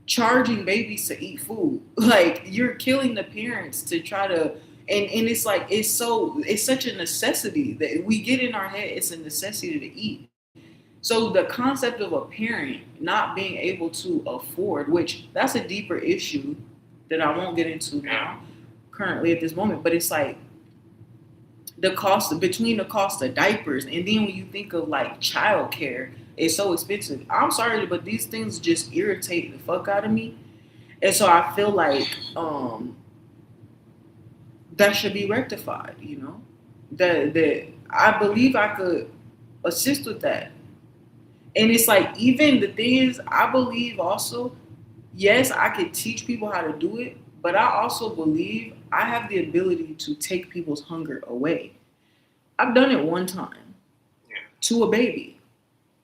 Charging babies to eat food. Like you're killing the parents to try to and it's like it's such a necessity that we get in our head it's a necessity to eat. So the concept of a parent not being able to afford, which that's a deeper issue that I won't get into now currently at this moment, but it's like the cost of diapers and then when you think of like childcare, it's so expensive. I'm sorry, but these things just irritate the fuck out of me. And so I feel like that should be rectified, you know? That I believe I could assist with that. And it's like even the thing is, I believe also, yes, I could teach people how to do it, but I also believe I have the ability to take people's hunger away. I've done it one time to a baby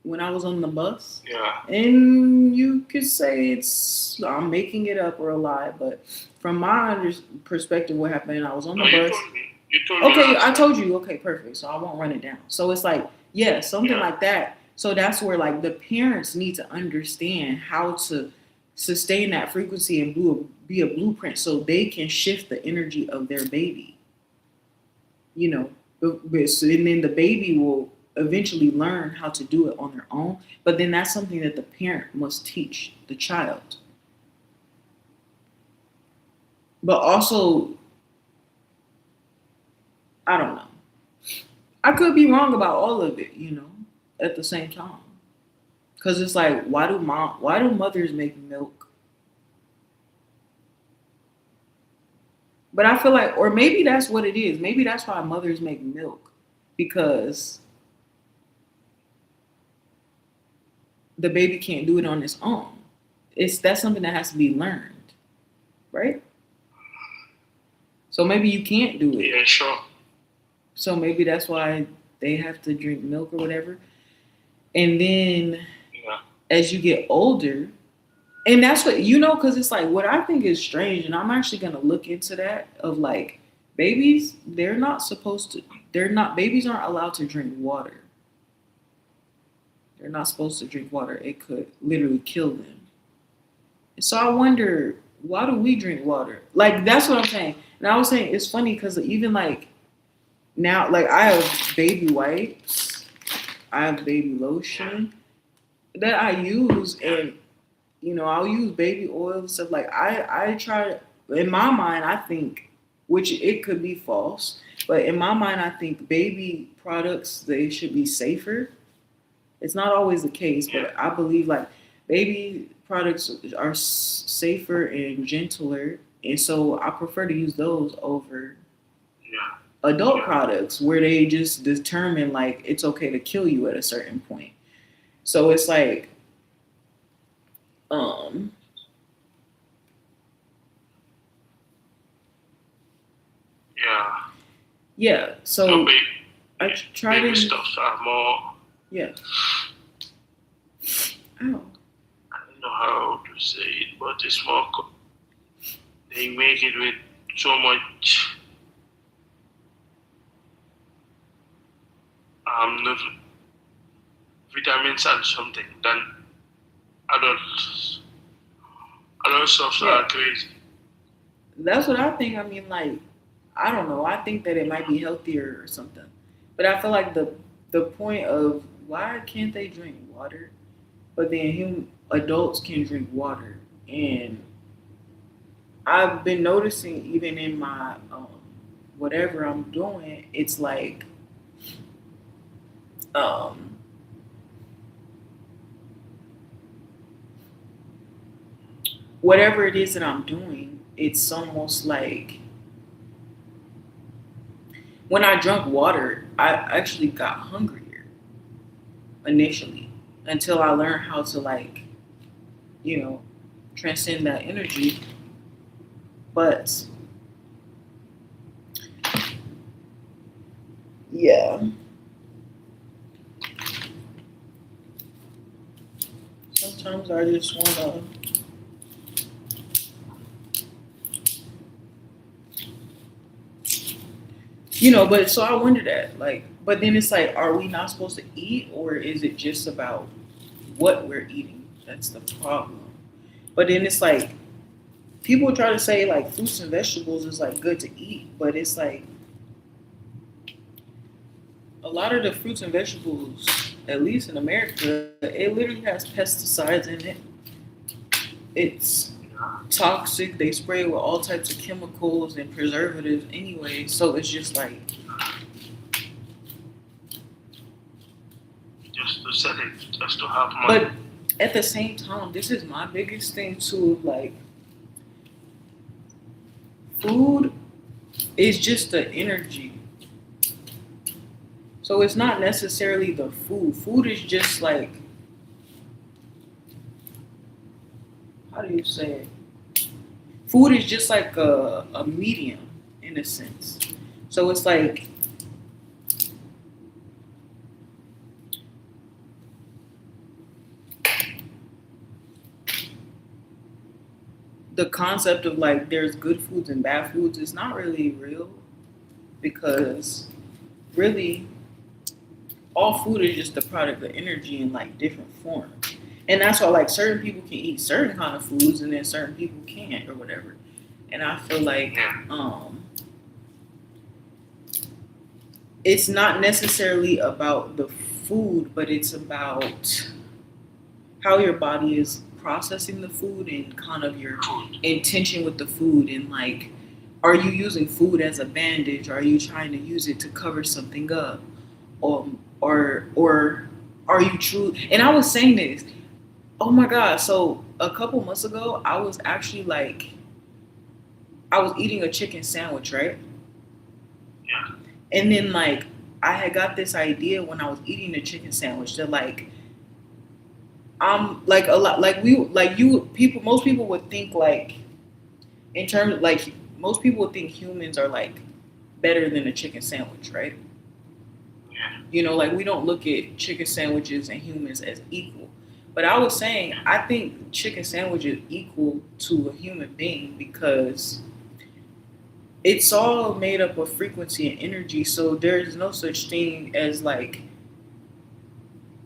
when I was on the bus. Yeah. And you could say I'm making it up or a lie, but from my perspective, what happened, I was on the bus. You told me. Okay, I told you. Okay, perfect. So I won't run it down. So it's like, something like that. So that's where like the parents need to understand how to sustain that frequency and be a blueprint so they can shift the energy of their baby. You know, and then the baby will eventually learn how to do it on their own. But then that's something that the parent must teach the child. But also, I don't know. I could be wrong about all of it, you know, at the same time. Because it's like, why do mothers make milk? But I feel like, or maybe that's what it is. Maybe that's why mothers make milk. Because the baby can't do it on its own. That's something that has to be learned, right? So maybe you can't do it. Yeah, sure. So maybe that's why they have to drink milk or whatever. And then as you get older, and that's what, you know, because it's like what I think is strange, and I'm actually going to look into that of like babies, babies aren't allowed to drink water. They're not supposed to drink water. It could literally kill them. So I wonder, why do we drink water? Like, that's what I'm saying. And I was saying, it's funny because even like now, like I have baby wipes, I have baby lotion that I use, and you know, I'll use baby oil and stuff. Like I try, in my mind, I think, which it could be false, but in my mind, I think baby products, they should be safer. It's not always the case, but I believe like baby products are safer and gentler, and so I prefer to use those over adult products where they just determine like it's okay to kill you at a certain point. So it's like, yeah. So I try baby to stuff are more. Yeah. Ow. I don't know how to say it, but it's more. They make it with so much. Vitamins and something than adults. Adult stuff are crazy. That's what I think. I mean, like, I don't know. I think that it might be healthier or something. But I feel like the point of why can't they drink water, but then adults can drink water, and I've been noticing even in my whatever I'm doing, it's like um, whatever it is that I'm doing, it's almost like when I drank water, I actually got hungrier initially until I learned how to like, you know, transcend that energy. But yeah, sometimes I just wanna, but so I wonder that, like, but then it's like, are we not supposed to eat, or is it just about what we're eating? That's the problem. But then it's like, people try to say like fruits and vegetables is like good to eat, but it's like a lot of the fruits and vegetables, at least in America, it literally has pesticides in it. It's toxic. They spray it with all types of chemicals and preservatives anyway. So it's just like, just to sell it, just to have money. but at the same time, this is my biggest thing too. Like, food is just the energy. So it's not necessarily the food. Food is just like, how do you say it? Food is just like a medium in a sense. So it's like, the concept of like there's good foods and bad foods is not really real, because really all food is just a product of energy in like different forms. And that's why like certain people can eat certain kind of foods and then certain people can't or whatever. And I feel like it's not necessarily about the food, but it's about how your body is processing the food and kind of your intention with the food. And like, are you using food as a bandage? Are you trying to use it to cover something up? Or are you true? And I was saying this, oh my God. So a couple months ago, I was actually like, I was eating a chicken sandwich, right? Yeah. And then like, I had got this idea when I was eating the chicken sandwich that like, I'm like a lot, people, most people would think like, in terms of like, most people would think humans are like better than a chicken sandwich, right? Yeah. Like we don't look at chicken sandwiches and humans as equal. But I was saying, I think chicken sandwich is equal to a human being because it's all made up of frequency and energy. So there's no such thing as like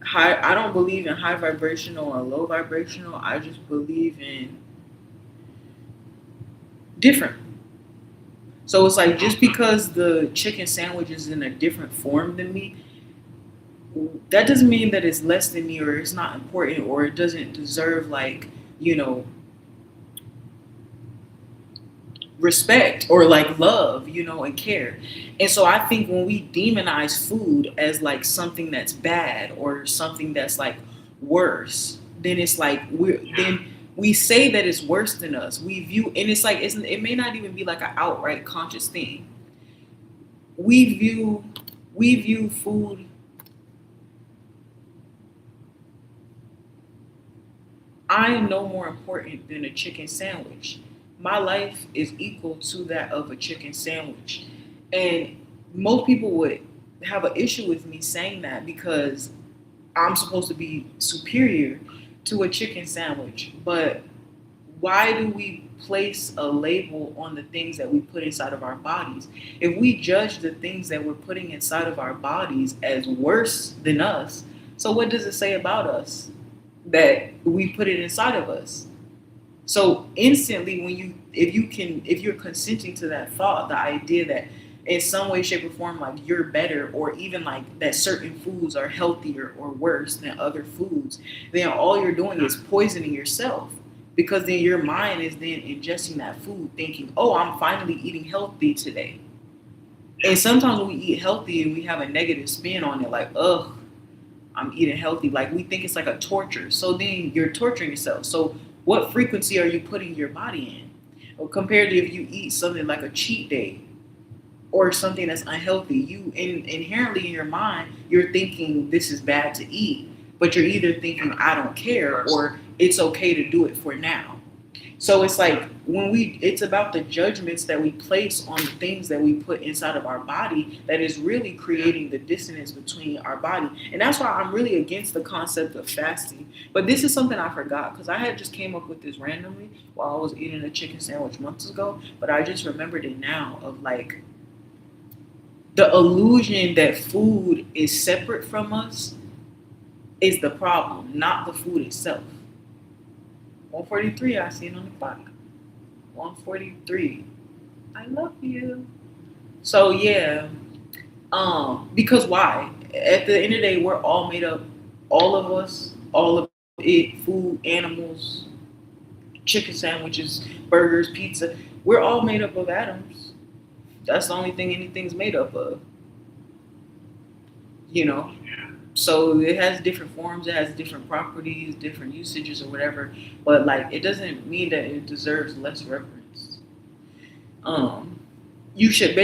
high. I don't believe in high vibrational or low vibrational. I just believe in different. So it's like, just because the chicken sandwich is in a different form than me, that doesn't mean that it's less than me or it's not important or it doesn't deserve like, respect or like love, and care. And so I think when we demonize food as like something that's bad or something that's like worse, then it's like then we say that it's worse than us. We view, and it's like, it may not even be like an outright conscious thing. We view food I am no more important than a chicken sandwich. My life is equal to that of a chicken sandwich. And most people would have an issue with me saying that because I'm supposed to be superior to a chicken sandwich. But why do we place a label on the things that we put inside of our bodies? If we judge the things that we're putting inside of our bodies as worse than us, so what does it say about us that we put it inside of us? So instantly, if you're consenting to that thought, the idea that in some way, shape, or form, like you're better, or even like that certain foods are healthier or worse than other foods, then all you're doing is poisoning yourself. Because then your mind is then ingesting that food, thinking, "Oh, I'm finally eating healthy today." And sometimes when we eat healthy and we have a negative spin on it, like, "Ugh, I'm eating healthy," like we think it's like a torture. So then you're torturing yourself. So what frequency are you putting your body in? Well, compared to if you eat something like a cheat day or something that's unhealthy, inherently in your mind, you're thinking this is bad to eat, but you're either thinking I don't care or it's okay to do it for now. So it's like it's about the judgments that we place on the things that we put inside of our body that is really creating the dissonance between our body. And that's why I'm really against the concept of fasting. But this is something I forgot because I had just came up with this randomly while I was eating a chicken sandwich months ago. But I just remembered it now of like the illusion that food is separate from us is the problem, not the food itself. 143, I seen on the clock. 143. I love you. So yeah, because why? At the end of the day, we're all made up, all of us, all of it, food, animals, chicken sandwiches, burgers, pizza. We're all made up of atoms. That's the only thing anything's made up of. You know? So it has different forms, it has different properties, different usages or whatever, but like it doesn't mean that it deserves less reverence. You should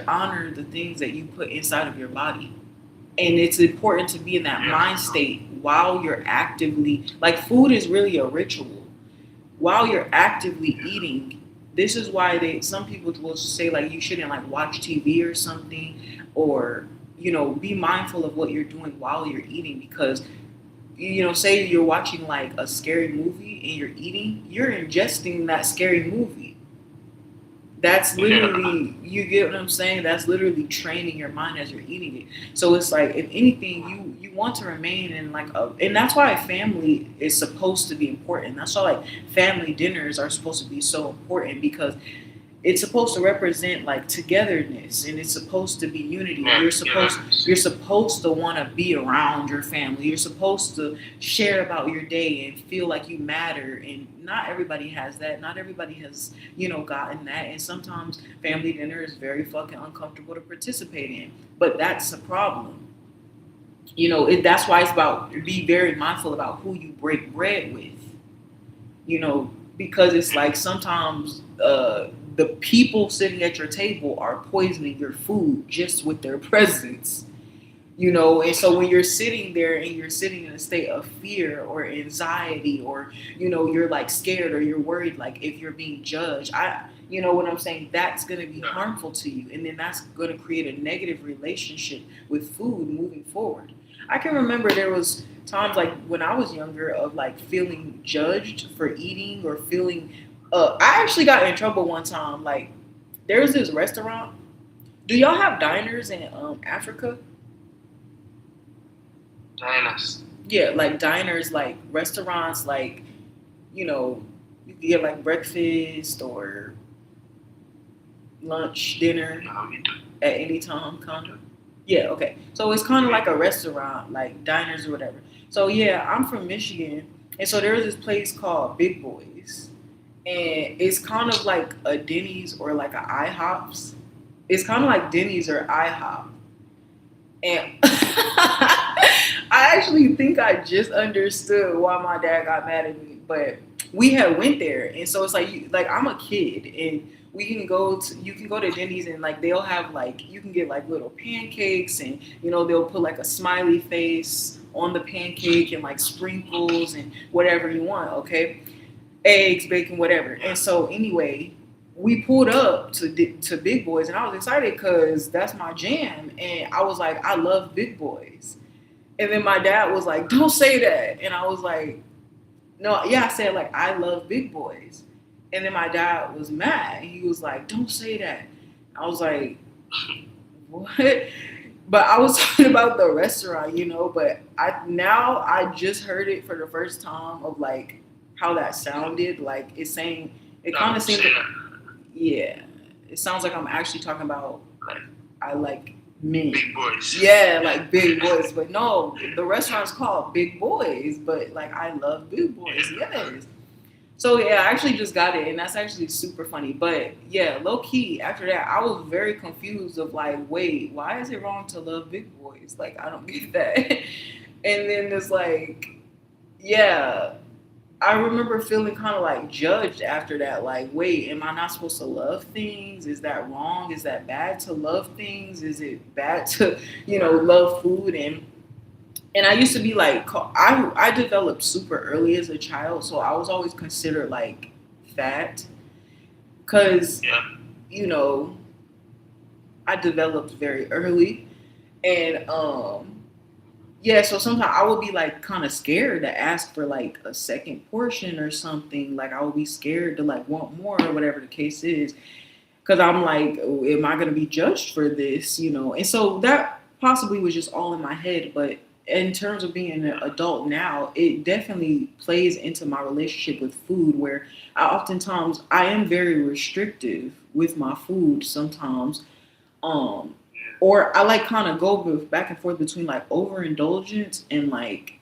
honor the things that you put inside of your body. And it's important to be in that mind state while you're actively, like food is really a ritual. While you're actively eating, this is why some people will say like you shouldn't like watch TV or something, or be mindful of what you're doing while you're eating because, say you're watching like a scary movie and you're eating, you're ingesting that scary movie. That's literally, you get what I'm saying? That's literally training your mind as you're eating it. So it's like, if anything, you want to remain in like and that's why family is supposed to be important. That's why like family dinners are supposed to be so important because it's supposed to represent like togetherness and it's supposed to be unity. You're supposed to want to be around your family. You're supposed to share about your day and feel like you matter. And not everybody has that. Not everybody has, gotten that. And sometimes family dinner is very fucking uncomfortable to participate in. But that's a problem. That's why it's about be very mindful about who you break bread with. Because it's like sometimes the people sitting at your table are poisoning your food just with their presence, and so when you're sitting there and you're sitting in a state of fear or anxiety or, you're like scared or you're worried, like if you're being judged, what I'm saying, that's going to be harmful to you. And then that's going to create a negative relationship with food moving forward. I can remember there was times like when I was younger of like feeling judged for eating or feeling I actually got in trouble one time. Like there was this restaurant. Do y'all have diners in Africa? Diners. Yeah, like diners, like restaurants, like you can get like breakfast or lunch, dinner at any time, kind of. Yeah, okay. So it's kind of like a restaurant, like diners or whatever. So yeah, I'm from Michigan, and so there's this place called Big Boys. And it's kind of like a Denny's or like a IHOP's. It's kind of like Denny's or IHOP. And I actually think I just understood why my dad got mad at me. But we had went there, and so it's like I'm a kid, and you can go to Denny's and like they'll have like you can get like little pancakes, and they'll put like a smiley face on the pancake and like sprinkles and whatever you want. Okay. Eggs, bacon, whatever. And so anyway, we pulled up to Big Boys and I was excited because that's my jam. And I was like, I love Big Boys. And then my dad was like, don't say that. And I was like, no, yeah, I said like, I love Big Boys. And then my dad was mad. He was like, don't say that. I was like, what? But I was talking about the restaurant, but I just heard it for the first time of like how that sounded. Like it's saying it I kind of would seemed say like, yeah, it sounds like I'm actually talking about like I like men. big boys. Yeah, like big boys. But no, the restaurant's called Big Boys. But like I love big boys. Yes. So yeah, I actually just got it, and that's actually super funny. But yeah, low key. After that, I was very confused of like, wait, why is it wrong to love big boys? Like I don't get that. And then it's like, yeah, I remember feeling kind of like judged after that. Like, wait, am I not supposed to love things? Is that wrong? Is that bad to love things? Is it bad to, love food? And I used to be like, I developed super early as a child, so I was always considered like fat, cause Yeah. I developed very early, and yeah, so sometimes I would be like kind of scared to ask for like a second portion or something. Like I would be scared to like want more or whatever the case is. Cause I'm like, oh, am I gonna be judged for this? And so that possibly was just all in my head. But in terms of being an adult now, it definitely plays into my relationship with food where I am very restrictive with my food sometimes. Um, or I like kind of go back and forth between like overindulgence and like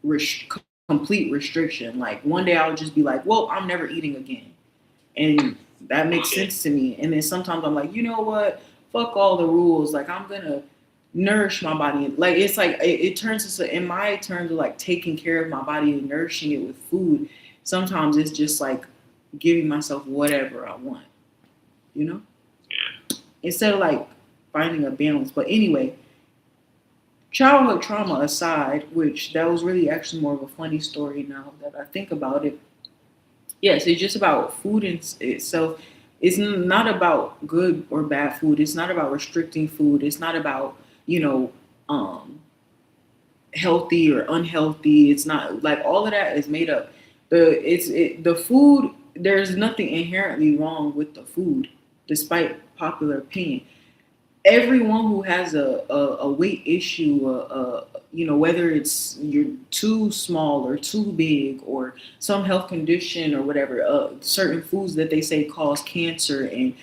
res- complete restriction. Like one day I'll just be like, well, I'm never eating again. And that makes sense to me. And then sometimes I'm like, you know what? Fuck all the rules. Like I'm gonna nourish my body. Like it's like it turns into in my terms of like taking care of my body and nourishing it with food. Sometimes it's just like giving myself whatever I want. Instead of like finding a balance. But anyway, childhood trauma aside, which that was really actually more of a funny story now that I think about it. Yes, it's just about food in itself. It's not about good or bad food. It's not about restricting food. It's not about, um, healthy or unhealthy. It's not like all of that is made up. The food. There's nothing inherently wrong with the food, despite popular opinion. Everyone who has a weight issue, whether it's you're too small or too big or some health condition or whatever, certain foods that they say cause cancer and,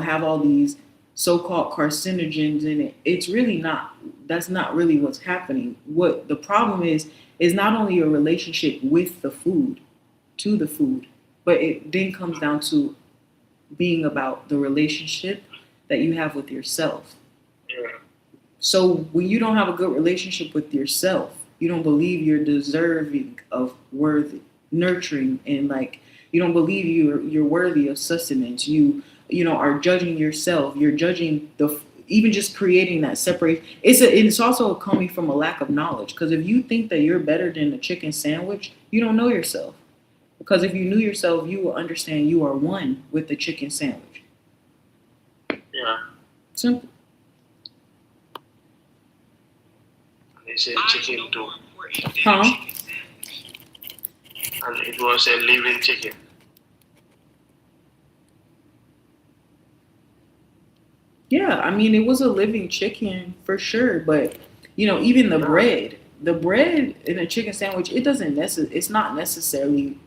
have all these so-called carcinogens in it. It's really not, that's not really what's happening. What the problem is not only your relationship with the food, to the food, but it then comes down to being about the relationship that you have with yourself. Yeah. So when you don't have a good relationship with yourself, you don't believe you're deserving of worth nurturing, and like you don't believe you're worthy of sustenance. You are judging yourself. You're judging even just creating that separation. It's also coming from a lack of knowledge, because if you think that you're better than a chicken sandwich, you don't know yourself. Because if you knew yourself, you will understand you are one with the chicken sandwich. Yeah. Simple. They said chicken too. Huh? And it was a living chicken. Yeah, I mean, it was a living chicken for sure, but even the bread in a chicken sandwich, it's not necessarily,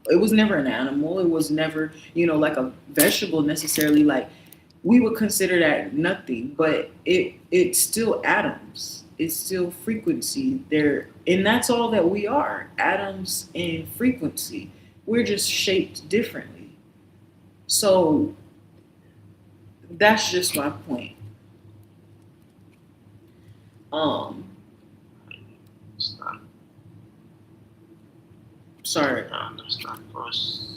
it was never an animal. It was never, like a vegetable necessarily. Like we would consider that nothing, but it's still atoms. It's still frequency there, and that's all that we are: atoms and frequency. We're just shaped differently. So that's just my point. It's not, Sorry. I understand, boss.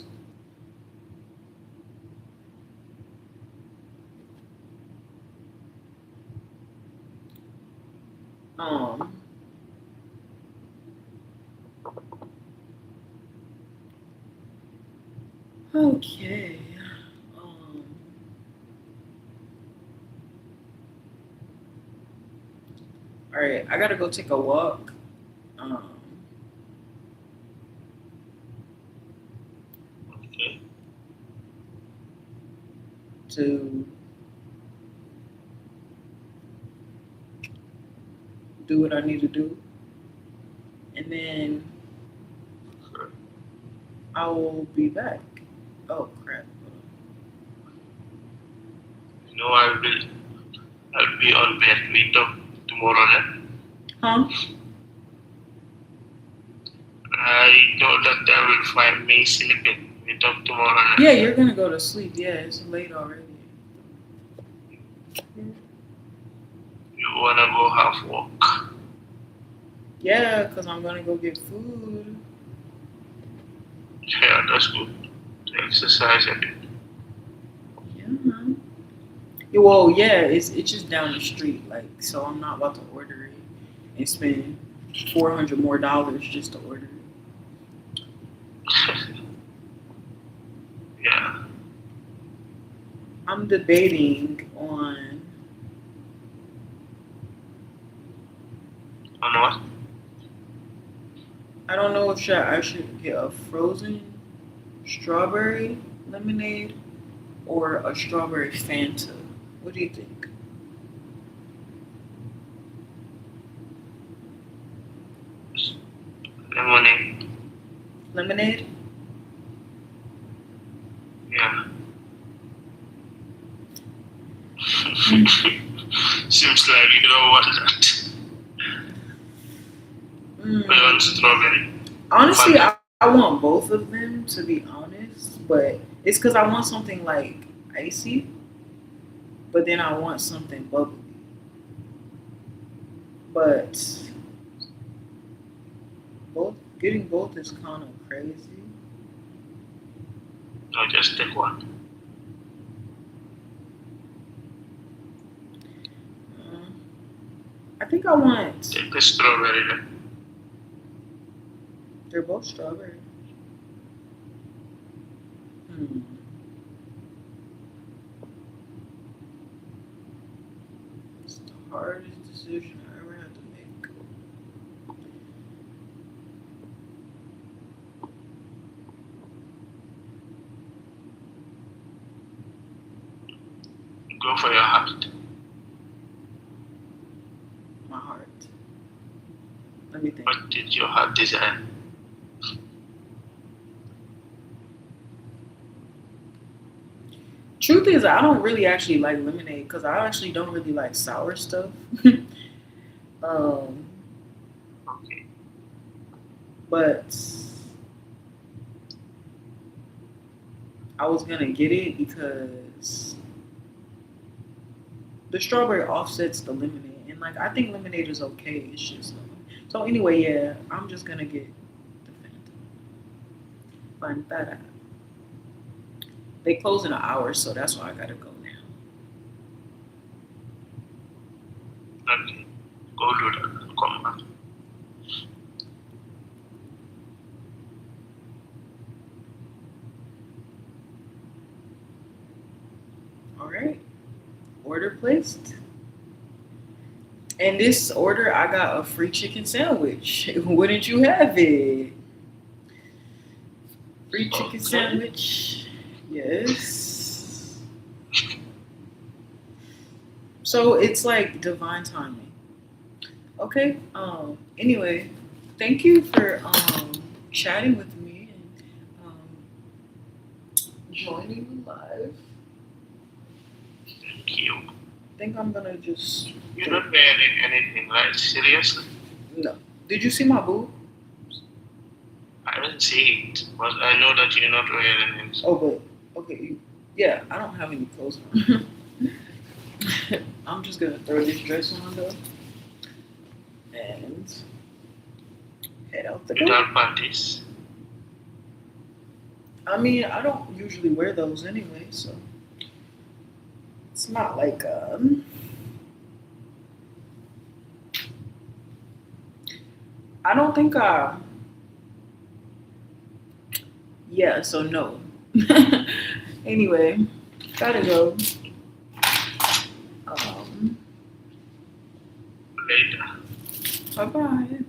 Okay. All right, I gotta go take a walk. Okay. To do what I need to do, and then Sure. I will be back. Oh crap. No, I'll be on bed. We talk tomorrow then. Huh? I know that I will find me sleeping. We talk tomorrow then. Yeah, you're gonna go to sleep. Yeah, it's late already. You wanna go have walk? Yeah, because I'm gonna go get food. Yeah, that's good. To exercise a bit. Yeah. Yeah, well, yeah, it's just down the street, like, so I'm not about to order it and spend $400 more just to order it. Yeah. I'm debating on On what? I don't know if I should get a frozen strawberry lemonade or a strawberry Fanta. What do you think? Lemonade. Lemonade? Yeah. Seems like you don't want that. Mm. We want strawberry. Honestly, I want both of them, to be honest, but it's because I want something like icy, but then I want something bubbly. But getting both is kind of crazy. No, just take one. I think I want. Take the strawberry then. They're both strawberry. It's the hardest decision I ever had to make. Go for your heart. My heart. Let me think. What did your heart desire? Truth is, I don't really actually like lemonade because I actually don't really like sour stuff. Okay. But I was gonna get it because the strawberry offsets the lemonade, and like I think lemonade is okay. It's just so anyway. Yeah, I'm just gonna get the Fanta. They close in an hour, so that's why I gotta go now. Okay. Go do that. Come back. All right. Order placed. And this order, I got a free chicken sandwich. Wouldn't you have it? Free chicken sandwich. Yes. So it's like divine timing. Okay. Anyway, thank you for chatting with me and joining live. Thank you. I think I'm gonna just. You're not wearing anything, right? Seriously? No. Did you see my boob? I didn't see it, but I know that you're not wearing it. Oh, but okay. Yeah, I don't have any clothes on. I'm just gonna throw this dress on though, and head out the door. Without panties. I mean, I don't usually wear those anyway, so it's not like I don't think yeah, so no. Anyway, gotta go. Later. Bye bye.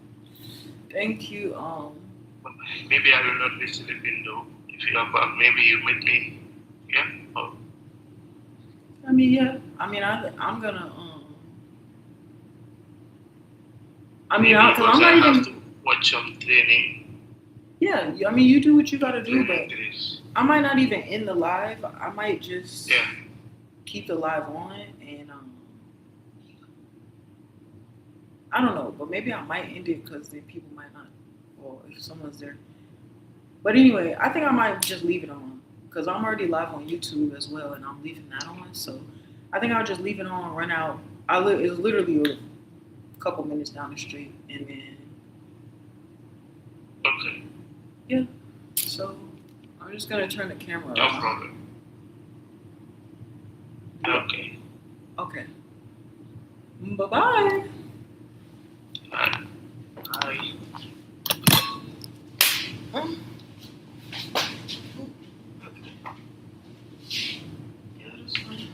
Thank you. Maybe I will not be sleeping though. If you are back, maybe you meet me. Yeah? Oh. I mean, yeah. I mean, I'm gonna. I mean, Maybe because I'm I not have even. to watch some training. Yeah, I mean, you do what you gotta do, but This. I might not even end the live. I might just Yeah. keep the live on and I don't know, but maybe I might end it because then people might not, or if someone's there. But anyway, I think I might just leave it on because I'm already live on YouTube as well, and I'm leaving that on. So I think I'll just leave it on, run out. It's literally a couple minutes down the street, and then Okay. so I'm just gonna turn the camera No on. problem. Okay. Okay. Bye bye. Bye. Yeah, that's fine.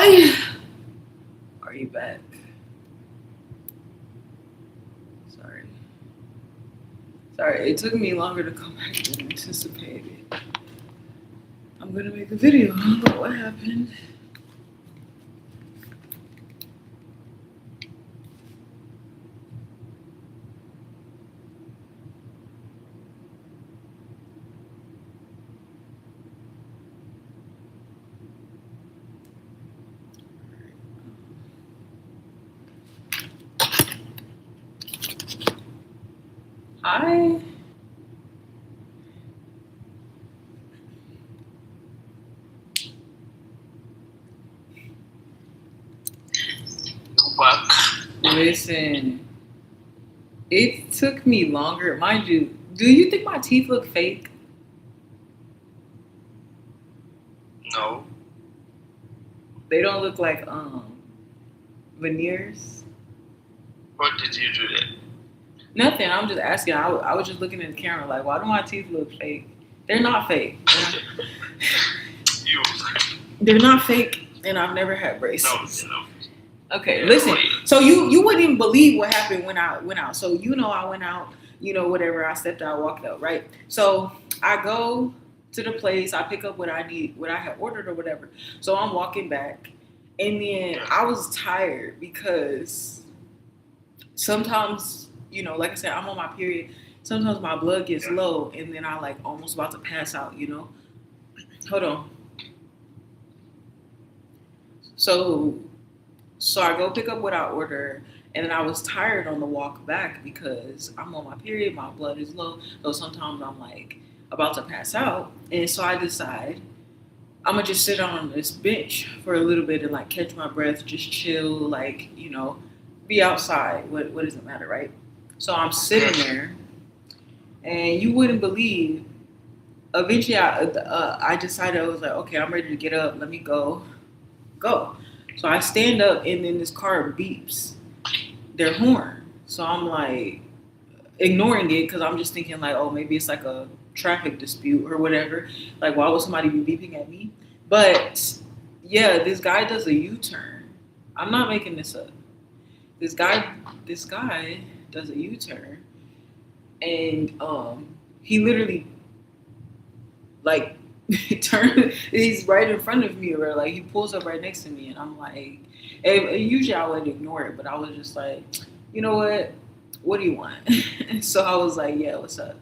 Hi. Are you back? Sorry, it took me longer to come back than anticipated. I'm gonna make a video about what happened. Hi. Go back. Listen, it took me longer. Mind you, do you think my teeth look fake? No. They don't look like veneers. What did you do then? Nothing. I'm just asking. I was just looking at the camera like, why do my teeth look fake? They're not fake. You. They're not fake, and I've never had braces. No. Okay, listen. So you wouldn't even believe what happened when I went out. So I went out. Whatever. I stepped out, walked out. Right. So I go to the place. I pick up what I need, what I had ordered or whatever. So I'm walking back, and then I was tired because sometimes, like I said, I'm on my period. Sometimes my blood gets low, and then I like almost about to pass out. Hold on. So I go pick up what I order, and then I was tired on the walk back because I'm on my period, my blood is low, so sometimes I'm like about to pass out, and so I decide I'm gonna just sit on this bench for a little bit and like catch my breath, just chill, like be outside. What does it matter, right? So I'm sitting there, and you wouldn't believe. Eventually, I decided, I was like, okay, I'm ready to get up. Let me go. So I stand up, and then this car beeps their horn. So I'm like ignoring it because I'm just thinking like, oh, maybe it's like a traffic dispute or whatever. Like, why would somebody be beeping at me? But yeah, this guy does a U-turn. I'm not making this up. This guy does a U-turn, and he literally like he's right in front of me, or like he pulls up right next to me, and I'm like, usually I would ignore it, but I was just like, you know what do you want? And so I was like, yeah, what's up?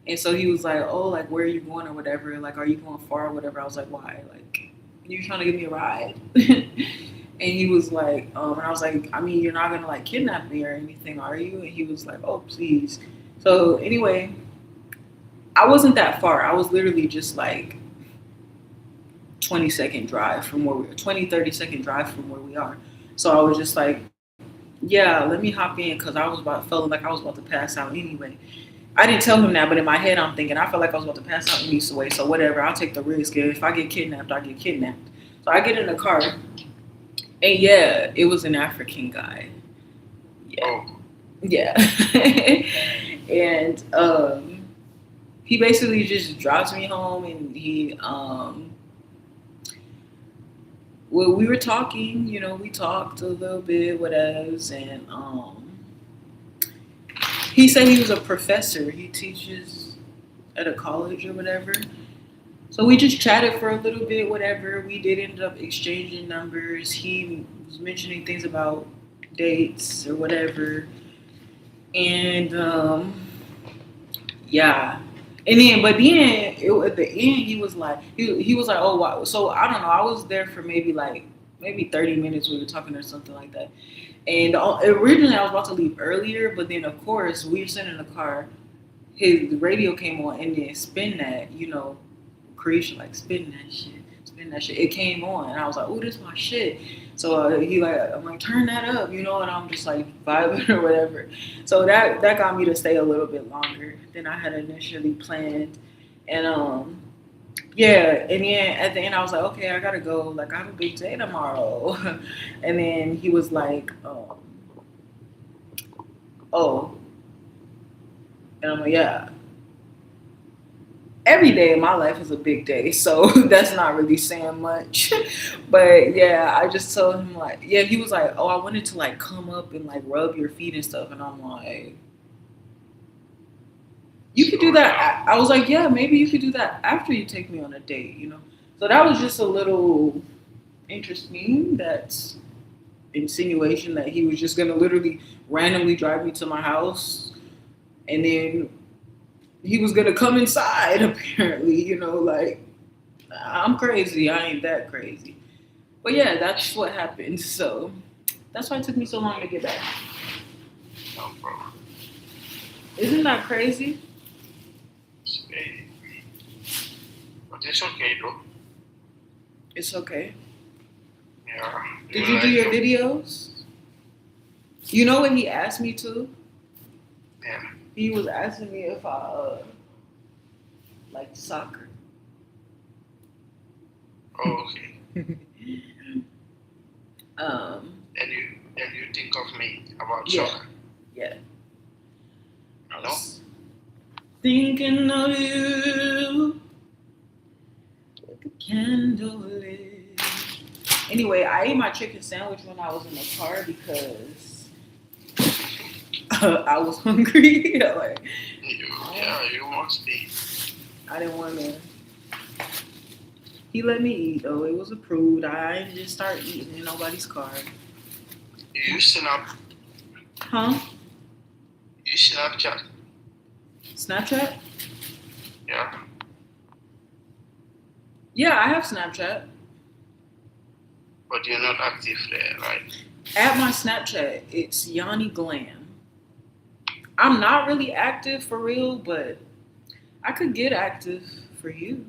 And so he was like, oh, like, where are you going or whatever, like, are you going far or whatever? I was like, why? Like, you trying to give me a ride? And he was like, and I was like, I mean, you're not gonna like kidnap me or anything, are you? And he was like, oh, please. So anyway, I wasn't that far. I was literally just like 20-second drive from where we are, 30-second drive from where we are. So I was just like, yeah, let me hop in, because felt like I was about to pass out anyway. I didn't tell him that, but in my head I'm thinking, I felt like I was about to pass out anyway, so whatever, I'll take the risk. If I get kidnapped, I get kidnapped. So I get in the car, and yeah, it was an African guy. Yeah. And he basically just drops me home, and he well, we were talking, we talked a little bit, whatevs, and he said he was a professor. He teaches at a college or whatever. So we just chatted for a little bit, whatever. We did end up exchanging numbers. He was mentioning things about dates or whatever. And yeah. And then, but then at the end, he was like, oh, wow. So I don't know. I was there for maybe 30 minutes. We were talking or something like that. And originally I was about to leave earlier, but then of course we were sitting in the car. The radio came on, and then spin that, Carisha like spin that shit. It came on, and I was like, oh, this is my shit. So I'm like, turn that up, and I'm just like vibing or whatever. So that got me to stay a little bit longer than I had initially planned. And yeah, and then at the end I was like, okay, I gotta go. Like, I have a big day tomorrow. And then he was like, oh. And I'm like, yeah. every day in my life is a big day, so that's not really saying much. But yeah, I just told him like, yeah, he was like, oh, I wanted to like come up and like rub your feet and stuff, and I'm like, you could do that. I was like, yeah, maybe you could do that after you take me on a date, you know. So that was just a little interesting. That insinuation that he was just gonna literally randomly drive me to my house, and then he was gonna come inside. Apparently, you know, like I'm crazy. I ain't that crazy. But yeah, that's what happened. So that's why it took me so long to get back. No problem. Isn't that crazy? It's okay. But it's okay though. It's okay. Yeah. Did you do your videos? You know what he asked me to? Yeah. He was asking me if I like soccer. Oh, okay. And you think of me about yeah, soccer? yeah. I No? was thinking of you like a candle lit. Anyway, I ate my chicken sandwich when I was in the car because I was hungry. Like, You must be. I didn't want to. He let me eat though. It was approved. I didn't just start eating in nobody's car. You snap. Huh? You Snapchat. Snapchat? Yeah. Yeah, I have Snapchat. But you're not active there, right? At my Snapchat, it's Yanni Glam. I'm not really active for real, but I could get active for you.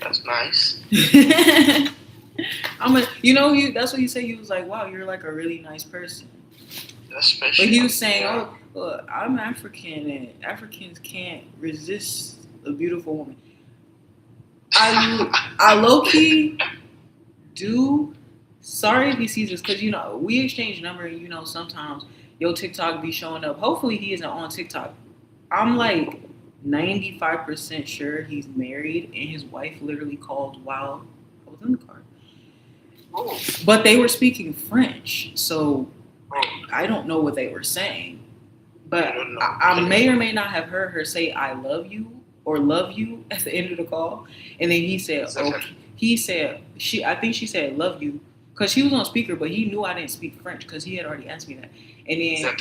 That's nice. That's what he said. He was like, wow, you're like a really nice person. That's special. But he was saying, Yeah. oh, look, I'm African and Africans can't resist a beautiful woman. I low-key do. Sorry if he sees this, because, we exchange number and, sometimes your TikTok be showing up. Hopefully he isn't on TikTok. I'm like 95% sure he's married and his wife literally called while I was in the car. Oh. But they were speaking French, so Oh. I don't know what they were saying. But I don't know. I may or may not have heard her say I love you or love you at the end of the call. And then he said, okay. He said, I think she said love you. Because she was on speaker, but he knew I didn't speak French because he had already asked me that. And then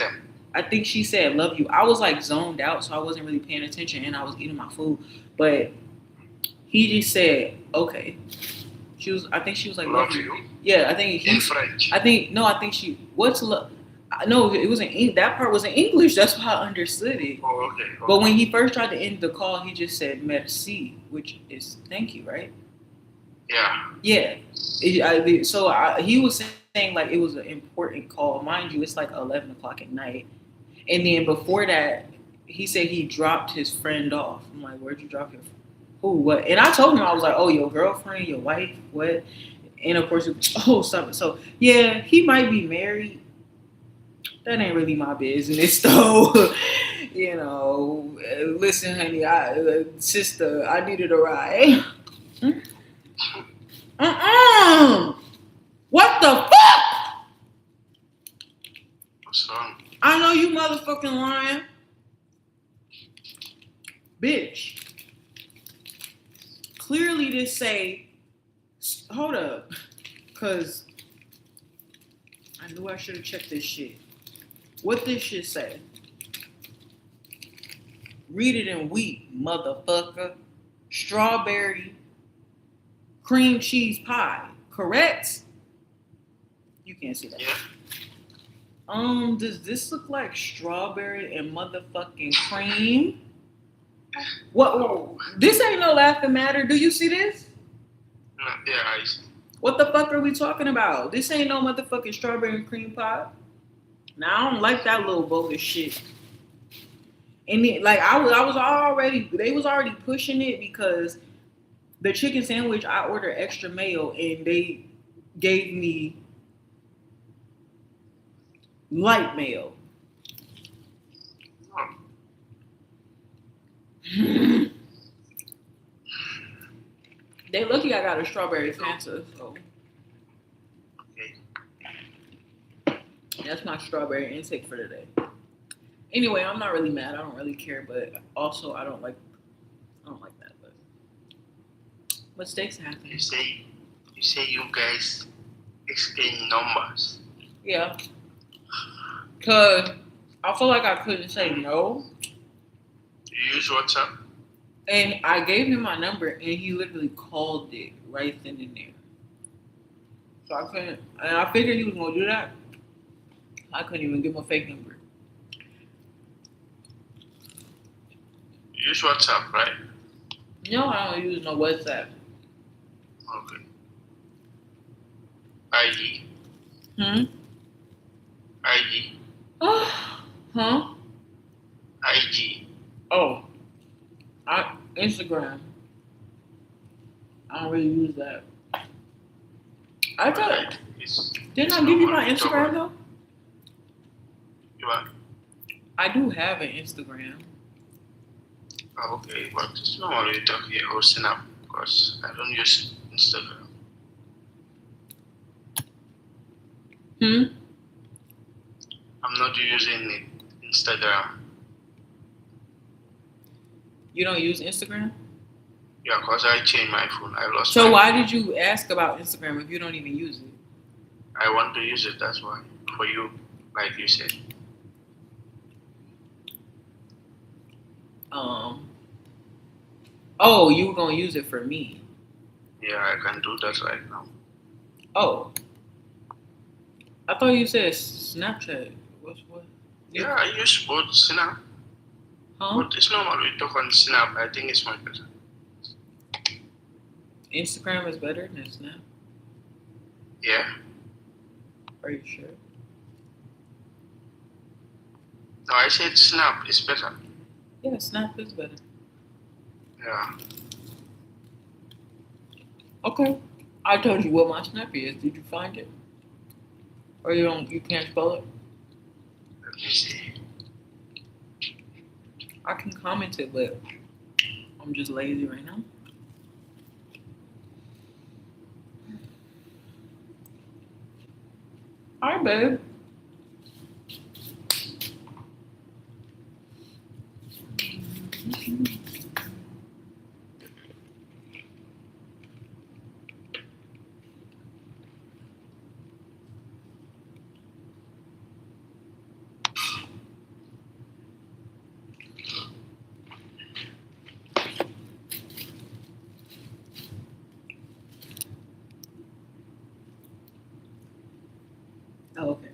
I think she said love you. I was like zoned out, so I wasn't really paying attention and I was eating my food. But he just said, okay. I think she was like love you. Yeah, I think in French. What's love? No, it wasn't. That part was in English. That's why I understood it. Oh, okay. But when he first tried to end the call, he just said merci, which is thank you, right? Yeah. Yeah. He was saying like it was an important call. Mind you, it's like 11 o'clock at night. And then before that, he said he dropped his friend off. I'm like, where'd you drop your friend? Who, what? And I told him, I was like, oh, your girlfriend, your wife, what? And of course, stop it. So, yeah, he might be married. That ain't really my business, though. Listen, honey, sister, I needed a ride. What the fuck? What's wrong? I know you motherfucking lying. Bitch. Clearly this say, hold up, because I knew I should have checked this shit. What this shit say? Read it in wheat, motherfucker. Strawberry cream cheese pie, correct? You can't see that. Yeah. Does this look like strawberry and motherfucking cream? What? This ain't no laughing matter. Do you see this? No, yeah, I see. What the fuck are we talking about? This ain't no motherfucking strawberry and cream pie. Now I don't like that little bogus shit. And it, like they was already pushing it because the chicken sandwich I ordered extra mayo and they gave me light mayo. They lucky I got a strawberry Fanta, so Okay. that's my strawberry intake for today. Anyway, I'm not really mad. I don't really care, but also I don't like that. But mistakes happen. You say you guys exchange numbers. Yeah, cause I feel like I couldn't say no, You use WhatsApp? and I gave him my number, and he literally called it right then and there. So I couldn't, and I figured he was gonna do that. I couldn't even give him a fake number. You use WhatsApp, right? No, I don't use no WhatsApp. Okay. IG. IG. Huh? IG. Oh, Instagram. I don't really use that. I thought, Alright. It's didn't I give you my normal to talk Instagram about- though? You are? I do have an Instagram. Oh, okay, but it's normally you talk here or Snap because I don't use Instagram. I'm not using Instagram. You don't use Instagram? Yeah, because I changed my phone. I lost So my why phone. did you ask about Instagram if you don't even use it? I want to use it, that's why. For you, like you said. Oh, you were gonna use it for me. Yeah, I can do that right now. Oh, I thought you said Snapchat. What? Yeah, I use both Snap. Huh? But it's normal we talk on Snap. I think it's much better. Instagram is better than Snap. Yeah. Are you sure? No, I said Snap is better. Yeah, Snap is better. Yeah. Okay. I told you what my Snap is. Did you find it? Or you can't spell it? Let me see. I can comment it, but I'm just lazy right now. All right, babe. Oh, okay.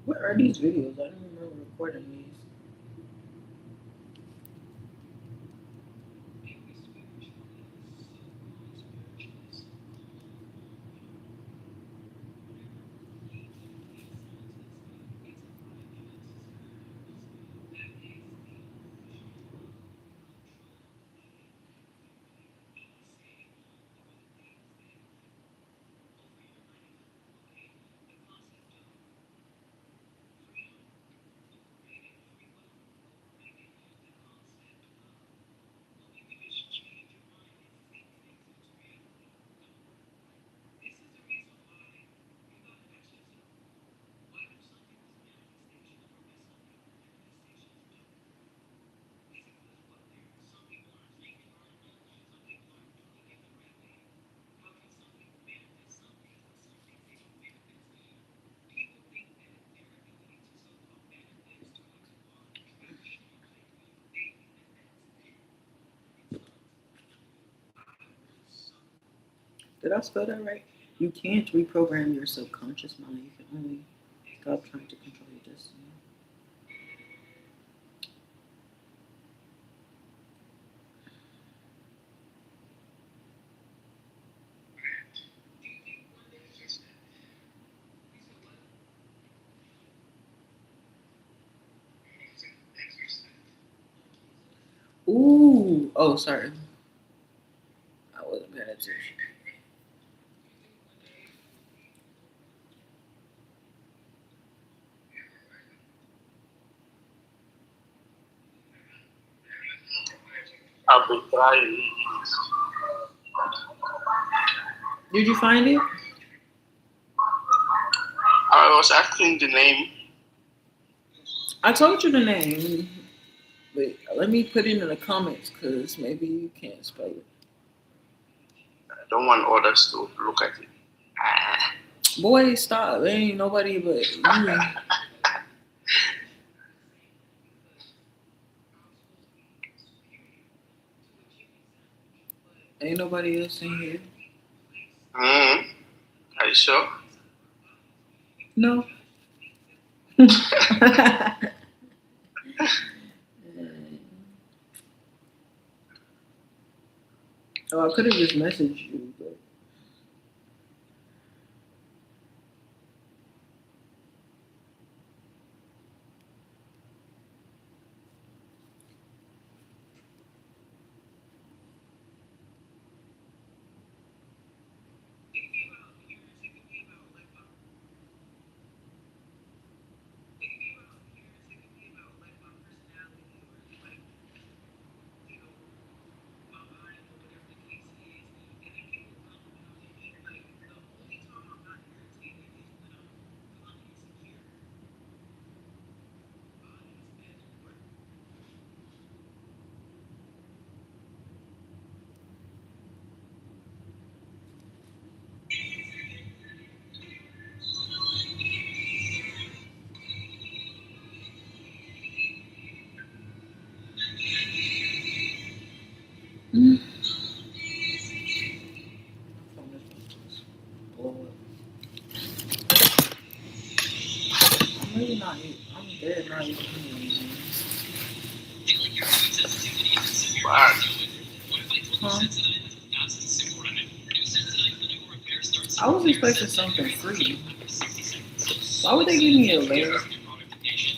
What are these videos? I don't remember recording these. Did I spell that right? You can't reprogram your subconscious mind. You can only stop trying to control your destiny. Ooh. Oh, sorry. I wasn't paying attention. Arbitrary. Did you find it? I was asking the name. I told you the name. But let me put it in the comments because maybe you can't spell it. I don't want others to look at it. Ah. Boy, stop. There ain't nobody but you. Ain't nobody else in here. Are you sure? No. Oh, I could have just messaged you, but blow up. I'm really not. I'm dead not even here. Wow. Huh? I was expecting something free. Why would they give me a layer?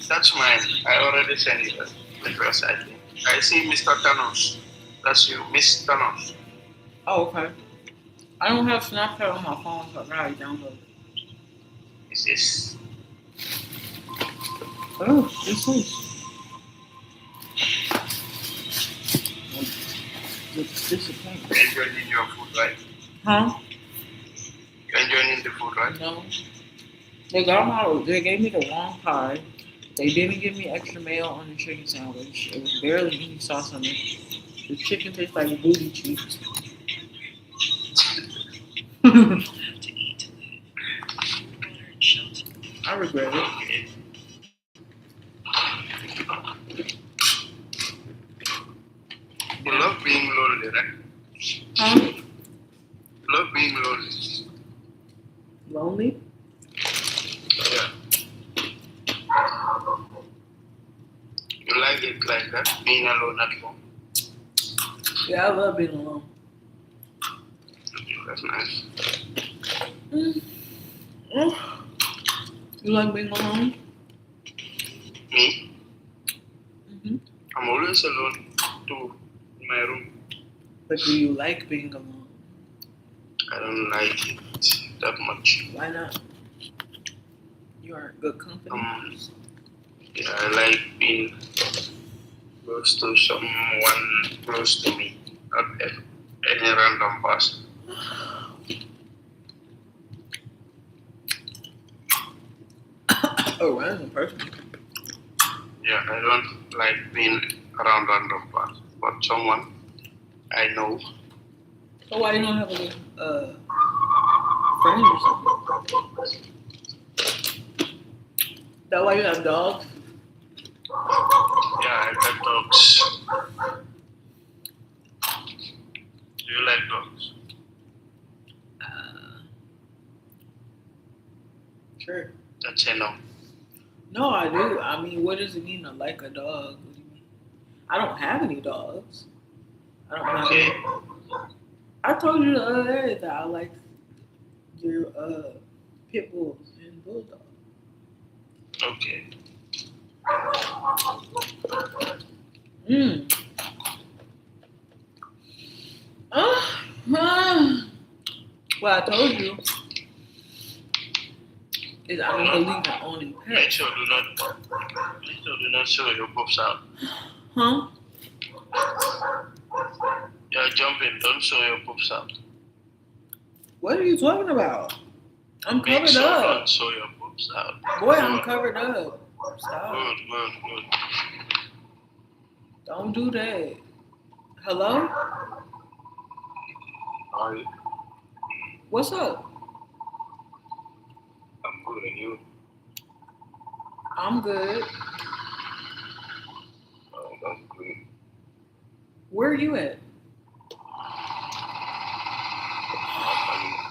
That's mine. I already sent you the address, I think. I see Mr. Thanos. That's you, Miss Thanos. Oh, okay. I don't have Snapchat on my phone, so I gotta download it. This is. Oh, this is. It's disappointing. You're enjoying your food, right? Huh? You're enjoying the food, right? No. They gave me the wrong pie. They didn't give me extra mayo on the chicken sandwich. It was barely any sauce on it. The chicken tastes like booty cheeks. I regret it. You love being lonely, right? Huh? You love being lonely. Lonely? Yeah. You like it like that, being alone at home. Yeah, I love being alone. That's nice. You like being alone? Me? Mm-hmm. I'm always alone too, in my room. But do you like being alone? I don't like it that much. Why not? You aren't good company. Yeah, I like being close to someone close to me, not any random person. A random person. Yeah, I don't like being around random person, but someone I know. So why you don't have a friend or something? That why you have dogs? Yeah, I like dogs. Do you like dogs? Sure. That's a no. No, I do. I mean, what does it mean to like a dog? What do you mean? I don't have any dogs. I don't have Okay. any. I told you the other day that I like your pit bulls and bulldogs. Okay. What I told you is I don't believe in owning Make pets. sure do not show your boobs out. Huh? You're jumping, don't show your boobs out. What are you talking about? I'm Make covered sure up. don't show your boobs out. Boy, I'm covered up. Stop. Good. Don't do that. Hello? Are you? What's up? I'm good, and you? I'm good. Oh, that's good. Where are you at?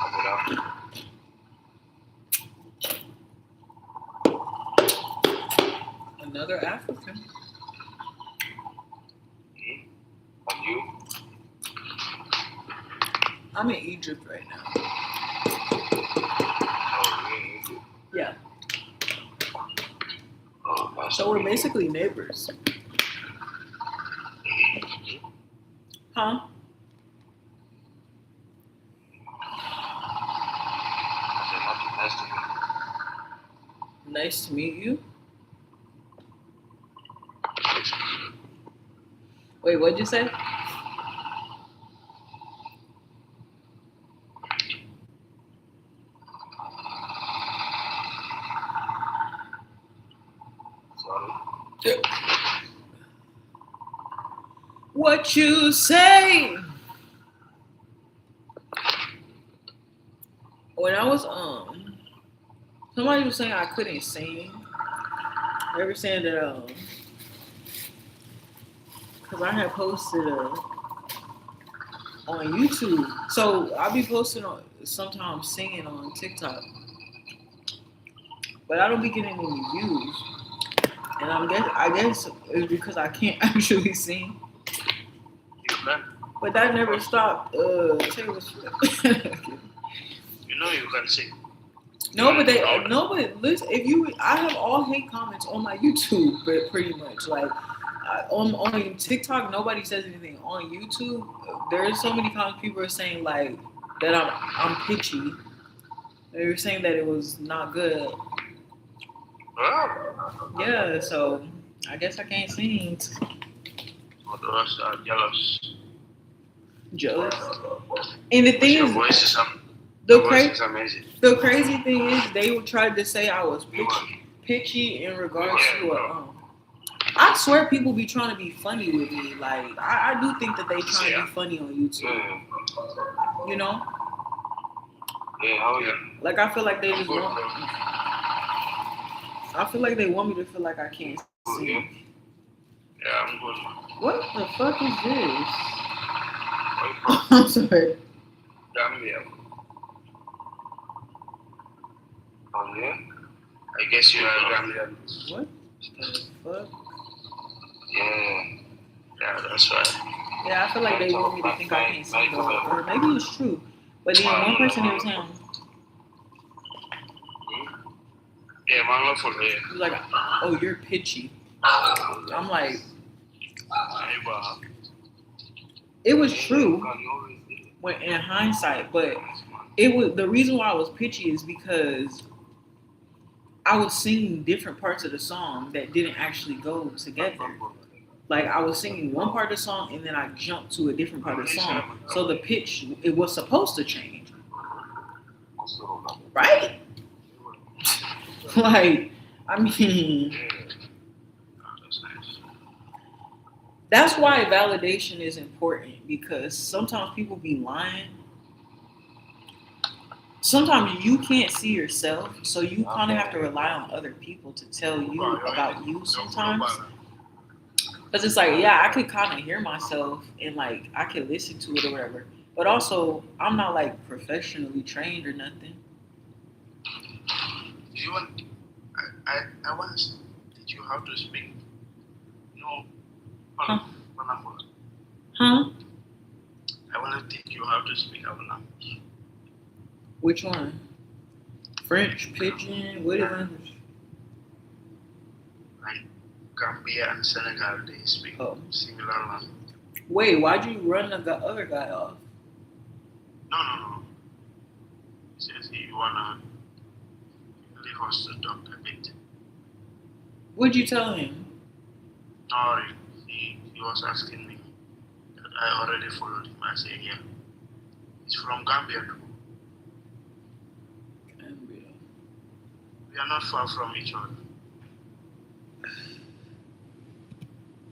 I'm in Africa. Another African. And you? I'm in Egypt right now. Oh, really? Yeah. Oh, that's So we're good. basically neighbors. Huh? I said, nothing. Nice to meet you. Nice to meet you. Wait, what'd you say? Sorry. What you say? When I was somebody was saying I couldn't sing. They were saying that because I had posted on YouTube. So I'll be posting on sometimes singing on TikTok. But I don't be getting any views. And I guess it's because I can't actually sing. You can. But that never stopped Taylor Swift. You know you can sing. But listen, I have all hate comments on my YouTube, but pretty much like on TikTok, nobody says anything. On YouTube, there's so many comments people are saying like that I'm pitchy. They were saying that it was not good. Oh. Yeah, so I guess I can't sing. Oh, the rest are jealous. Jealous. And the thing Your is, voice is the amazing. crazy thing is, they would try to say I was pitchy in regards to I swear people be trying to be funny with me. Like I do think that they trying to be funny on YouTube. Yeah. You know? Yeah, how are you? Like I feel like they I'm just good, want. bro. I feel like they want me to feel like I can't Good, yeah? sing. Yeah, I'm good, man. What the fuck is this? Where you from? I'm sorry. Gambia. Oh, yeah? I guess you are Gambian. What the fuck? Yeah. Yeah, that's right. Yeah, I feel like they want me to think I can't sing, though. Or maybe it's true. But then one person they were saying, Yeah, man, not for real. he was like, "Oh, you're pitchy." I'm like, it was true when in hindsight, but it was the reason why I was pitchy is because I was singing different parts of the song that didn't actually go together. Like I was singing one part of the song and then I jumped to a different part of the song, so the pitch it was supposed to change, right? Like, I mean, that's why validation is important, because sometimes people be lying. Sometimes you can't see yourself, so you kind of have to rely on other people to tell you about you sometimes. Because it's like, yeah, I could kind of hear myself and like I could listen to it or whatever. But also, I'm not like professionally trained or nothing. Do you want? I want to teach you how to speak. No. Huh? Manapur. Huh? I want to teach you how to speak our language. Which one? French, Pidgin, what is language? Like Gambia and Senegal, they speak similar language. Wait, why'd you run the other guy off? No. wanna leave us to talk a bit. What'd you tell him? No, he was asking me that I already followed him. I said, yeah. He's from Gambia too. Gambia. We are not far from each other.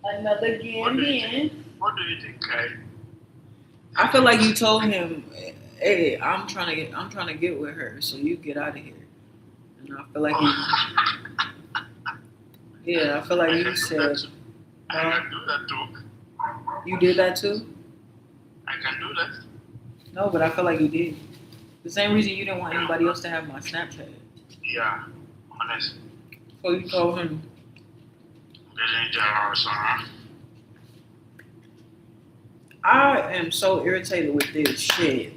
Another Gambian. What do you think, Kai? I feel like you told him, "Hey, I'm trying to get with her, so you get out of here." And I feel like I feel like you said, I can do that too. you did that too. I can do that. No, but I feel like you did. The same reason you didn't want anybody else to have my Snapchat. Yeah, honestly. So you told him, I am so irritated with this shit.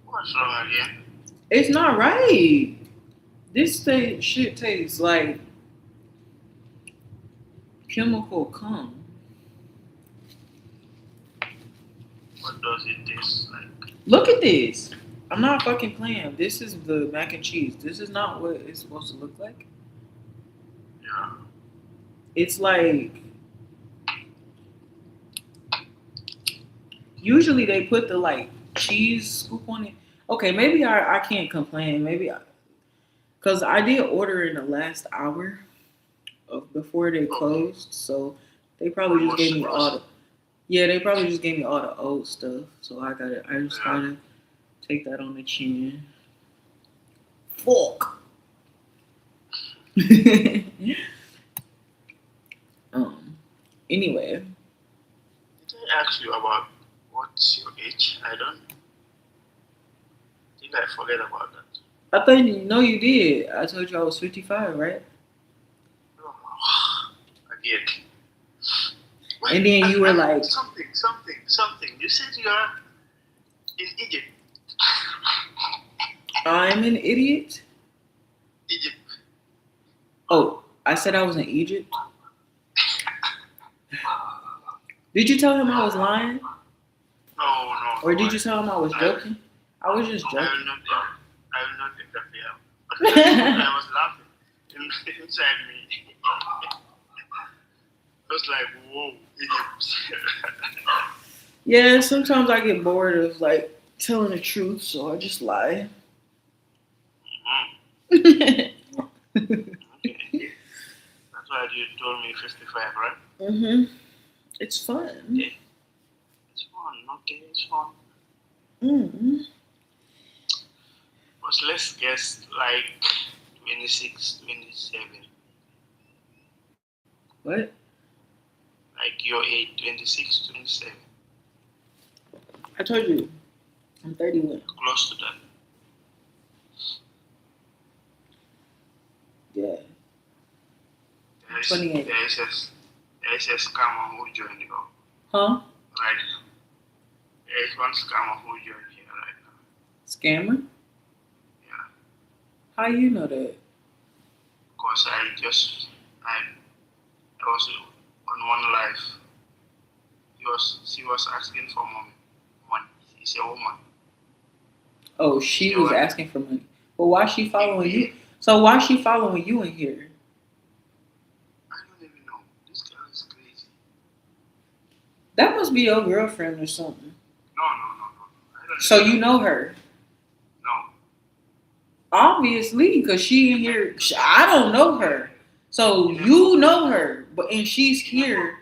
What's wrong again? It's not right. This shit tastes like chemical cum. What does it taste like? Look at this. I'm not fucking playing. This is the mac and cheese. This is not what it's supposed to look like. Yeah. It's like, usually they put the like cheese scoop on it. Okay, maybe I can't complain. Because I did order in the last hour of before they closed. So they probably just gave me all the old stuff. So I just gotta take that on the chin. Fuck. Anyway. Did I ask you about what's your age? I think I forget about that. I think you did. I told you I was 55, right? Oh, again. And then you were like something. You said you are in Egypt. I'm an idiot. Egypt. Oh, I said I was in Egypt. Did you tell him I was lying? No. Or did you tell him I was joking? I was just joking. I will not take that down. I was laughing inside me. I was like, whoa, Egypt. Yeah, sometimes I get bored of like telling the truth, so I just lie. Okay. That's why you told me 55, right? It's fun. Yeah. It's fun. Okay, it's fun. But let's guess like 26, 27. What? Like your age, 26, 27. I told you, I'm 31. Close to that. Yeah. 28. There is a scammer who joined you. Huh? Right now. There is one scammer who joined here right now. Scammer? Yeah. How you know that? Because I was on one live. She was asking for money. She's a woman. Oh, she was asking for money. Well, why is she following you? So why is she following you in here? I don't even know. This girl is crazy. That must be your girlfriend or something. No. I don't So you know her? No. Obviously, because she in here. I don't know her. So you know her, and she's here.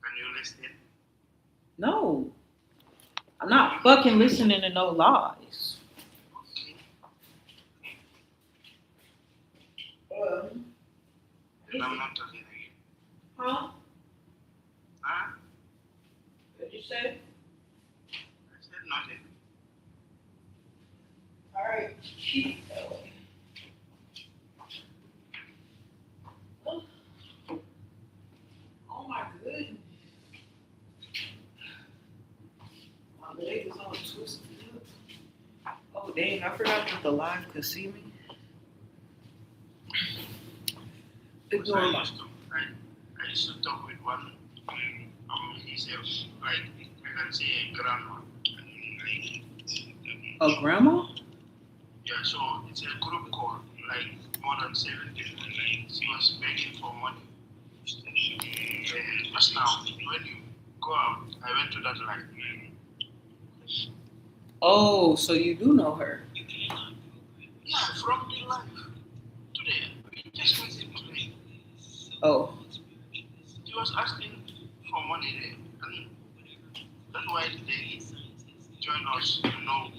Can you listen? No. I'm not fucking listening to no lies. Then I'm not talking again. Huh? Huh? What did you say? I said nothing. All right. Keep that way. Oh my goodness. My leg is all twisted up. Oh dang, I forgot that the live could see me. So I used to talk with one, he said, like, I can say a grandma. A grandma? Yeah, so it's a group call, like more than 7 people. Like she was begging for money. And just now, when you go out, I went to that line. Oh, so you do know her. Yeah, from the life today. We just went in today. Oh. She was asking for money there, and that's why they join us to know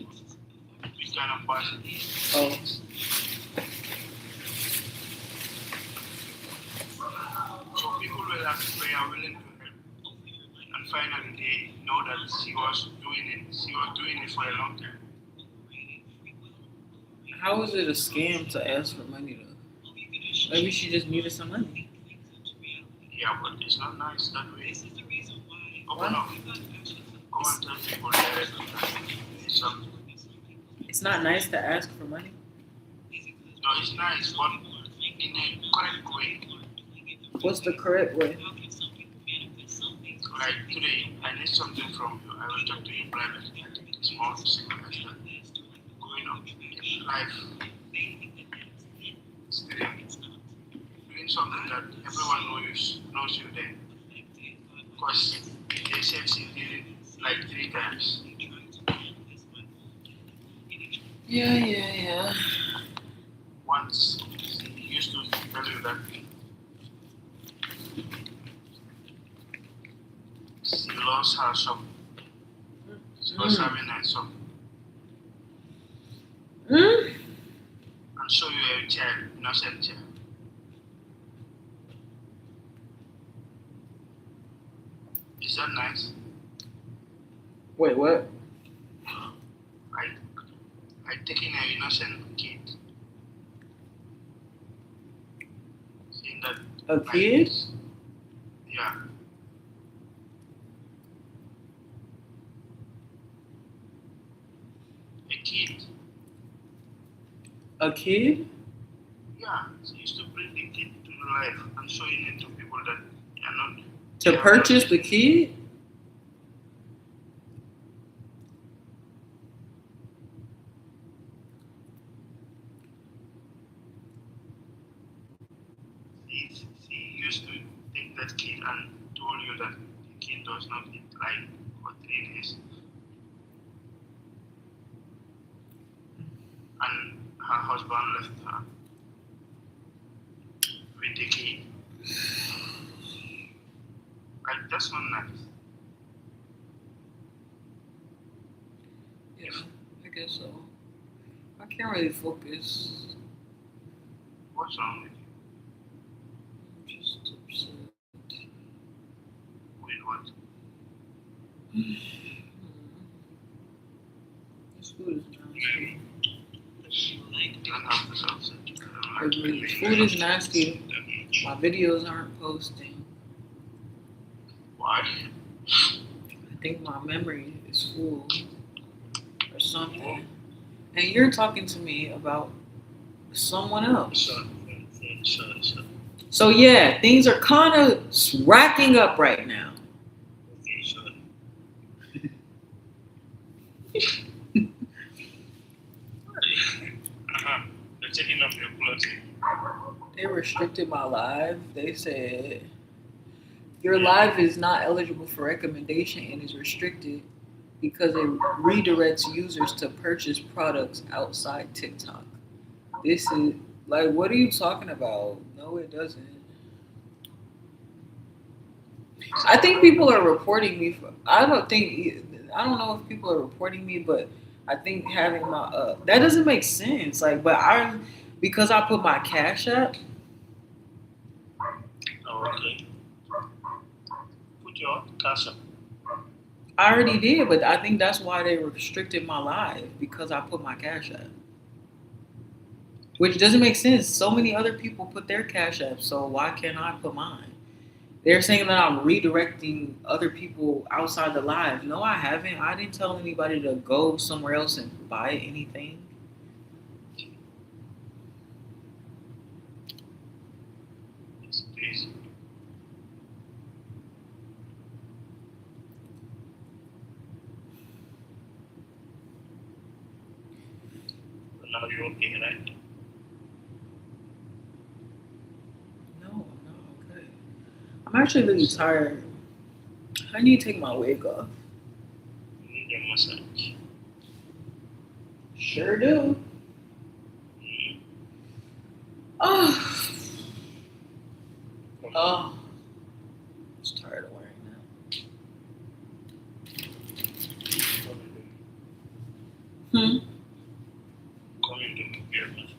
which kind of person he is. Oh. So people were willing to help, and finally they know that she was doing it. She was doing it for a long time. How is it a scam to ask for money though? Maybe she just needed some money. Yeah, but it's not nice that way. Open Why? up. Go and tell people directly that it's something. It's not nice to ask for money. No, it's nice, but in a correct way. What's the correct way? Like today, I need something from you. I will talk to you privately. I think it's more simple as that. Going up in life, still doing something that everyone knows you then. Because they said she did it like 3 times. Yeah. Once she used to tell you that she lost her son. She was having a son. And show you a child, innocent child. Is that nice? Wait, what? Like taking an innocent kid. Seeing that. A like kid? this. Yeah. A kid. A kid? Yeah. She used to bring the kid to life and showing it to people that they are not. To purchase the kid? She used to take that kid and told you that the kid does not eat like for 3 days. And her husband left her with the kid. Like, that's not nice. Yeah, I guess so. I can't really focus. What's wrong with you? I'm just upset. With what? This food is nasty. Don't have to upset. I don't like Agreed. Food is nasty. My videos aren't posting. Why? I think my memory is full or something. And you're talking to me about someone else. So yeah, things are kind of racking up right now. They're taking off your clothes. They restricted my live. They said your live is not eligible for recommendation and is restricted because it redirects users to purchase products outside TikTok. This is like, what are you talking about? No, it doesn't. I think people are reporting me. I don't know if people are reporting me, but I think having my that doesn't make sense. Like, but because I put my Cash App. Oh, okay. Put your cash up. I already did, but I think that's why they restricted my live because I put my Cash App. Which doesn't make sense. So many other people put their Cash App, so why can't I put mine? They're saying that I'm redirecting other people outside the live. No, I haven't. I didn't tell anybody to go somewhere else and buy anything. It's crazy. Now you're okay, right? No, I'm not okay. I'm actually really tired. I need to take my wig off. You need a massage. Sure do. Mm. Oh, oh. Just tired of wearing that. Hmm. Coming to give you a massage.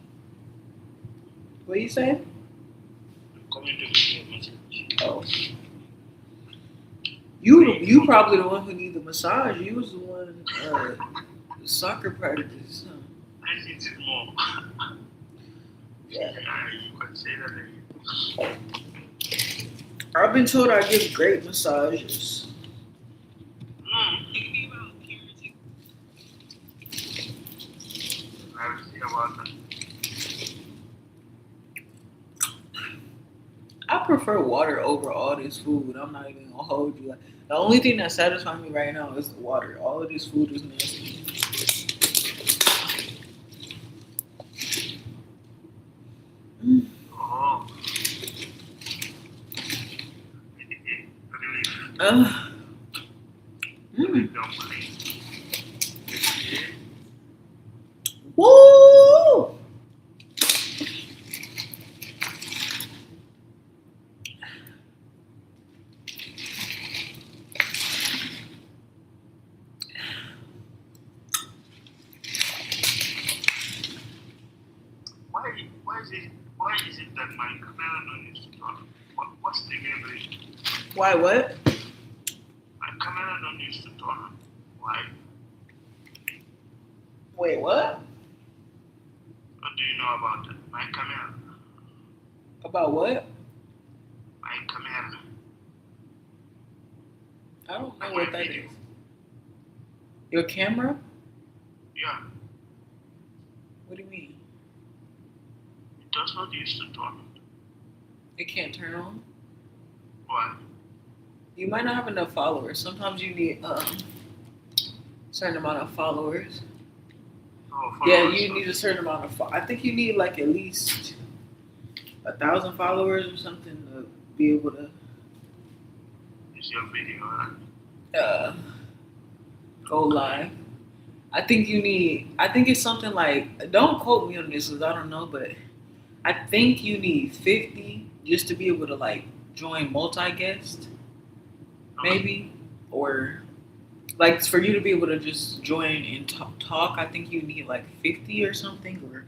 What you say? Coming to give you a massage. Oh. You probably the one who need the massage. You was the one the soccer practice. Huh? I need it more. Yeah. You can say that again. I've been told I give great massages. I will see about that. I prefer water over all this food. I'm not even gonna hold you. Like, the only thing that satisfies me right now is the water. All of this food is nasty. Mm. Oh. Relief. Mm. Don't believe. Woo! Why is it that my camera don't use to talk? What's the memory? Why what? My camera don't use to talk. Why? Wait, what? What do you know about that? My camera. About what? My camera. I don't know My what that video. is. Your camera? Yeah, What do you mean? it does not use to talk. It can't turn on? Why? You might not have enough followers. Sometimes you need certain amount of followers. Oh, Yeah, followers. you need a certain amount of. I think you need like at least 1,000 followers or something to be able to It's your video, right? go live. I think you need. I think it's something like. Don't quote me on this because I don't know, but I think you need 50 just to be able to like join multi-guest, maybe, or like for you to be able to just join and talk. I think you need like 50 or something, or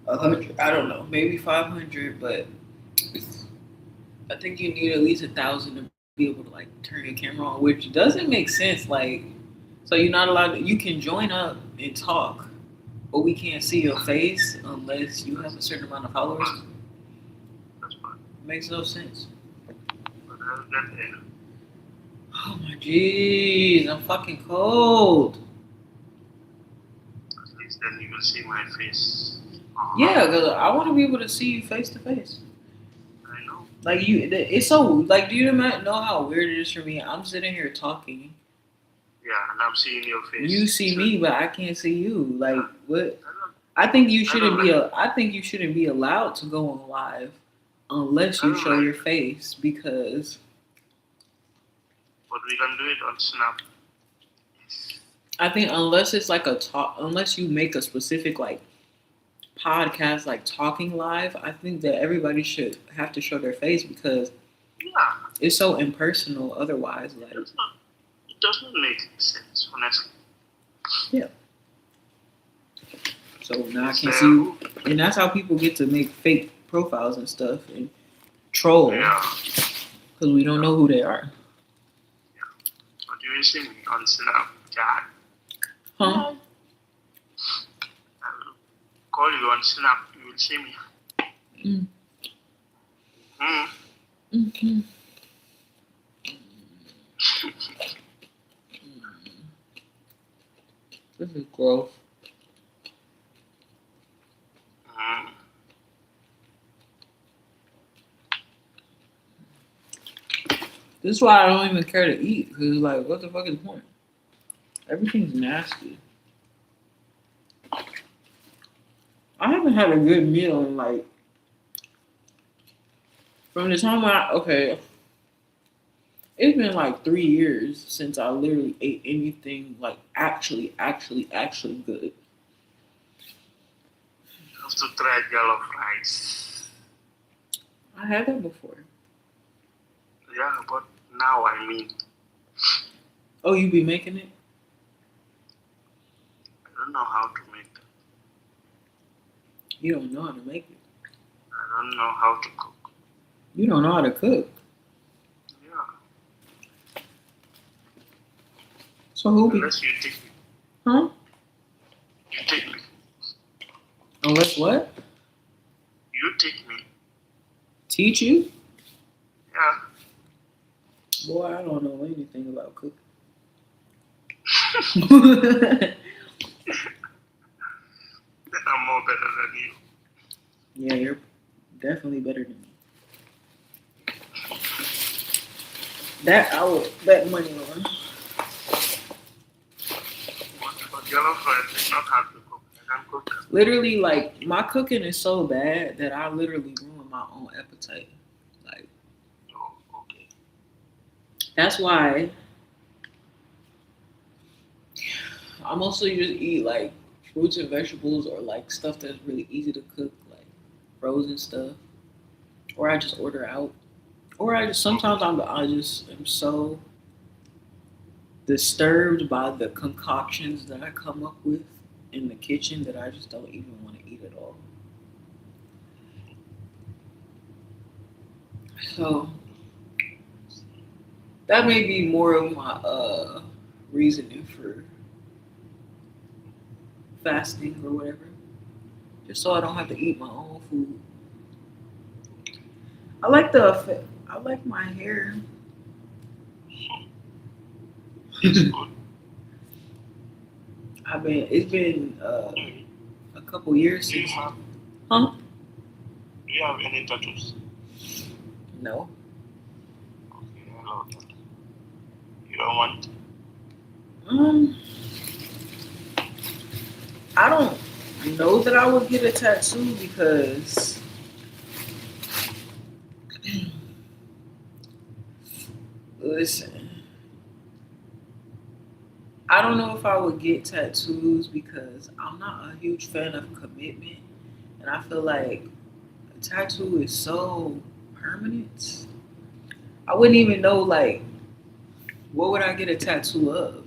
100. I don't know, maybe 500, but I think you need at least 1,000 to be able to like turn your camera on, which doesn't make sense. Like, so you're not allowed to, you can join up and talk, but we can't see your face unless you have a certain amount of followers. That's fine. Makes no sense. But I will get there. Oh my jeez, I'm fucking cold. At least then you will see my face. Yeah, because I want to be able to see you face to face. I know. Like it's so like, do you know how weird it is for me? I'm sitting here talking. Yeah, and I'm seeing your face. You see So- me, but I can't see you. Like what? I don't, I think you I shouldn't don't be. I think you shouldn't be allowed to go on live unless I you don't show like your it. face because but we can do it on Snap. I think unless it's like a talk, unless you make a specific like podcast like talking live, I think that everybody should have to show their face because Yeah, it's so impersonal. Otherwise, like it does not make sense, honestly. so now I can't see you, and that's how people get to make fake profiles and stuff and troll Yeah, because we don't know who they are. but you will see me on Snapchat. Huh? I will call you on Snap. You will see me. Mm. Hmm. Mm-hmm. This is gross. Hmm. This is why I don't even care to eat because like, what the fuck is the point? Everything's nasty. haven't had a good meal in like from the time it's been like 3 years since I literally ate anything like actually good. You have to try jollof rice. I had that before. Yeah, but now I mean, Oh, you be making it? I don't know how to make that. You don't know how to make it. I don't know how to cook. You don't know how to cook. Yeah, So who be? unless you take me. Huh? You take me. Unless what? You take me. Teach you? Yeah. Boy, I don't know anything about cooking. Then I'm more better than you. Yeah, you're definitely better than me. That I would bet money on. But jollof rice is not hard to cook. I can cook that. Literally, like my cooking is so bad that I literally ruin my own appetite. Like Oh, okay. that's why I mostly just eat like fruits and vegetables or like stuff that's really easy to cook, like frozen stuff. Or I just order out. Or I just sometimes I just am so disturbed by the concoctions that I come up with in the kitchen that I just don't even want to eat at all. So that may be more of my reasoning for fasting or whatever. Just so I don't have to eat my own food. I like my hair. It's good. It's been a couple years Do you since. have Huh? Do you have any tattoos? No. Okay, I love that. You don't want? Um, I don't know that I would get a tattoo because listen, I don't know if I would get tattoos because I'm not a huge fan of commitment, and I feel like a tattoo is so permanent. I wouldn't even know like what would I get a tattoo of.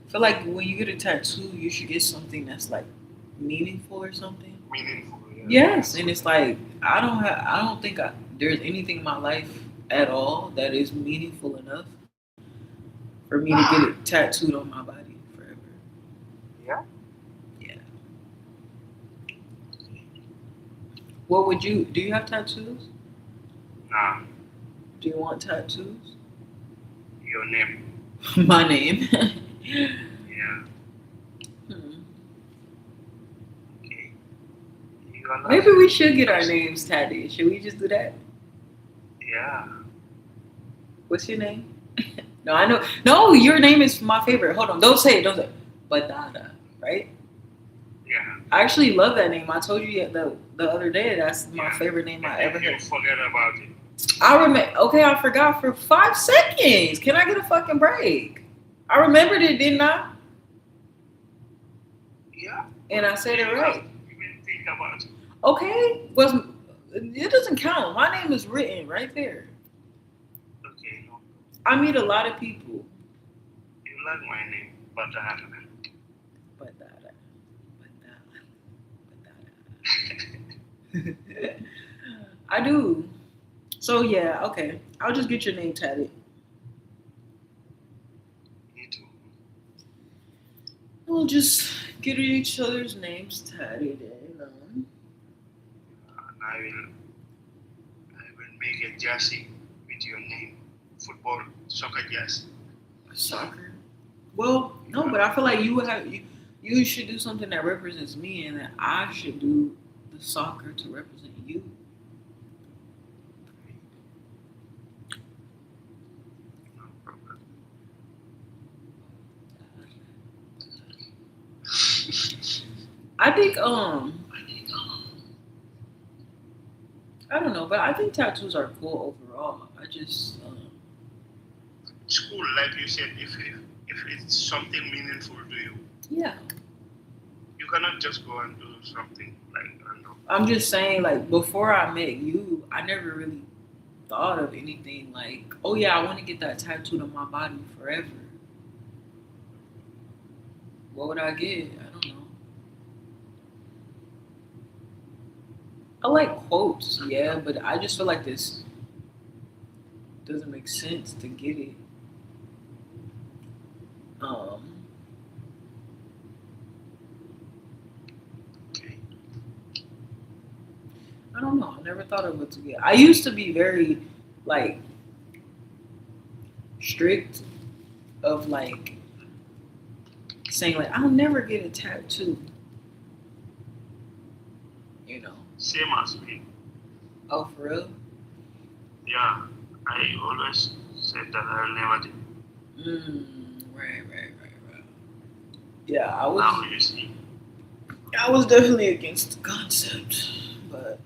I feel like when you get a tattoo, you should get something that's like meaningful or something. Meaningful. Yeah. Yes, and it's like I don't think there's anything in my life at all that is meaningful enough for me to get it tattooed on my body forever. Yeah. Yeah. What would you do? You have tattoos? Nah, Do you want tattoos? your name. My name. Yeah. Hmm. Okay. You are not. Maybe we should get our names tattooed. Should we just do that? Yeah. What's your name? No, I know. No, your name is my favorite. Hold on. Don't say it. Don't say it. Badada, right? Yeah. I actually love that name. I told you the other day that's my Yeah. favorite name I ever You heard. forget about it. I remember. Okay, I forgot for 5 seconds. Can I get a fucking break? I remembered it, didn't I? Yeah. And I said it right. You will think about it. Okay, it doesn't count. My name is written right there. Okay. No. I meet a lot of people. You like my name, but Badada, badada. I do. So yeah, okay. I'll just get your name tatted. me too. We'll just get each other's names tatted in. And I will make a jersey with your name, football, soccer jersey. Soccer. Well, no, but I feel like you should do something that represents me, and that I should do the soccer to represent you. No problem. I think I don't know, but I think tattoos are cool overall. I just It's cool, like you said, if it's something meaningful to you, yeah. you cannot just go and do something like random. I'm just saying, like before I met you, I never really thought of anything like, oh yeah, I want to get that tattooed on my body forever. What would I get? I don't know. I like quotes, yeah, but I just feel like this doesn't make sense to get it. Um, Okay. I don't know. I never thought of what to get. I used to be very like strict of like saying like I'll never get a tattoo. You know. Same as me. Oh, for real? Yeah, I always said that I'll never do. Right. Yeah, Now you see. I was definitely against the concept, but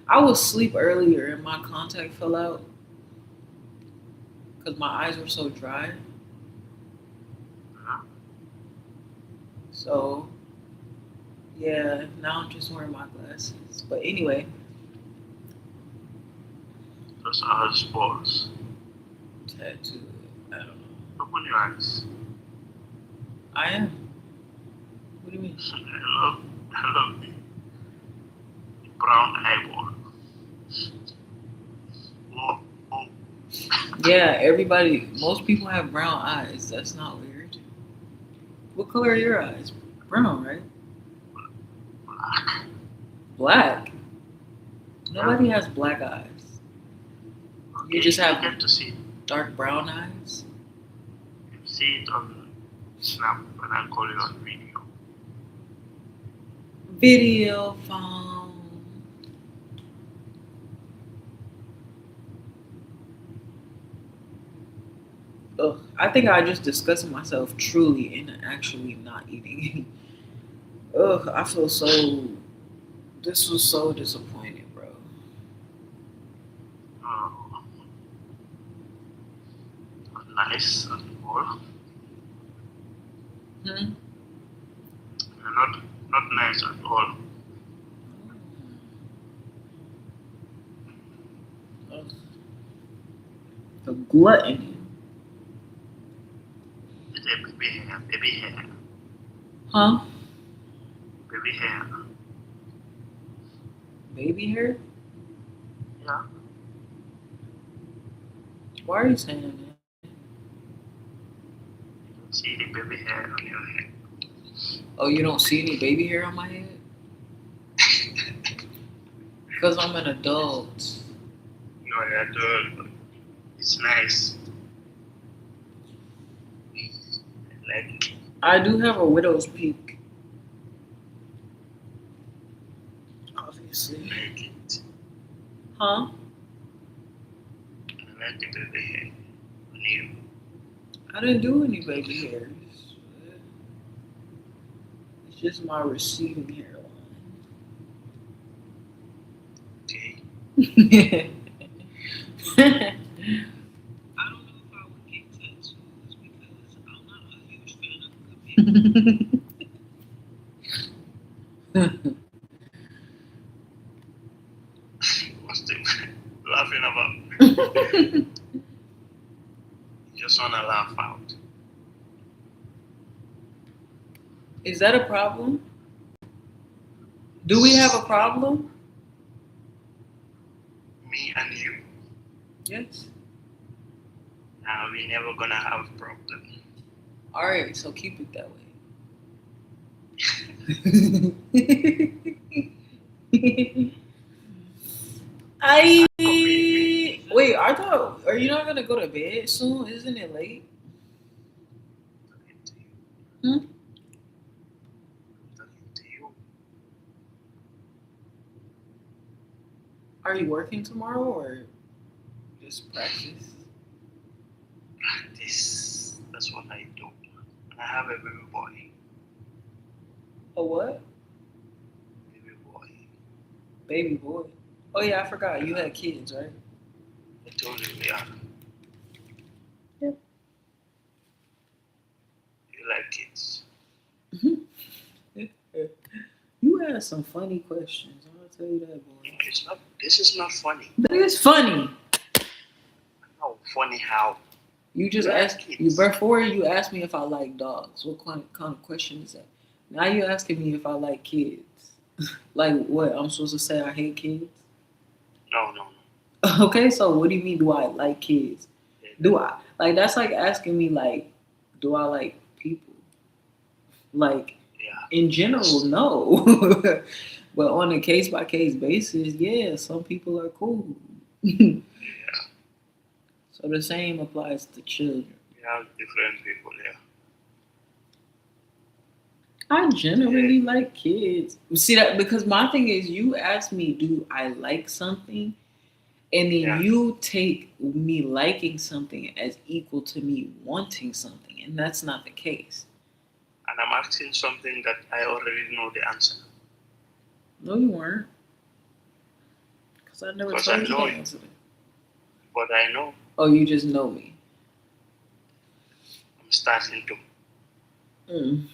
I was asleep earlier and my contact fell out because my eyes were so dry. Huh? So yeah, now I'm just wearing my glasses. But anyway, Those are sports. tattoo. I don't know. Open your eyes. I am. What do you mean? I love the brown eyeball. Oh, oh. Yeah, everybody. Most people have brown eyes. That's not weird. What color are your eyes? Brown, right? Black. Black. Nobody has black eyes. Okay, You just have get to see dark brown eyes. it on Snap and I'll call it on video. Video phone. Ugh, I think I just disgusted myself truly in actually not eating. Ugh, I feel so. This was so disappointing, bro. Oh, nice at all. Hmm? Not nice at all. Ugh. The gluttony. It's a baby hair, Huh? baby hair. Baby hair? Yeah. Why are you saying that? You can see the baby hair on your head. Oh, you don't see any baby hair on my head? Because I'm an adult. No, I don't. It's nice. I like it. I do have a widow's peak. I Obviously. like it. Huh? I like the baby hair on you. I didn't do any baby hairs. It's just my receding hairline. Okay. I don't know if I would get tattoos because I'm not a huge fan of commitment. What's the laughing about? You just wanna laugh out. Is that a problem? Do we have a problem? Me and you. Yes. Now we never gonna have problem. All right, so keep it that way. I wait. I thought. Are you not gonna go to bed soon? Isn't it late? Talking to you. Hmm? Talking to you. Are you working tomorrow or just practice? Practice. That's what I do. I have a baby boy. A what? Baby boy. Baby boy. Oh yeah, I forgot you had kids, right? I told you, yeah. Yep. You like kids. You asked some funny questions. I'll tell you that, boy. It's not. This is not funny. That is funny. How funny? How? You just You have asked you kids. before you asked me if I like dogs. What kind of question is that? Now you asking me if I like kids. Like what? I'm supposed to say I hate kids? No, no, no. Okay, so what do you mean do I like kids? Do I like that's like asking me like do I like people? Like Yeah. in general, no. But on a case by case basis, yeah, some people are cool. So the same applies to children. We have different people. Yeah. I generally like kids. See that because my thing is you ask me do I like something and then Yeah. you take me liking something as equal to me wanting something and that's not the case. And I'm asking something that I already know the answer. No, you weren't. Because I never Because told I you know the you. answer. But I know Oh, you just know me. I'm starting to. Mm.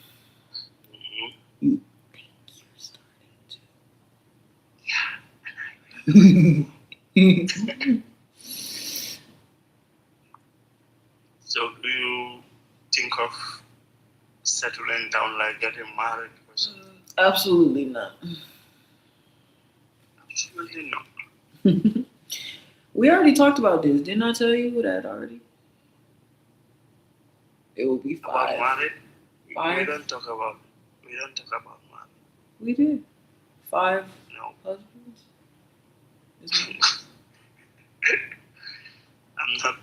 Mhm. You think you're starting to. So do you think of settling down, like getting married or something? Absolutely not. Absolutely not. We already talked about this. Didn't I tell you that already? It will be About 5. marriage, we 5. don't talk about. We don't talk about marriage. We did. 5 No. husbands. Isn't it? I'm not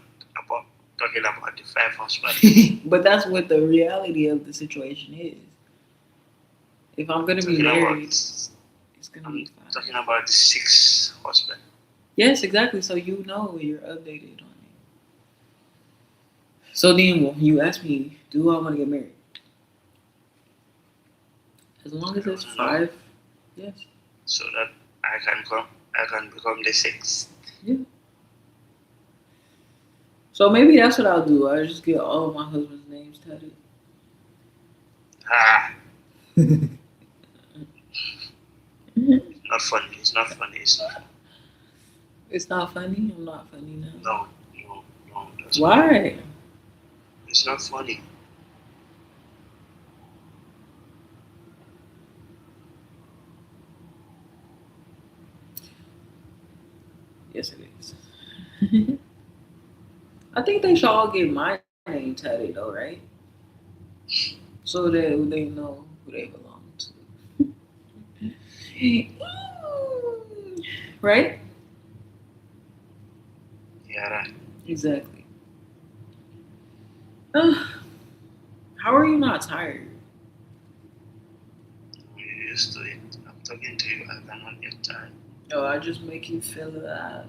about talking about the 5 husbands. But that's what the reality of the situation is. If I'm gonna be Talking about, married, it's gonna be 5. talking about the 6 husband. Yes, exactly. So you know you're updated on it. So then when you ask me, do I want to get married? As long as it's 5, yes. So that I can become the 6th. So maybe that's what I'll do. I'll just get all of my husband's names tattooed. Ah, not funny. It's not funny. It's not. It's not funny. I'm not funny now. No. That's Why? It's not funny. Yes, it is. I think they should all get my name tatted though, right? So that they know who they belong to. Right? Yeah, right. Exactly. How are you not tired? We're used to it. I'm talking to you. I cannot get tired. Oh, I just make you feel alive.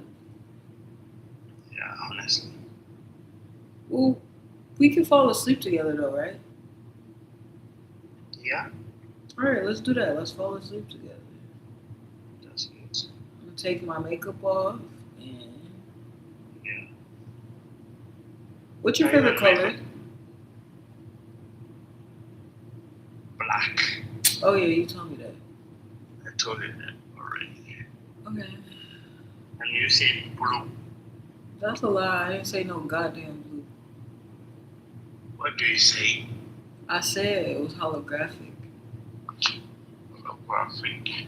Yeah, honestly. Well, we can fall asleep together though, right? Yeah, All right, let's do that. Let's fall asleep together. that's good. I'm gonna take my makeup off. And Yeah. what's your Are you favorite like color? makeup? Black. Oh yeah, you told me that. I told you that already. Okay. And you said blue. That's a lie. I didn't say no goddamn blue. What do you say? I said it was holographic. Holographic.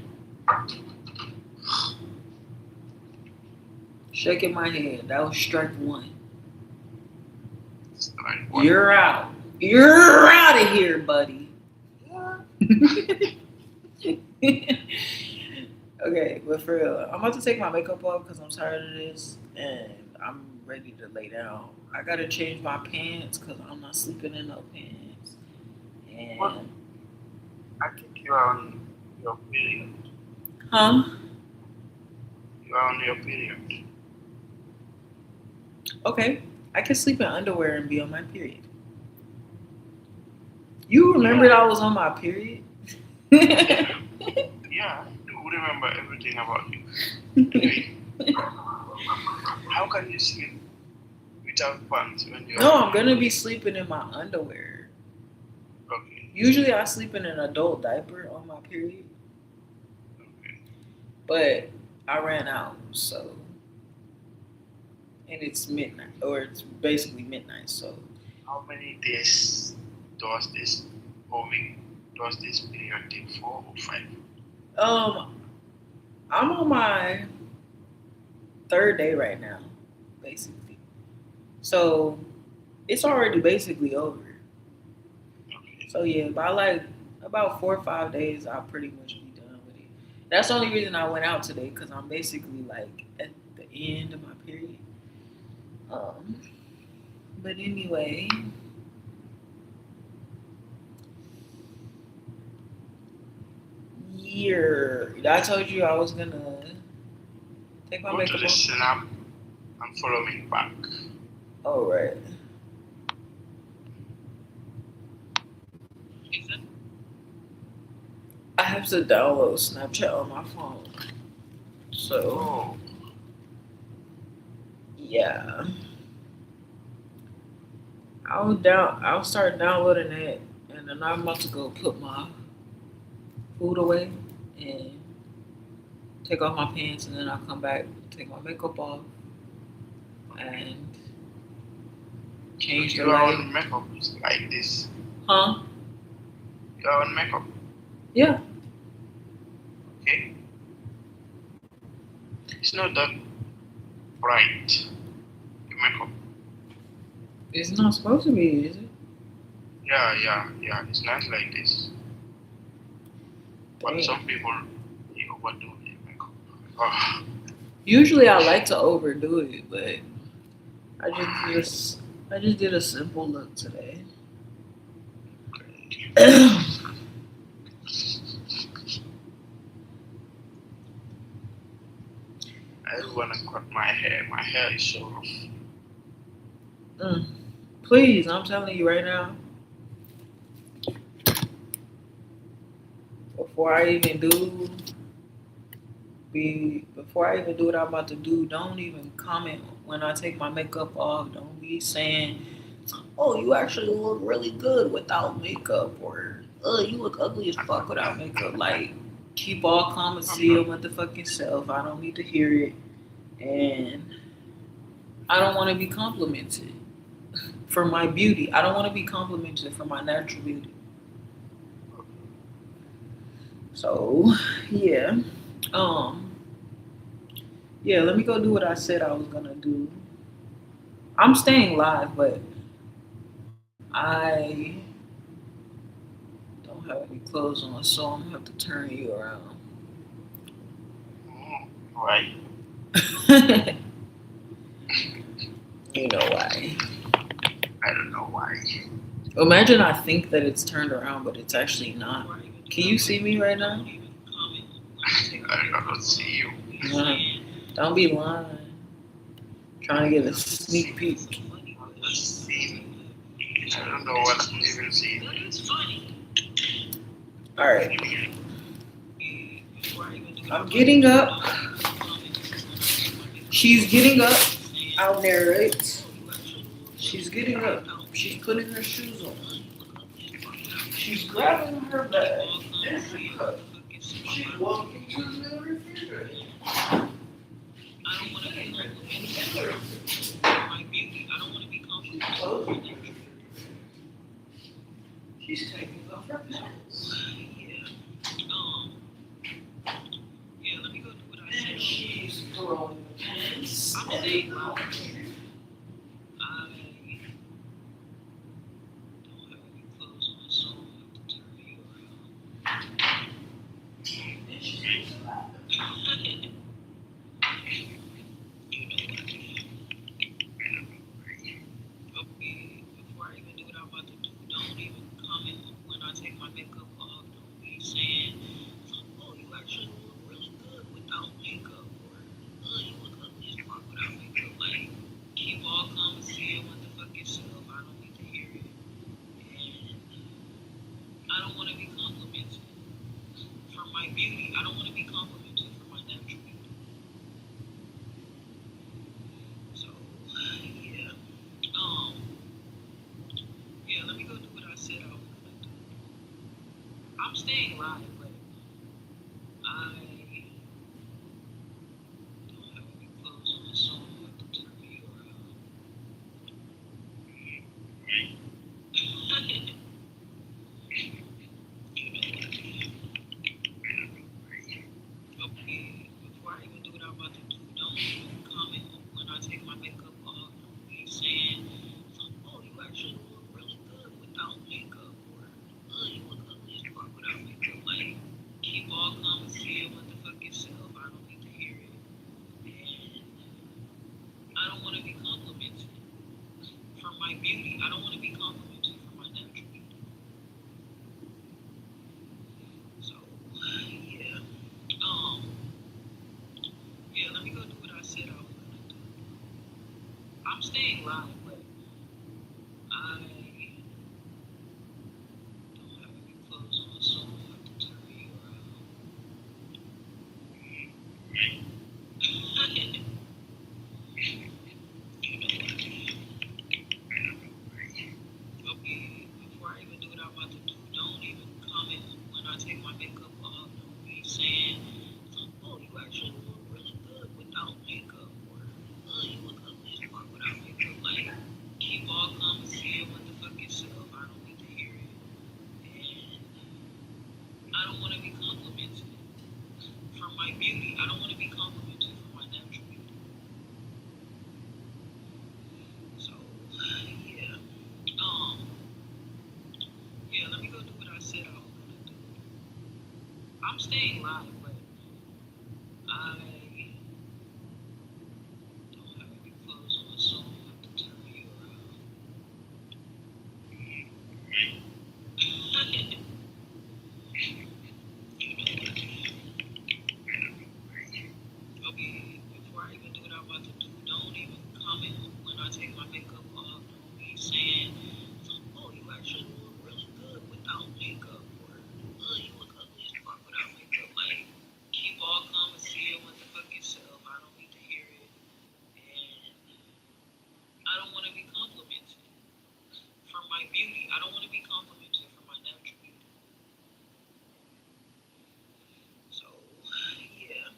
Shaking my head. That was strike 1. It's the right one. You're out. You're out of here, buddy. Okay, but for real, I'm about to take my makeup off because I'm tired of this and I'm ready to lay down. I gotta change my pants because I'm not sleeping in no pants. And What? I think you are on your period. huh? You are on your period. Okay, I can sleep in underwear and be on my period. You remembered I was on my period? Yeah, I do. would remember everything about you. Anyway, how can you sleep without pants when you're No, I'm gonna be sleeping in my underwear. okay? Usually I sleep in an adult diaper on my period, Okay. but I ran out, so and it's midnight or it's basically midnight, so How many days does this week does this period take? 4 or 5? I'm on my third day right now, basically. So it's already basically over. Okay. So yeah, by like about 4 or 5 days, I'll pretty much be done with it. That's the only reason I went out today because I'm basically like at the end of my period. Um, but anyway, year. I told you I was gonna take my Go to makeup the off. snap and follow me back. Oh right. Is that I have to download Snapchat on my phone. So Oh, yeah. I'll start downloading it and then I'm about to go put my food away and take off my pants and then I'll come back, take my makeup off and change the you are light. on makeup like this. Huh? You are on makeup, Yeah. okay? It's not that bright. Your makeup. It's not supposed to be, is it? Yeah. It's nice like this. But Dang. some people they overdo their makeup. Oh, Usually I like to overdo it, but I just did a simple look today. I wanna cut my hair. My hair is so rough. Please, I'm telling you right now. Before I even do what I'm about to do, don't even comment when I take my makeup off. Don't be saying, "Oh, you actually look really good without makeup," or "Oh, you look ugly as fuck without makeup." Like, keep all comments to your motherfucking self. I don't need to hear it, and I don't want to be complimented for my beauty. I don't want to be complimented for my natural beauty. So, yeah. Yeah, let me go do what I said I was gonna do. I'm staying live, but I don't have any clothes on, so I'm gonna have to turn you around. Right. You know why. I don't know why. Imagine I think that it's turned around, but it's actually not. Can you see me right now? I don't see you. Don't be lying. Trying to get a sneak peek. See, I don't know what I'm even seeing. Alright. I'm getting up. She's getting up out there, right? She's getting up. She's putting her shoes on. She's grabbing her bag and her cup. She's walking to the refrigerator. I don't want to be my beauty. I don't want to be comfortable. She's taking off her pants. Yeah, let me go do what I And said. she's throwing the pants. I'm and staying the loud. laundry. I don't have any clothes on, so I'm going to turn you around. And she's in the bathroom. You know what? Okay, before I even do what I'm about to do, don't even comment when I take my makeup staying live, but I don't have any clothes on, so I'm gonna have to turn you around. You know what? Okay, before I even do what I'm about to do, don't even comment when I take my makeup off. Don't be saying, oh, you actually look really good without makeup, or oh, you look ugly as fuck without makeup. Like, keep all calm and see what the fuck yourself. I don't need to hear it. And I don't want to be complimented for my beauty. I don't want to be complimented for my natural beauty. So, yeah. Yeah, let me go do what I said I was gonna do. I'm staying live, but I don't have any clothes on, so I'm gonna have to turn you around. You know what? Okay, before I even do what I'm about to do, don't even comment when I take my makeup off. Don't be saying, oh, you actually look really good without makeup, or oh, you look ugly as fuck without makeup. Like, keep all calm and see what the fuck yourself. I don't need to hear it. And I don't want to be complimented for my beauty. I don't want to be complimented for my natural beauty. So, yeah. Yeah, let me go do what I said I was gonna do. I'm staying live, but I don't have any clothes on, so I'm gonna have to turn you around. You know what? Okay, before I even do what I'm about to do, don't even comment when I take my makeup off. Don't be saying, oh, you actually look really good without makeup, or oh, you look ugly as fuck without makeup. Like, keep all calm and see what the fuck yourself. I don't need to hear it. And I don't want to be complimented for my beauty. I don't want to be complimented for my natural beauty. So, yeah.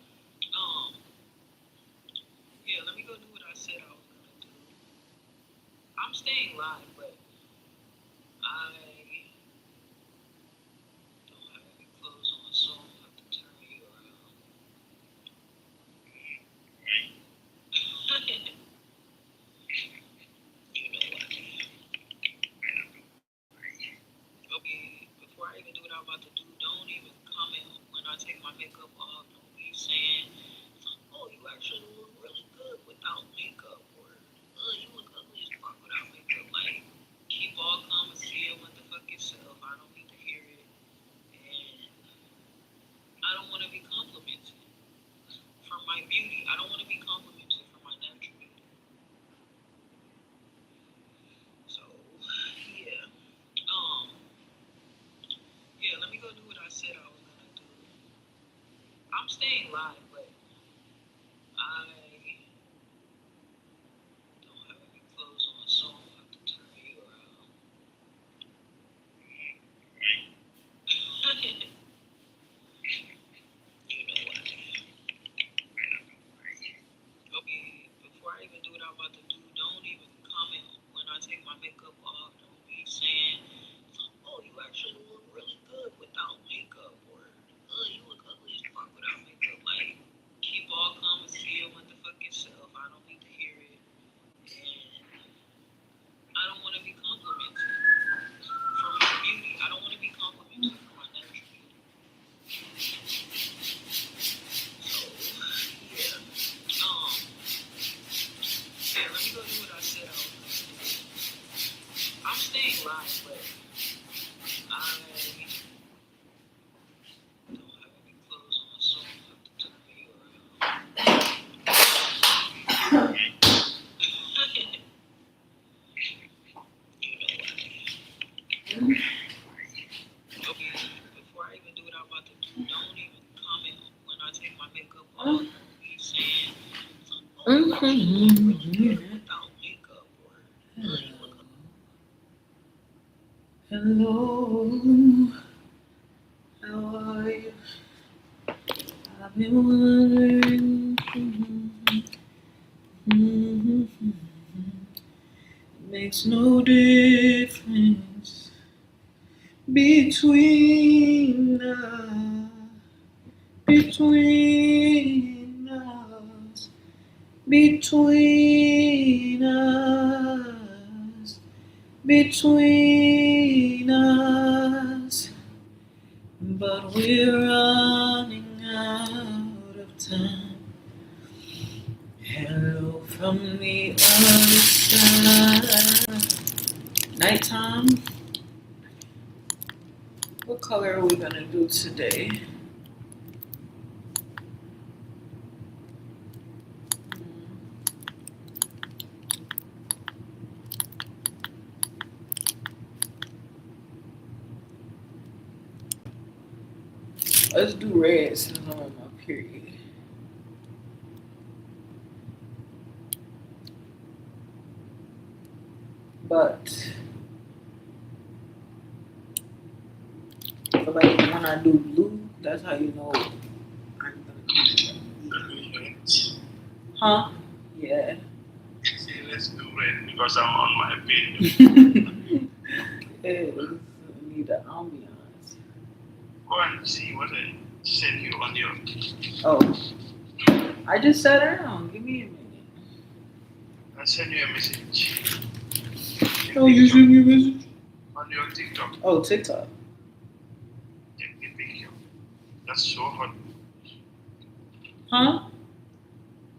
Yeah, let me go do what I said I was gonna do. I'm staying live, but I don't have any clothes on, so I'm gonna have to turn you around. You know what? Okay, before I even do what I'm about to do, don't even comment when I take my makeup off. Don't be saying, oh, you actually look really good without makeup, or oh, you look ugly as fuck without makeup. Like, keep all calm and see what the fuck yourself. I don't need to hear it. And I don't want to be complimented for my beauty. I don't want to be complimented for my natural beauty. So, yeah. Yeah, let me go do what I said I was gonna do. I'm staying live, but I don't have any clothes on, so I'm gonna have to turn you around. You know what? Okay, before I even do what I'm about to do, don't even comment when I take my makeup off. Don't be saying, oh, you actually look really good without makeup, or oh, you look ugly as fuck without makeup. Like, keep all calm and see what the fuck yourself. I don't need to hear it. And I don't want to be complimented for my beauty. I don't want to be complimented for my natural beauty. So, yeah. Yeah, let me go do what I said I was gonna do. I'm staying live, but I don't have any clothes on, so I'm gonna have to turn you around. You know what? Okay, before I even do what I'm about to do, don't even comment when I take my makeup off. Don't be saying, oh, you actually look really good without makeup, or oh, you look ugly. Hello. I've been wondering. Makes no difference between us, between us, between us, between us. But we're running out of time. Hello from the other side. Nighttime. What color are we gonna do today? Let's do red since I'm on my period. But I feel like when I do blue, that's how you know I'm gonna do. Huh? Yeah. See, let's do red because I'm on my period. Yeah, we need the ambiance. Go and see what I send you on your. Oh, I just sat down. Give me a minute. I'll send you a message. Oh, you send me a message? On your TikTok. Oh, TikTok. Take the picture. That's so hot. Huh?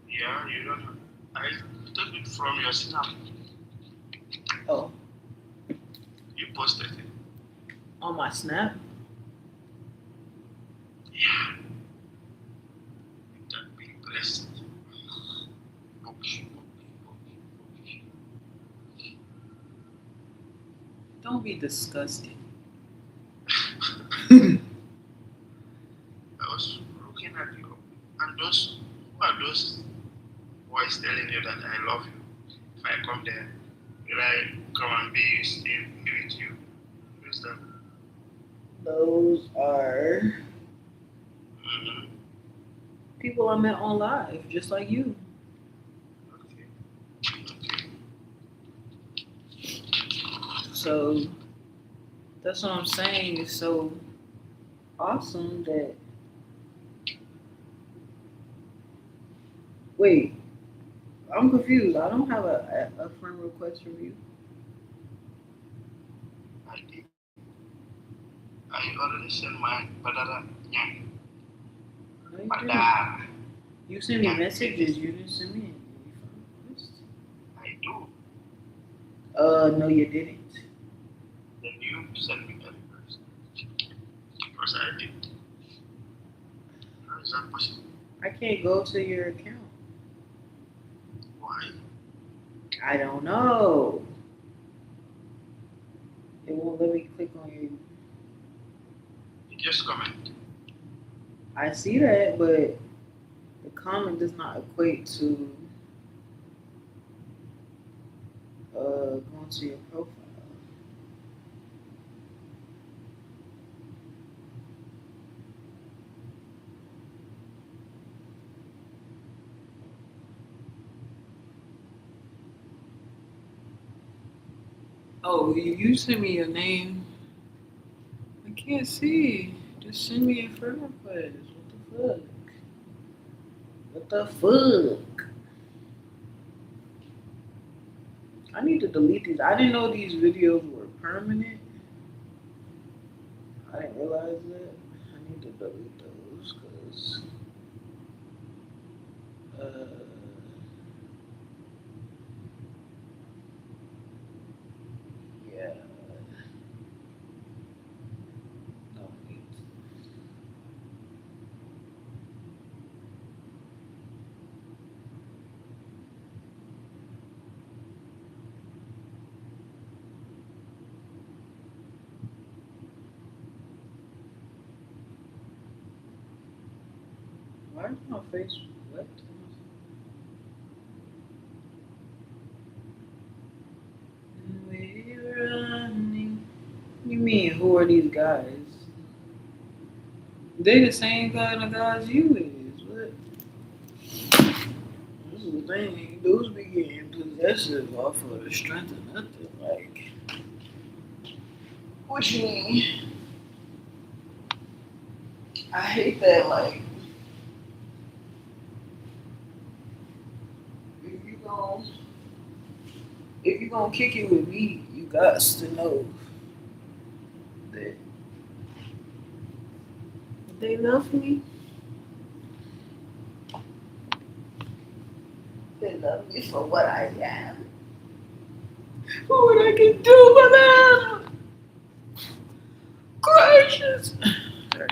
Yeah, you don't know. I took it from your snap. Oh, You posted it. on my snap? Yeah. That big breast. Don't be disgusting. I was looking at you. And those, who are those boys telling you that I love you? If I come there, will I come and be still with you? Who's that? Those are Mm-hmm. people I met on live, just like you. Okay. So that's what I'm saying. It's so awesome that. Wait, I'm confused. I don't have a friend request from you. I did. I already sent mine. Padara. Yeah. No, you didn't. Padara. You sent me messages. You didn't send me any request. I do. No, you didn't. Then you send me that first. Because I did. How is that possible? I can't go to your account. Why? I don't know. It won't let me click on your. You just comment. I see that, but the comment does not equate to going to your profile. Oh, you send me your name. I can't see. Just send me a friend request. What the fuck? What the fuck? I need to delete these. I didn't know these videos were permanent. I didn't realize that. I need to delete those because yeah. No need. Why is my face wet? We're running. What do you mean? Who are these guys? They the same kind of guys you is. This is the thing. Dudes be getting possessive off of the strength of nothing. Like, what you mean? I hate that. Like, if you gonna kick it with me, you got to know that they love me. They love me for what I am. For what I can do for them. Gracious. Sorry.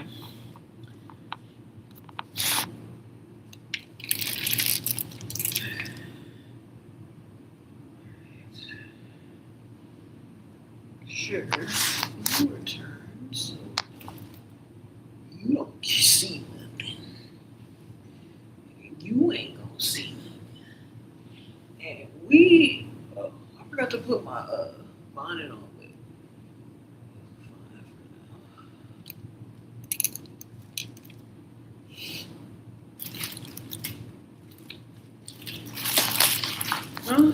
Sugar, you return, so you don't see nothing. You ain't gonna see nothing. And I forgot to put my bonnet on, but fine for now. Huh?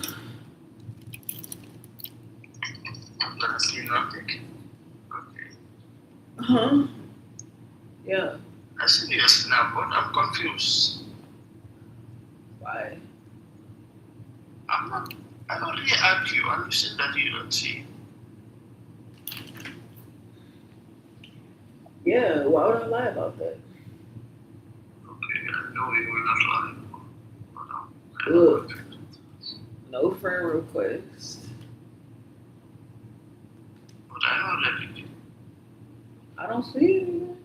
I'm gonna see nothing. Okay. Huh? Yeah. I see your snap, but I'm confused. Why? I don't really ask you, and you said that you don't see. Yeah, why would I lie about that? Okay, I know you will not lie. But, Look, no friend request. But I know that I don't see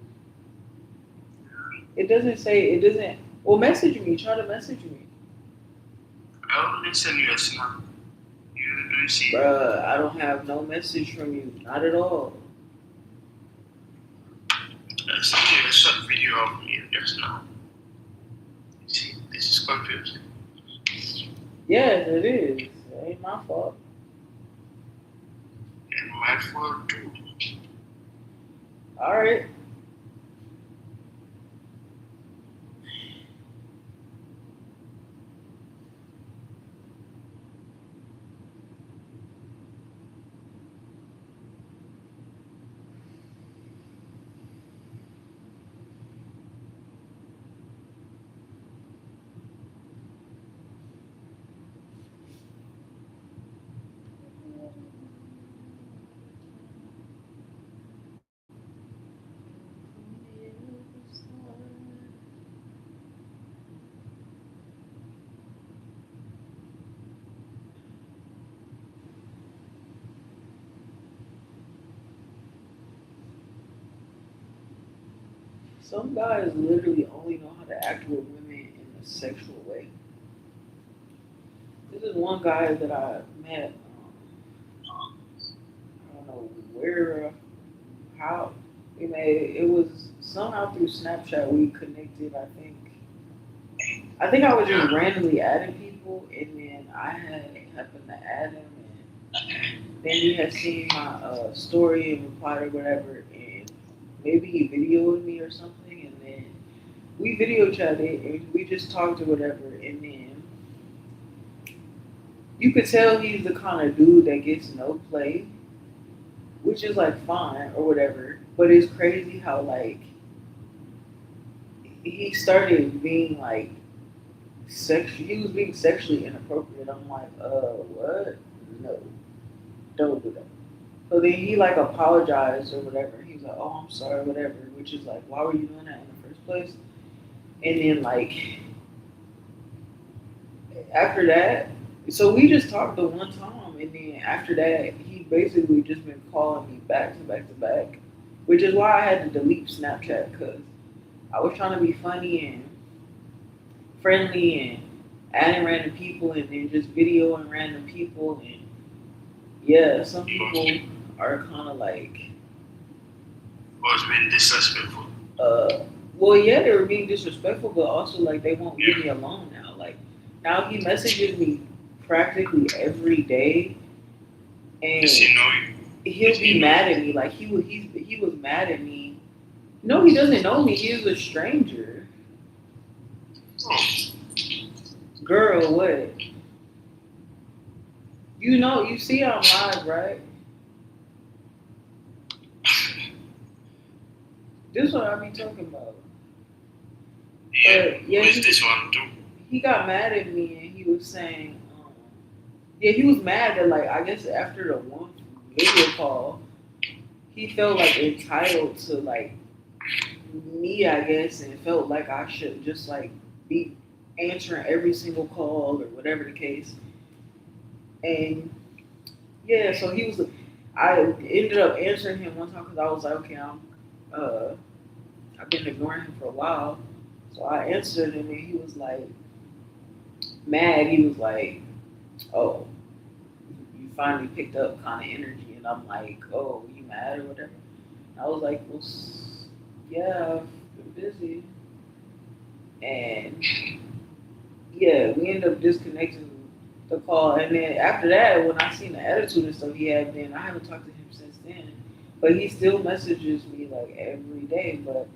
it. It doesn't. Well, message me. Try to message me. I already sent you a snap. Do you see? Bruh, I don't have no message from you. Not at all. I sent you a short video of me just now. You see, this is confusing. Yes, it is. It ain't my fault. And my fault too. Alright. Some guys literally only know how to act with women in a sexual way. This is one guy that I met. I don't know where, how. It was somehow through Snapchat we connected. I think I was just randomly adding people, and then I had happened to add him, and then he had seen my story and replied or whatever, and maybe he videoed me or something, and then we video chatted and we just talked or whatever, and then you could tell he's the kind of dude that gets no play, which is like fine or whatever, but it's crazy how like he started being like he was being sexually inappropriate. I'm like, what? No, don't do that. So then he like apologized or whatever. He was like, oh, I'm sorry, whatever. Which is like, why were you doing that in the first place? And then like after that, so we just talked the one time, and then after that, he basically just been calling me back to back to back, which is why I had to delete Snapchat, because I was trying to be funny and friendly and adding random people and then just videoing random people, and yeah, some people are kind of like Was being disrespectful. well, yeah, they were being disrespectful, but also like they won't leave me alone now. Like now he messages me practically every day, and Does he know you? he'll be mad at me. Like he was mad at me. No, he doesn't know me. He is a stranger. Oh. Girl, what? You know, you see I'm live, right? This is what I be talking about. Yeah. Yeah, Who is this one too? He got mad at me and he was saying, yeah, he was mad that like I guess after the one video call, he felt like entitled to like me, I guess, and felt like I should just like be answering every single call or whatever the case. And yeah, so he was. I ended up answering him one time because I was like, okay, I've been ignoring him for a while, so I answered him and he was like mad. He was like, oh, you finally picked up kind of energy, and I'm like, oh, you mad or whatever. I was like, well, yeah, I've been busy. And yeah, we ended up disconnecting the call. And then after that, when I seen the attitude and stuff he had, then I haven't talked to him since then. But he still messages me like every day. But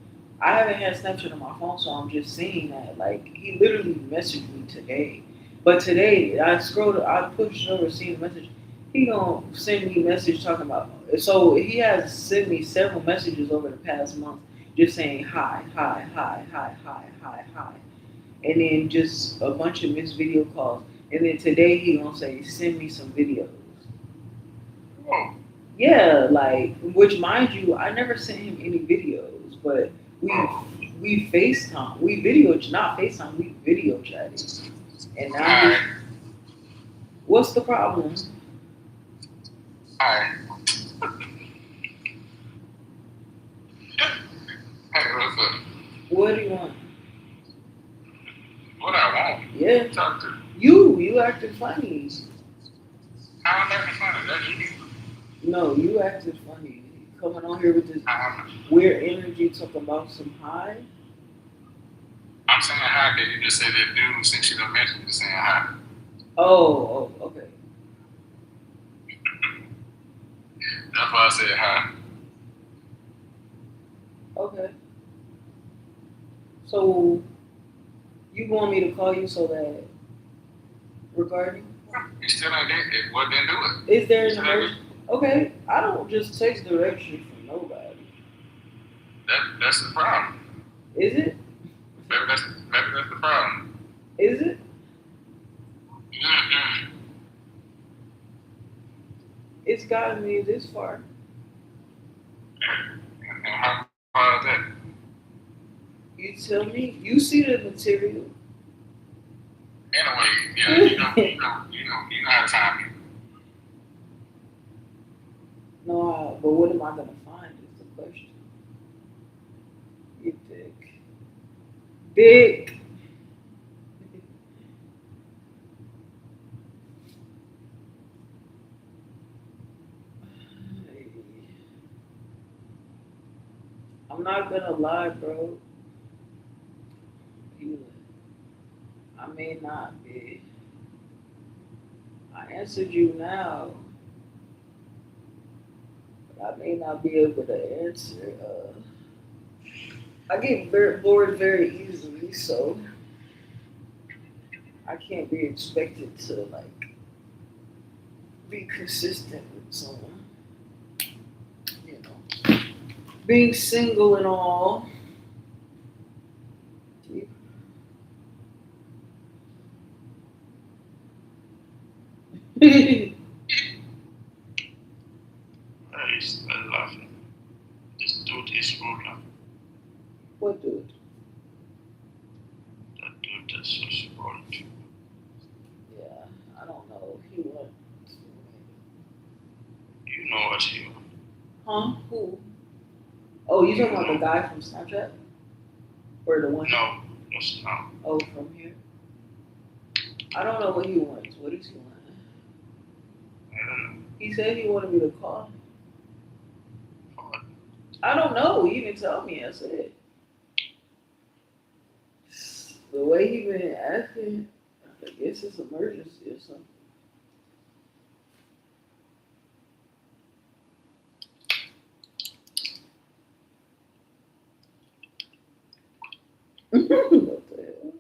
I haven't had Snapchat on my phone, so I'm just seeing that. Like he literally messaged me today. But today I pushed over, seeing the message. He gonna send me a message talking about. So he has sent me several messages over the past month, just saying hi, hi, hi, hi, hi, hi, hi, and then just a bunch of missed video calls. And then today he gonna say, send me some videos. Oh. Yeah, like which mind you, I never sent him any videos, but we FaceTime, we video not FaceTime, we video chatted. And now what's the problem? Alright. Hey, what's up? What do you want? What I want? Yeah. Talk to. You acted funny. How am I funny? That's you. No, you acted funny. Coming on here with this I'm weird energy talking about some high. saying hi because you just said that dude since you don't mention you saying hi. Oh, okay. That's why I said hi. Okay. So you want me to call you so that regarding? You still ain't get it. Well, then do it. Is there an emergency? Okay, I don't just take direction from nobody. That's the problem. Is it? Maybe that's the problem. Is it? Mm-hmm. It's gotten me this far. And how far is that? You tell me. You see the material. Anyway, yeah, you know how to time me. No, but what am I gonna find is the question. You dick. Dick. I'm not gonna lie, bro. I may not be. I answered you now, but I may not be able to answer. I get very bored very easily, so I can't be expected to like be consistent with someone. You know, being single and all. He's laughing. This dude is ruler. What dude? That dude that's so spoiled. Yeah, I don't know. He wants. You know what he wants. Huh? Who? Oh, you talking about the guy from Snapchat? Or the one? No, just now. Oh, from here? I don't know what he wants. What does he want? I don't know. He said he wanted me to call him. What? I don't know. He didn't tell me. I said. The way he been acting, I guess it's emergency or something. What the hell?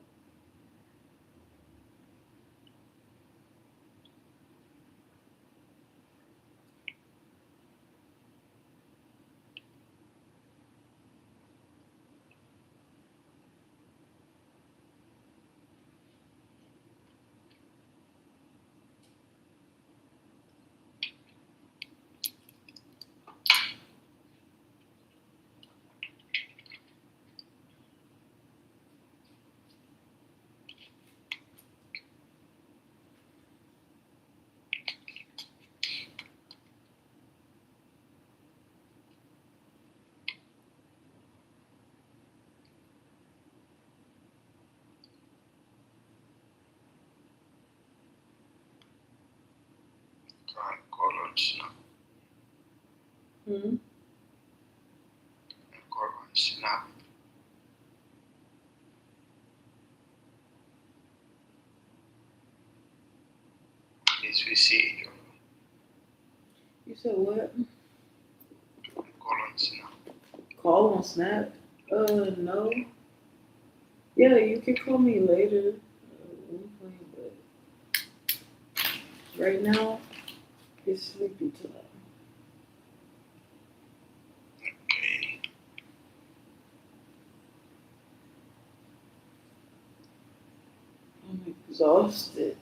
Snap. Hmm. Call on Snap. Please we see you. You said what? Call on Snap. Call on Snap? No. Yeah, you can call me later. But right now, it's sleepy tonight. Okay. I'm exhausted.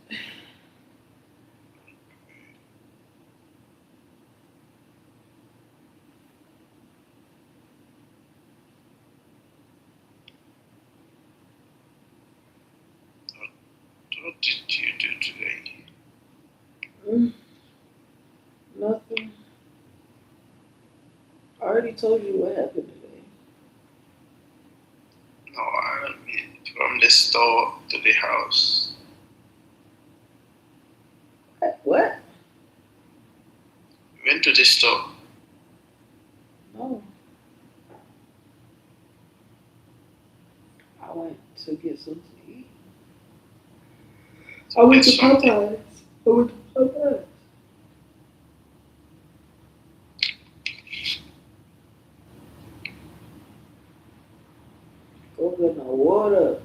What did you do today? Nothing. I already told you what happened today. No, I mean from the store to the house. What? Went to the store. No. I went to get something to eat. I went to Get something. Popeyes. I went to Popeyes. Go get my water.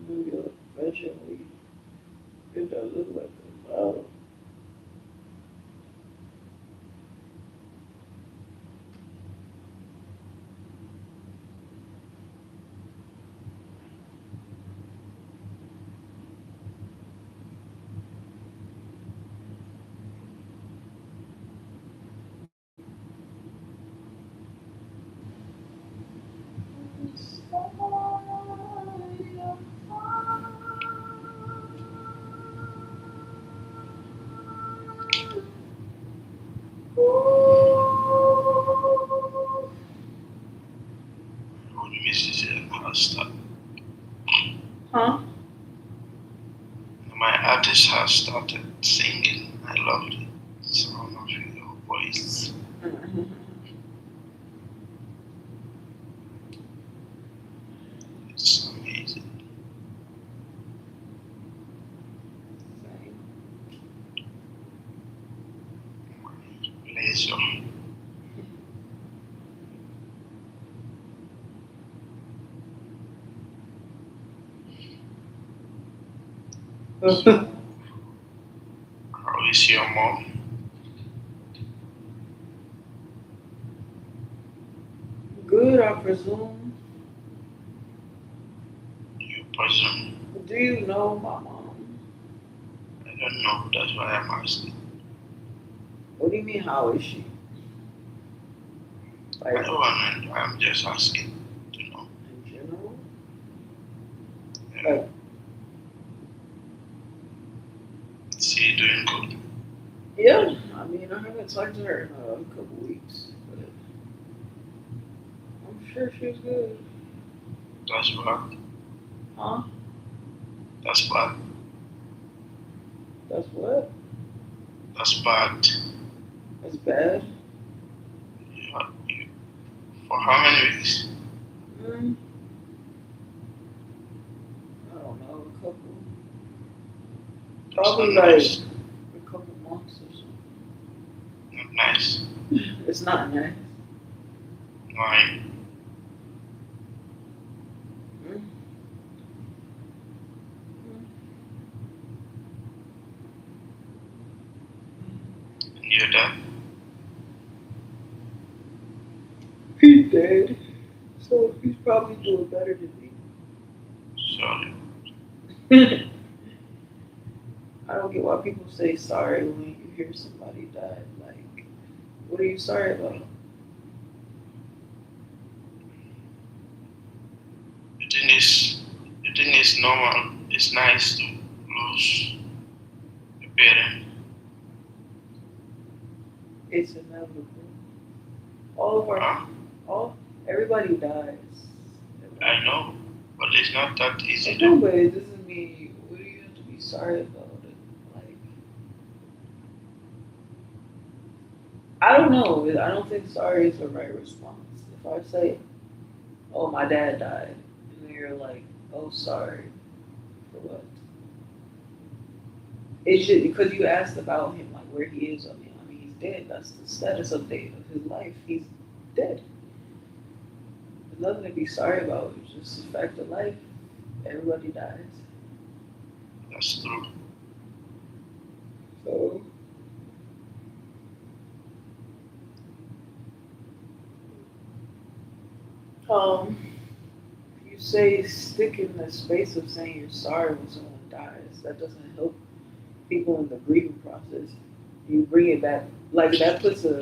Your fashion it does look like a model. Old musician has started. Huh? My artist has started singing. I loved it. Sound of your voice. It's amazing. Pleasure. How is your mom? Good, I presume. You presume? Do you know my mom? I don't know. That's why I'm asking. What do you mean, how is she? I Like, don't want to know. I'm just asking to know. in general? Yeah. Like, Is she doing good? yeah, I mean, I haven't talked to her in a couple weeks, but I'm sure she's good. That's bad. Huh? That's bad. That's what? That's bad. That's bad? You, for how many weeks? Mm, I don't know, a couple. Probably Not like nice. a couple months or something. Not nice. It's not nice. Why? Mm. And your dad? He's dead, so he's probably doing better than me. Sorry. I don't get why people say sorry when you hear somebody died. Like, what are you sorry about? You think it's normal. It's nice to lose a parent. It's inevitable. All of our, Huh? everybody dies. I know, but it's not that easy. I know, but it doesn't mean what do you have to be sorry about it. Like, I don't know. I don't think sorry is the right response. If I say, "Oh, my dad died," and then you're like, "Oh, sorry for what?" It should because you asked about him, like where he is. I mean, he's dead. That's the status update of his life. He's dead. There's nothing to be sorry about. It's just a fact of life. Everybody dies. That's true. So, you say stick in the space of saying you're sorry when someone dies. That doesn't help people in the grieving process. You bring it back, like that puts a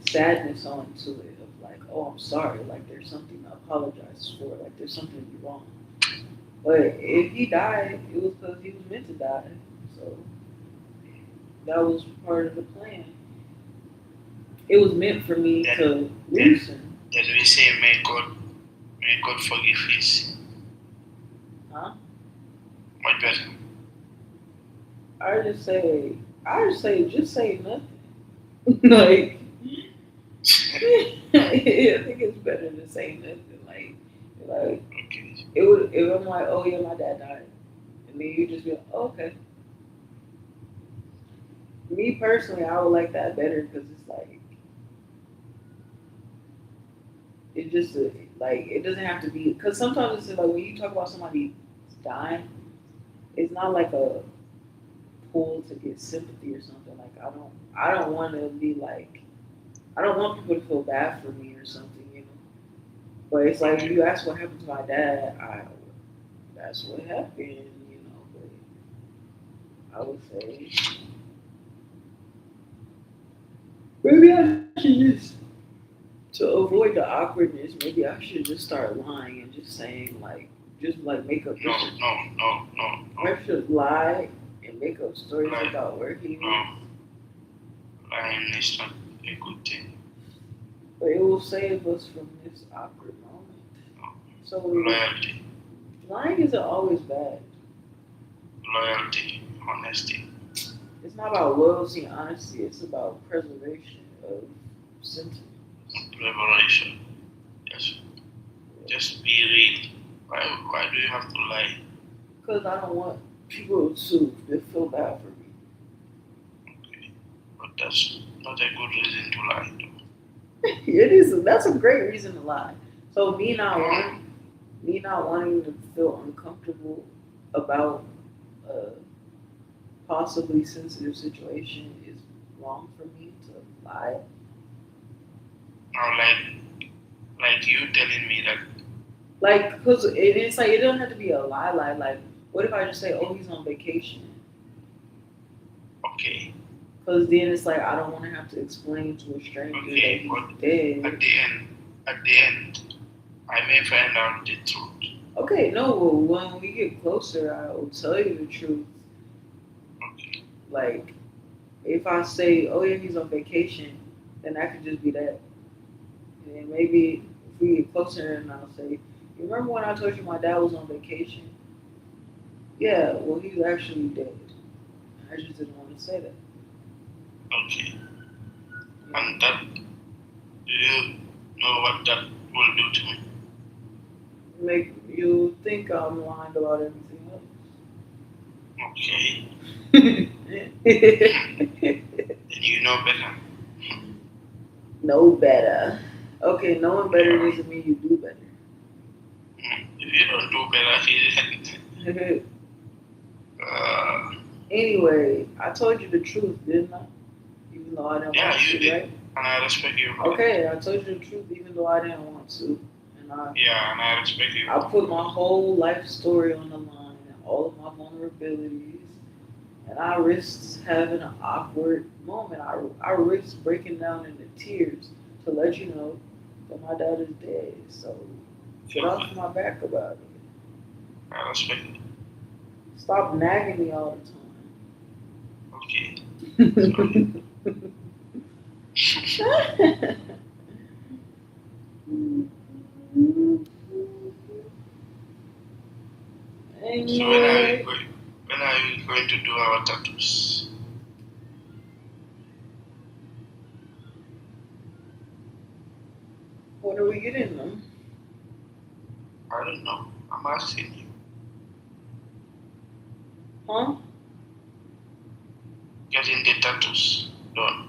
sadness onto it of like, oh, I'm sorry, like there's something to apologize for, like there's something wrong. But if he died, it was because he was meant to die. So that was part of the plan. It was meant for me to loosen. That we say, may God forgive his. Huh? What better? I just say, just say nothing. Like, I think it's better to say nothing. Like Okay. it would if I'm like, oh yeah, my dad died, and then you just be like, oh, okay. Me personally, I would like that better because it's like it just like it doesn't have to be because sometimes it's like when you talk about somebody dying, it's not like a pull to get sympathy or something. Like I don't want to be like I don't want people to feel bad for me or something, you know. But it's like you ask what happened to my dad, that's what happened, you know. But I would say maybe I should just to avoid the awkwardness. Maybe I should just start lying and just saying like just like make up. No. I should lie and make up stories Lie. about where he was. No. Lying is not a good thing. But it will save us from this awkward moment. No. So Loyalty. lying isn't always bad. Loyalty. Honesty. It's not about loyalty and honesty. It's about preservation of sentiment. Revelation. Yes. Just be real. Why do you have to lie? Because I don't want people to feel bad for me. Okay. But that's not a good reason to lie. Though. It is. That's a great reason to lie. So me not wanting to feel uncomfortable about a possibly sensitive situation is wrong for me to lie. Or like you telling me that. Like, because it's like, it doesn't have to be a lie. Like, what if I just say, oh, he's on vacation? Okay. Because then it's like, I don't want to have to explain to a stranger Okay, that but he's dead. at the end, I may find out the truth. Okay, no, well, when we get closer, I will tell you the truth. Okay. Like, if I say, oh, yeah, he's on vacation, then that could just be that. And then maybe if we get closer and I'll say, you remember when I told you my dad was on vacation? Yeah, well, he's actually dead. I just didn't want to say that. Okay. And that, do you know what that will do to me? Make you think I'm lying about everything Okay. else. Then you know better. Know better. Okay, knowing better doesn't mean you do better. If you don't do better, Anyway, I told you the truth, didn't I? Even though I didn't yeah, want you to, did. right? And I respect you for that. Okay, I told you the truth even though I didn't want to. Yeah, and I respect you. I put my whole life story on the line and all of my vulnerabilities. And I risked having an awkward moment. I risked breaking down into tears to let you know that my dad is dead. So get off my back about it. I respect you. Stop nagging me all Okay. the time. So when are we going? When are we going to do our tattoos? What are we getting them? I don't know. I'm asking you. Huh? Getting the tattoos done.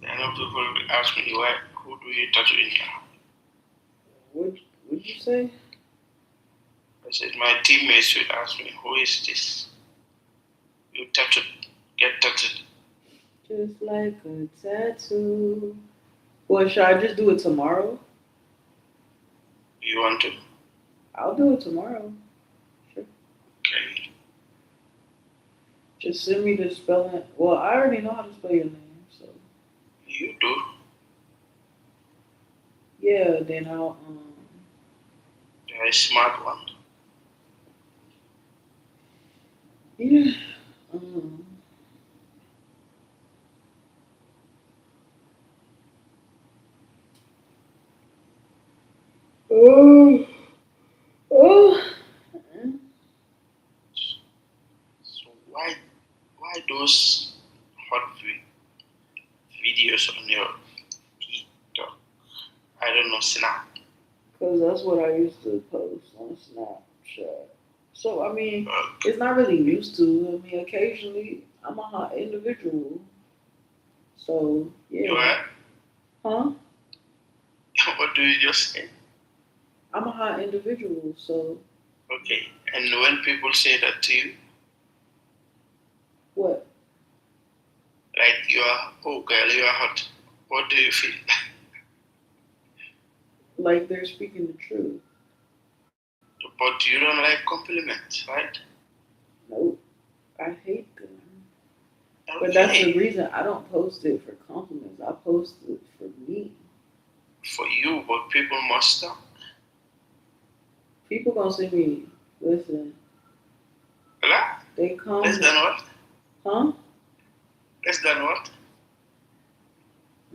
I know people will ask me, why, who do you tattoo in here? What'd you say? I said, my teammates will ask me, who is this? You tattooed, get tattooed. Just like a tattoo. Well, should I just do it tomorrow? You want to? I'll do it tomorrow. Okay. Just send me the spelling. Well, I already know how to spell your name, so You do? yeah. Then I'll You're a smart one. yeah. Oh, oh. So why those hot videos on your TikTok? I don't know, Snap. Because that's what I used to post on Snapchat. So, I mean, Okay. it's not really used to. I mean, occasionally, I'm a hot individual. So, You yeah. are? Huh? What do you just say? I'm a hot individual, so Okay. And when people say that to you, what? like you are, oh girl, you are hot, what do you feel? Like they're speaking the truth. But you don't like compliments, right? Nope. I hate them. But that's Okay. the reason I don't post it for compliments. I post it for me. For you, but people must talk. People gonna see me. Listen, Hello? they come. Less than what? Huh? Less than what?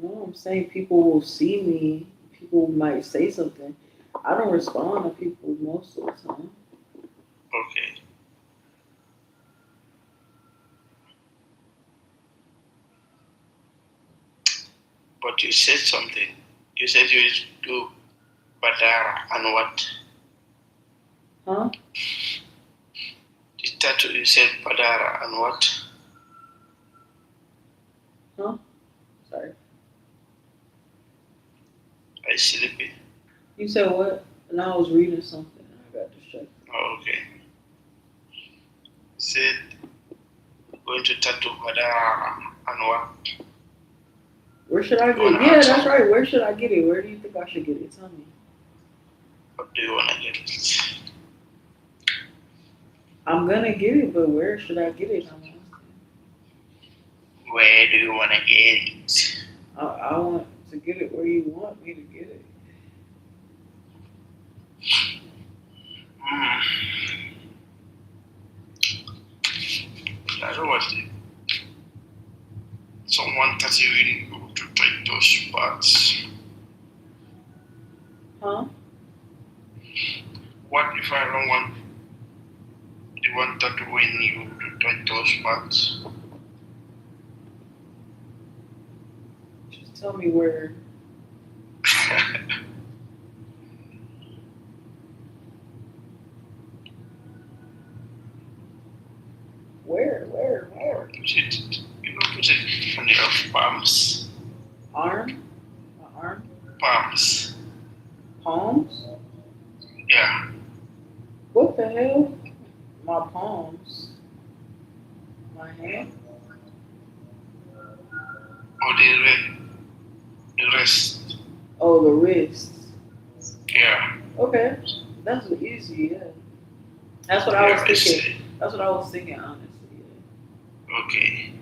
No, I'm saying people will see me. People might say something. I don't respond to people most of the time. Okay. But you said something. You said you do Badara and what? Huh? The tattoo, you said Badara and what? Huh? Sorry. I sleepy. You said what? And I was reading something. I got distracted. Oh, okay. Said going to tattoo Badara and what? Where should I You get wanna it? Yeah, ask that's me? right. Where should I get it? Where do you think I should get it? Tell me. What do you wanna get it? I'm gonna get it, but where should I get it? I'm asking. Where do you wanna get it? I want to get it where you want me to get it. I don't want it. Someone tattooing you to take those parts. Huh? What if I don't want the one tattooing you to take those parts? Just tell me where. Where? Put it, put it on your palms. Arm? My arm? Palms. Palms? Yeah. What the hell? My palms. My hand? Or the rest. Oh, the wrist. Yeah. Okay. That's easy, yeah. That's what I was thinking. That's what I was thinking, honestly. Yeah. Okay.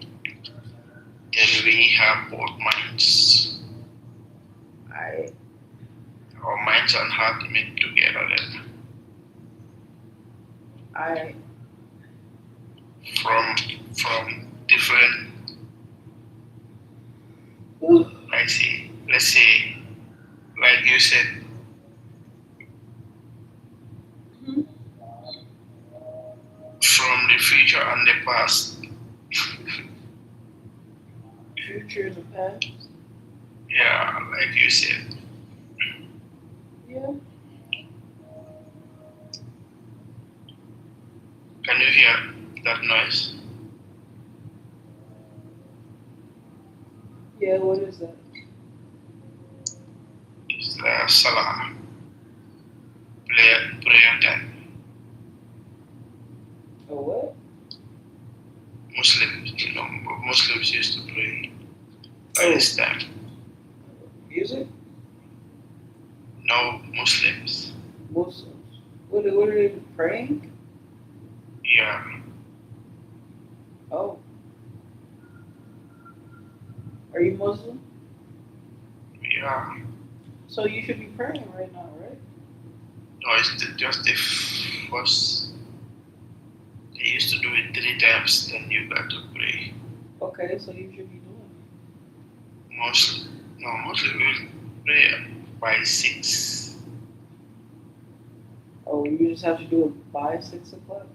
Then we have both minds. Our minds and heart meet together then. I From different Like say, let's say, like you said, Mhm. from the future and the past. Future and the past. Yeah, like you said. Yeah. Can you hear that noise? Yeah. What is that? It's the Salah prayer time. A what? Muslims, Muslims used to pray by this time. Music? No Muslims. Muslims. What are they praying? Yeah, Oh. Are you Muslim? yeah. So you should be praying right now, right? No, it's just the first. They used to do it 3 times, then you got to pray. Okay, so you should be doing Mostly will pray by 6. it. Oh, you just have to do it by 6 o'clock?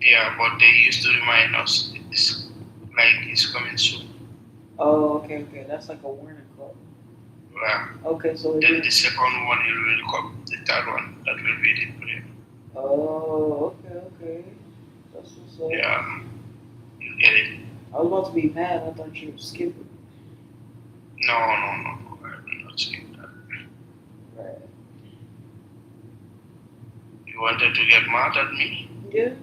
Yeah, but they used to remind us it's like it's coming soon. Oh, okay. That's like a warning clock. Yeah. Okay, so Then the second one it will come. The third one that will be the prayer. Oh, okay. That's what's up. Yeah, you get it. I was about to be mad. I thought you would skip it. No. I will not say that. Right. You wanted to get mad at me? Yeah.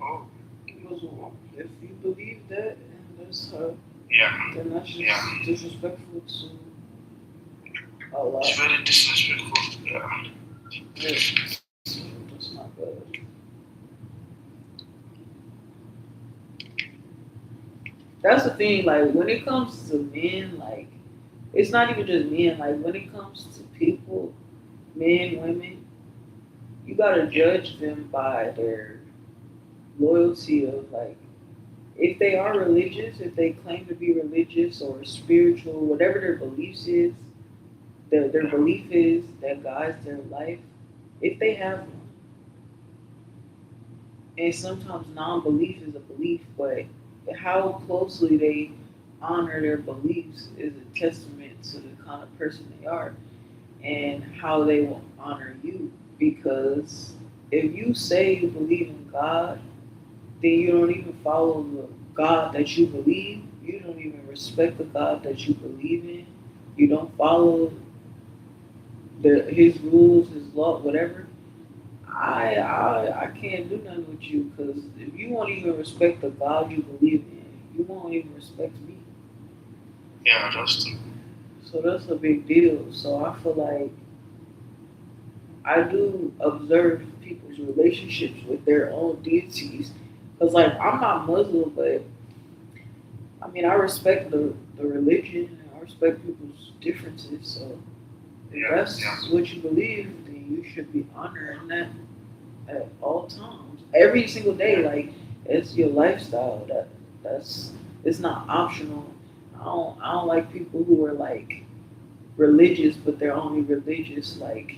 Oh, Because if you believe that and that's yeah. then that's just Yeah. disrespectful to Allah. It's very disrespectful. Yeah. Yeah. That's not good. That's the thing, like when it comes to men, like it's not even just men, like when it comes to people, men, women, you gotta judge them by their loyalty of like if they are religious, if they claim to be religious or spiritual, whatever their beliefs is, their belief is that guides their life, if they have one. And sometimes non-belief is a belief, but how closely they honor their beliefs is a testament to the kind of person they are and how they will honor you. Because if you say you believe in God, then you don't even follow the God that you believe. You don't even respect the God that you believe in. You don't follow his rules, his law, whatever. I can't do nothing with you because if you won't even respect the God you believe in, you won't even respect me. Yeah, that's true. So that's a big deal. So I feel like I do observe people's relationships with their own deities. Because, like, I'm not Muslim, but I mean, I respect the religion and I respect people's differences. So if Yeah, that's yeah. what you believe, then you should be honoring that at all times, every single day. Like it's your lifestyle. That's it's not optional. I don't like people who are like religious, but they're only religious like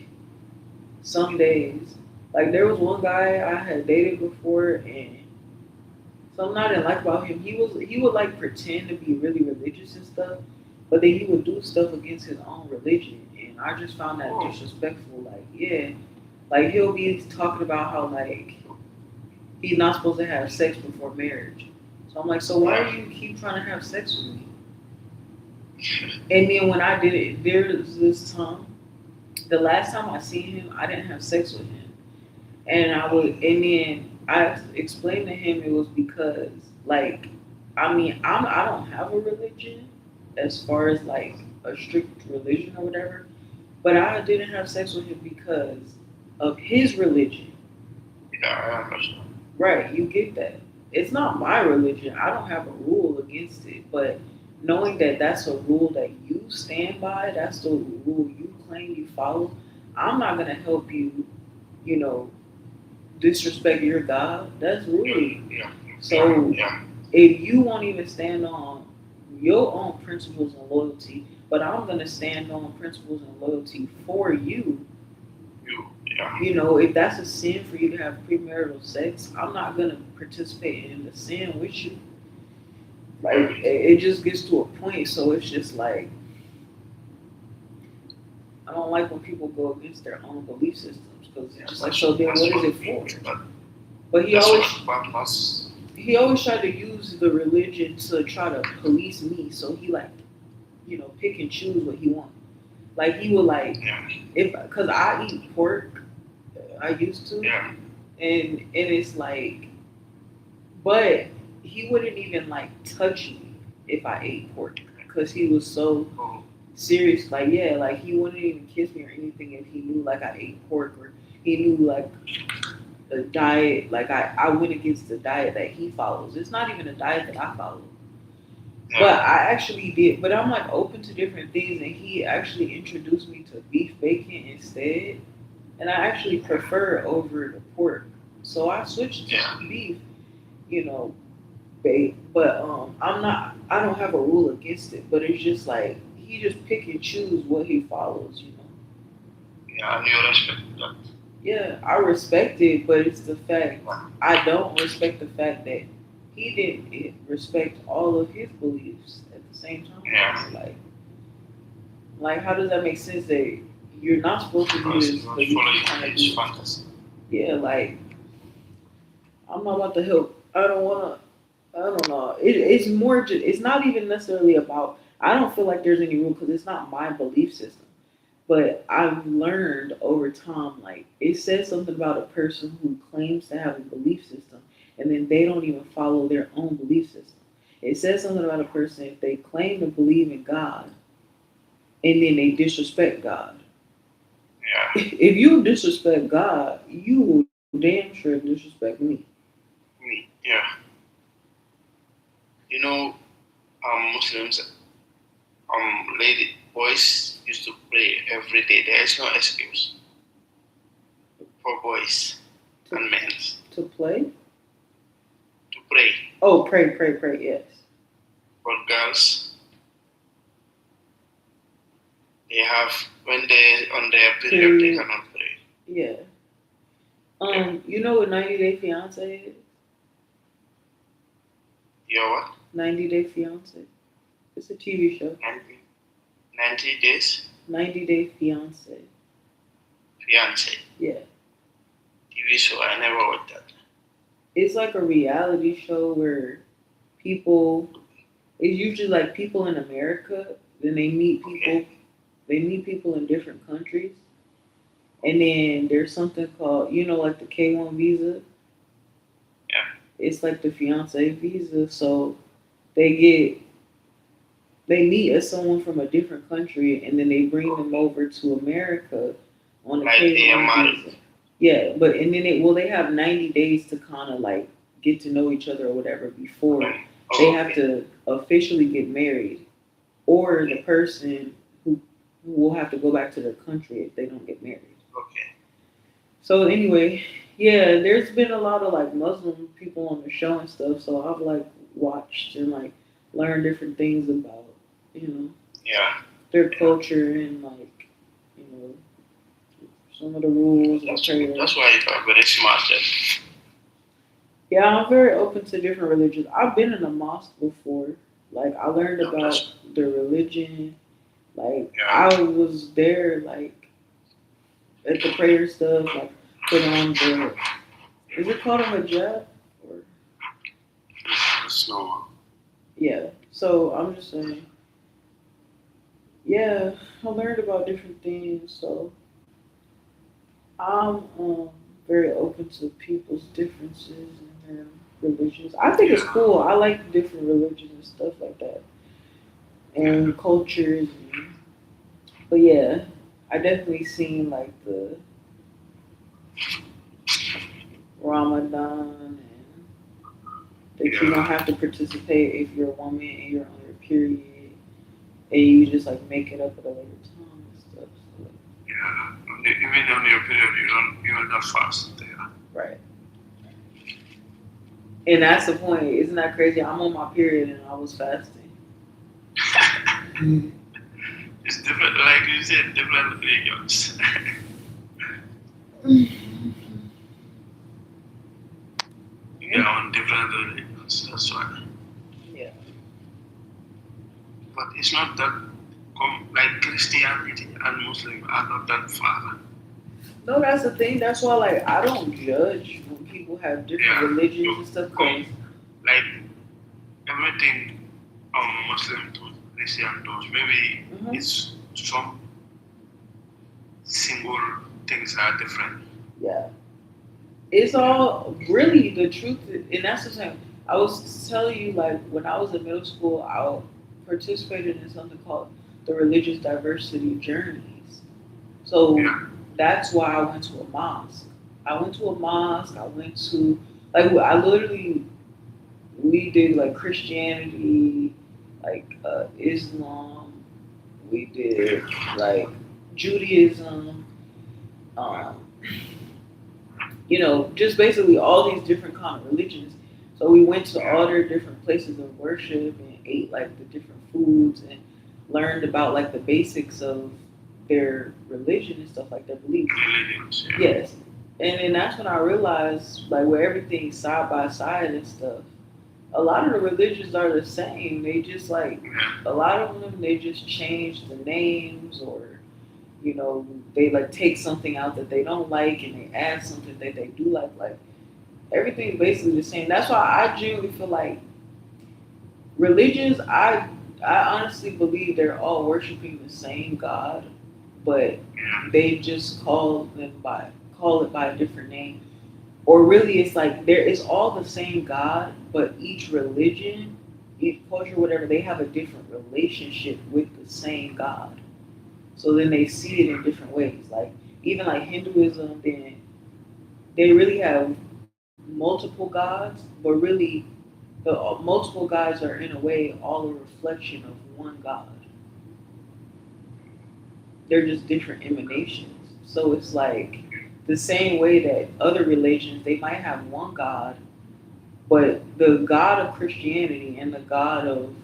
some days. Like there was one guy I had dated before, and something I didn't like about him. He would like pretend to be really religious and stuff, but then he would do stuff against his own religion, and I just found that disrespectful. Like yeah, like he'll be talking about how like he's not supposed to have sex before marriage. So I'm like, so why do you keep trying to have sex with me? And then when I did it, there was this time, the last time I seen him, I didn't have sex with him. And then I explained to him it was because, like, I mean, I don't have a religion as far as like a strict religion or whatever, but I didn't have sex with him because of his religion. Yeah, I understand. Right, you get that. It's not my religion. I don't have a rule against it, but knowing that that's a rule that you stand by, that's the rule you claim you follow, I'm not going to help you, you know, disrespect your God. That's rude. Yeah. So Yeah. if you won't even stand on your own principles and loyalty, but I'm gonna stand on principles and loyalty for you. Yeah. You know, if that's a sin for you to have premarital sex, I'm not gonna participate in the sin with you. Like it just gets to a point, so it's just like I don't like when people go against their own belief systems because it's just like so. Then what is it for? But he always tried to use the religion to try to police me. So he like, you know, pick and choose what he wants. Like he would like if because I eat pork, I used to, and it's like, but he wouldn't even like touch me if I ate pork because he was so serious. Like yeah, like he wouldn't even kiss me or anything if he knew like I ate pork or he knew like the diet. Like I went against the diet that he follows. It's not even a diet that I follow. But I actually did. But I'm like open to different things, and he actually introduced me to beef bacon instead, and I actually prefer it over the pork. So I switched to beef, you know, but I'm not. I don't have a rule against it, but it's just like he just pick and choose what he follows, you know. Yeah, and you respect that. Yeah, I respect it, but it's the fact I don't respect the fact that he didn't respect all of his beliefs at the same time. Yeah. Like how does that make sense that you're not supposed to do this, but you kind of do? Fantasy. Yeah, like I'm not about to help. I don't want to. I don't know. It's more just. It's not even necessarily about. I don't feel like there's any rule because it's not my belief system. But I've learned over time, like it says something about a person who claims to have a belief system, and then they don't even follow their own belief system. It says something about a person if they claim to believe in God, and then they disrespect God. Yeah. If you disrespect God, you will damn sure disrespect me. Yeah. You know, Muslims, lady boys used to pray every day. There is no excuse for boys and men to play. To pray. Oh, pray, yes. For girls, they have when they on their period they cannot pray. Yeah. You know what 90 Day Fiance is? Your what? 90 Day Fiance. It's a TV show. 90 days? 90 Day Fiance. Fiance? Yeah. TV show, I never watched that. It's like a reality show where people, it's usually like people in America, then they meet people, they meet people in different countries. And then there's something called, you know, like the K1 visa. Yeah. It's like the fiance visa. So they meet as someone from a different country and then they bring them over to America on a K1 visa. Yeah, but and then they have 90 days to kind of like get to know each other or whatever before they have to officially get married, or the person who will have to go back to their country if they don't get married. Okay. So anyway, yeah, there's been a lot of like Muslim people on the show and stuff, so I've like watched and like learned different things about, you know, their culture and like, you know, some of the rules. That's why you are very smart. Yeah, I'm very open to different religions. I've been in a mosque before. Like I learned about the religion. Like I was there, like at the prayer stuff. Like put on the. Is it called a hijab? Or? It's no. Yeah. So I'm just saying. Yeah, I learned about different things. So I'm very open to people's differences and their religions. I think it's cool. I like different religions and stuff like that, and cultures. But yeah, I definitely seen like the Ramadan and that you don't have to participate if you're a woman and you're on your period, and you just like make it up at a later time and stuff. So, like, even on your period, you will not fast there. Right. And that's the point. Isn't that crazy? I'm on my period and I was fasting. It's different, like you said, different religions. Yeah, on different religions. That's why. Yeah. But it's not that like Christianity and Muslim are not that far. No, that's the thing. That's why, like, I don't judge when people have different Yeah. religions and stuff. Cause Like everything Muslim to Christian does, maybe Mhm. it's some single things are different. yeah, it's all really the truth, and that's the thing. I was telling you, like, when I was in middle school, I participated in something called the Religious Diversity Journeys. So Yeah. that's why I went to a mosque. I went to a mosque. I went to like I literally we did like Christianity, like Islam. We did like Judaism. Um, just basically all these different kind of religions. So we went to all their different places of worship and ate like the different foods and learned about like the basics of their religion and stuff like their beliefs. Religions. Yeah. Yes. And then that's when I realized like where everything's side by side and stuff. A lot of the religions are the same. They just like Yeah. a lot of them they just change the names or they like take something out that they don't like and they add something that they do like. Like everything basically the same. That's why I genuinely feel like religions. I honestly believe they're all worshiping the same God, but Yeah. they just call it by a different name. Or really, it's like it's all the same God, but each religion, each culture, whatever, they have a different relationship with the same God. So then they see it in different ways. Like even like Hinduism, then they really have multiple gods, but really the multiple gods are in a way all a reflection of one God. They're just different emanations. So it's like the same way that other religions they might have one God, but the God of Christianity and the God of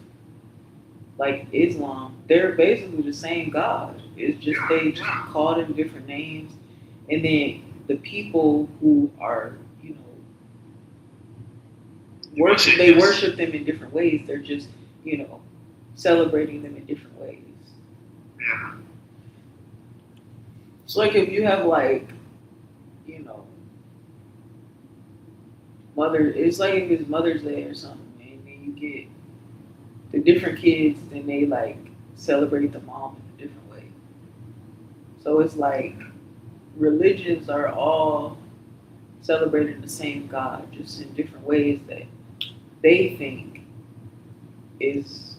like Islam, they're basically the same God. It's just they just call them different names, and then the people who are they worship them in different ways. They're just celebrating them in different ways. Yeah. It's like if you have like you know mother. It's like if it's Mother's Day or something, and then you get the different kids, then they like celebrate the mom in a different way. So it's like religions are all celebrating the same God, just in different ways that they think is,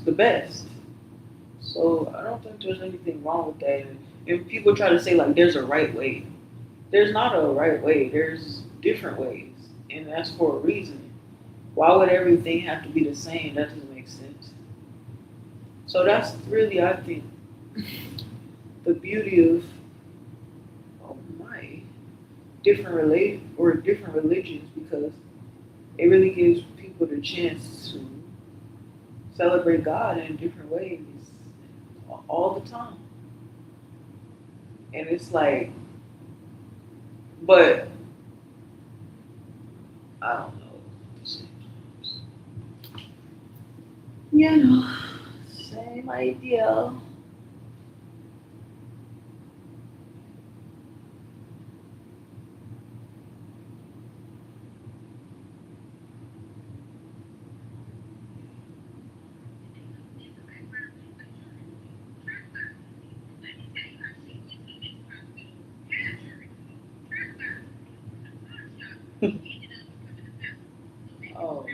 the best. So I don't think there's anything wrong with that. And people try to say like there's a right way. There's not a right way. There's different ways, and that's for a reason. Why would everything have to be the same? That doesn't make sense. So that's really, I think, the beauty of my different religions because it really gives people the chance to celebrate God in different ways all the time. And it's like, but I don't know. Same idea. Oh,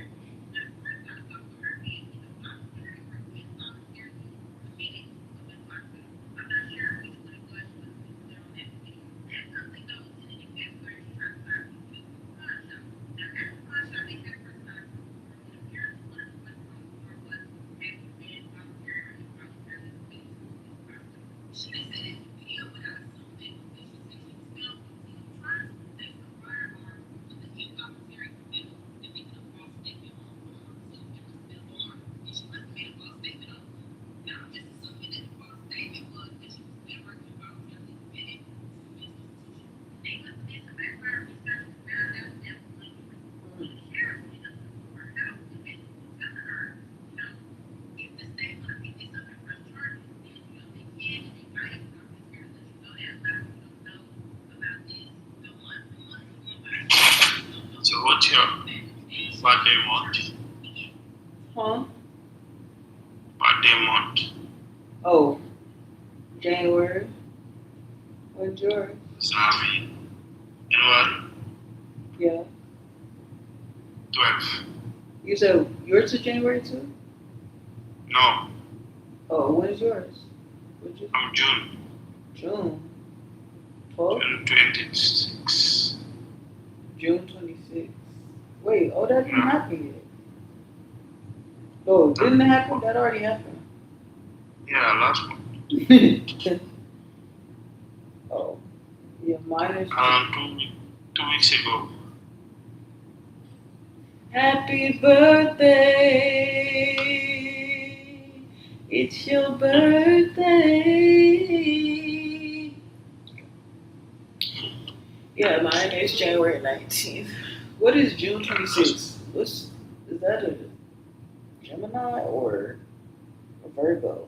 birthday month. Huh? Birthday month. Oh, January. When's yours? Sorry. You know what? Yeah. 12. You said yours is January too? No, Oh, when's yours? What'd you I'm June. June 12th? June 26. June 26th. Wait, oh, that didn't happen yet. Oh, didn't it happen? That already happened. Yeah, last month. Oh, yeah, mine is. Around 2 weeks ago. Happy birthday. It's your birthday. Yeah, mine is January 19th. What is June 26th? Is that a Gemini or a Virgo?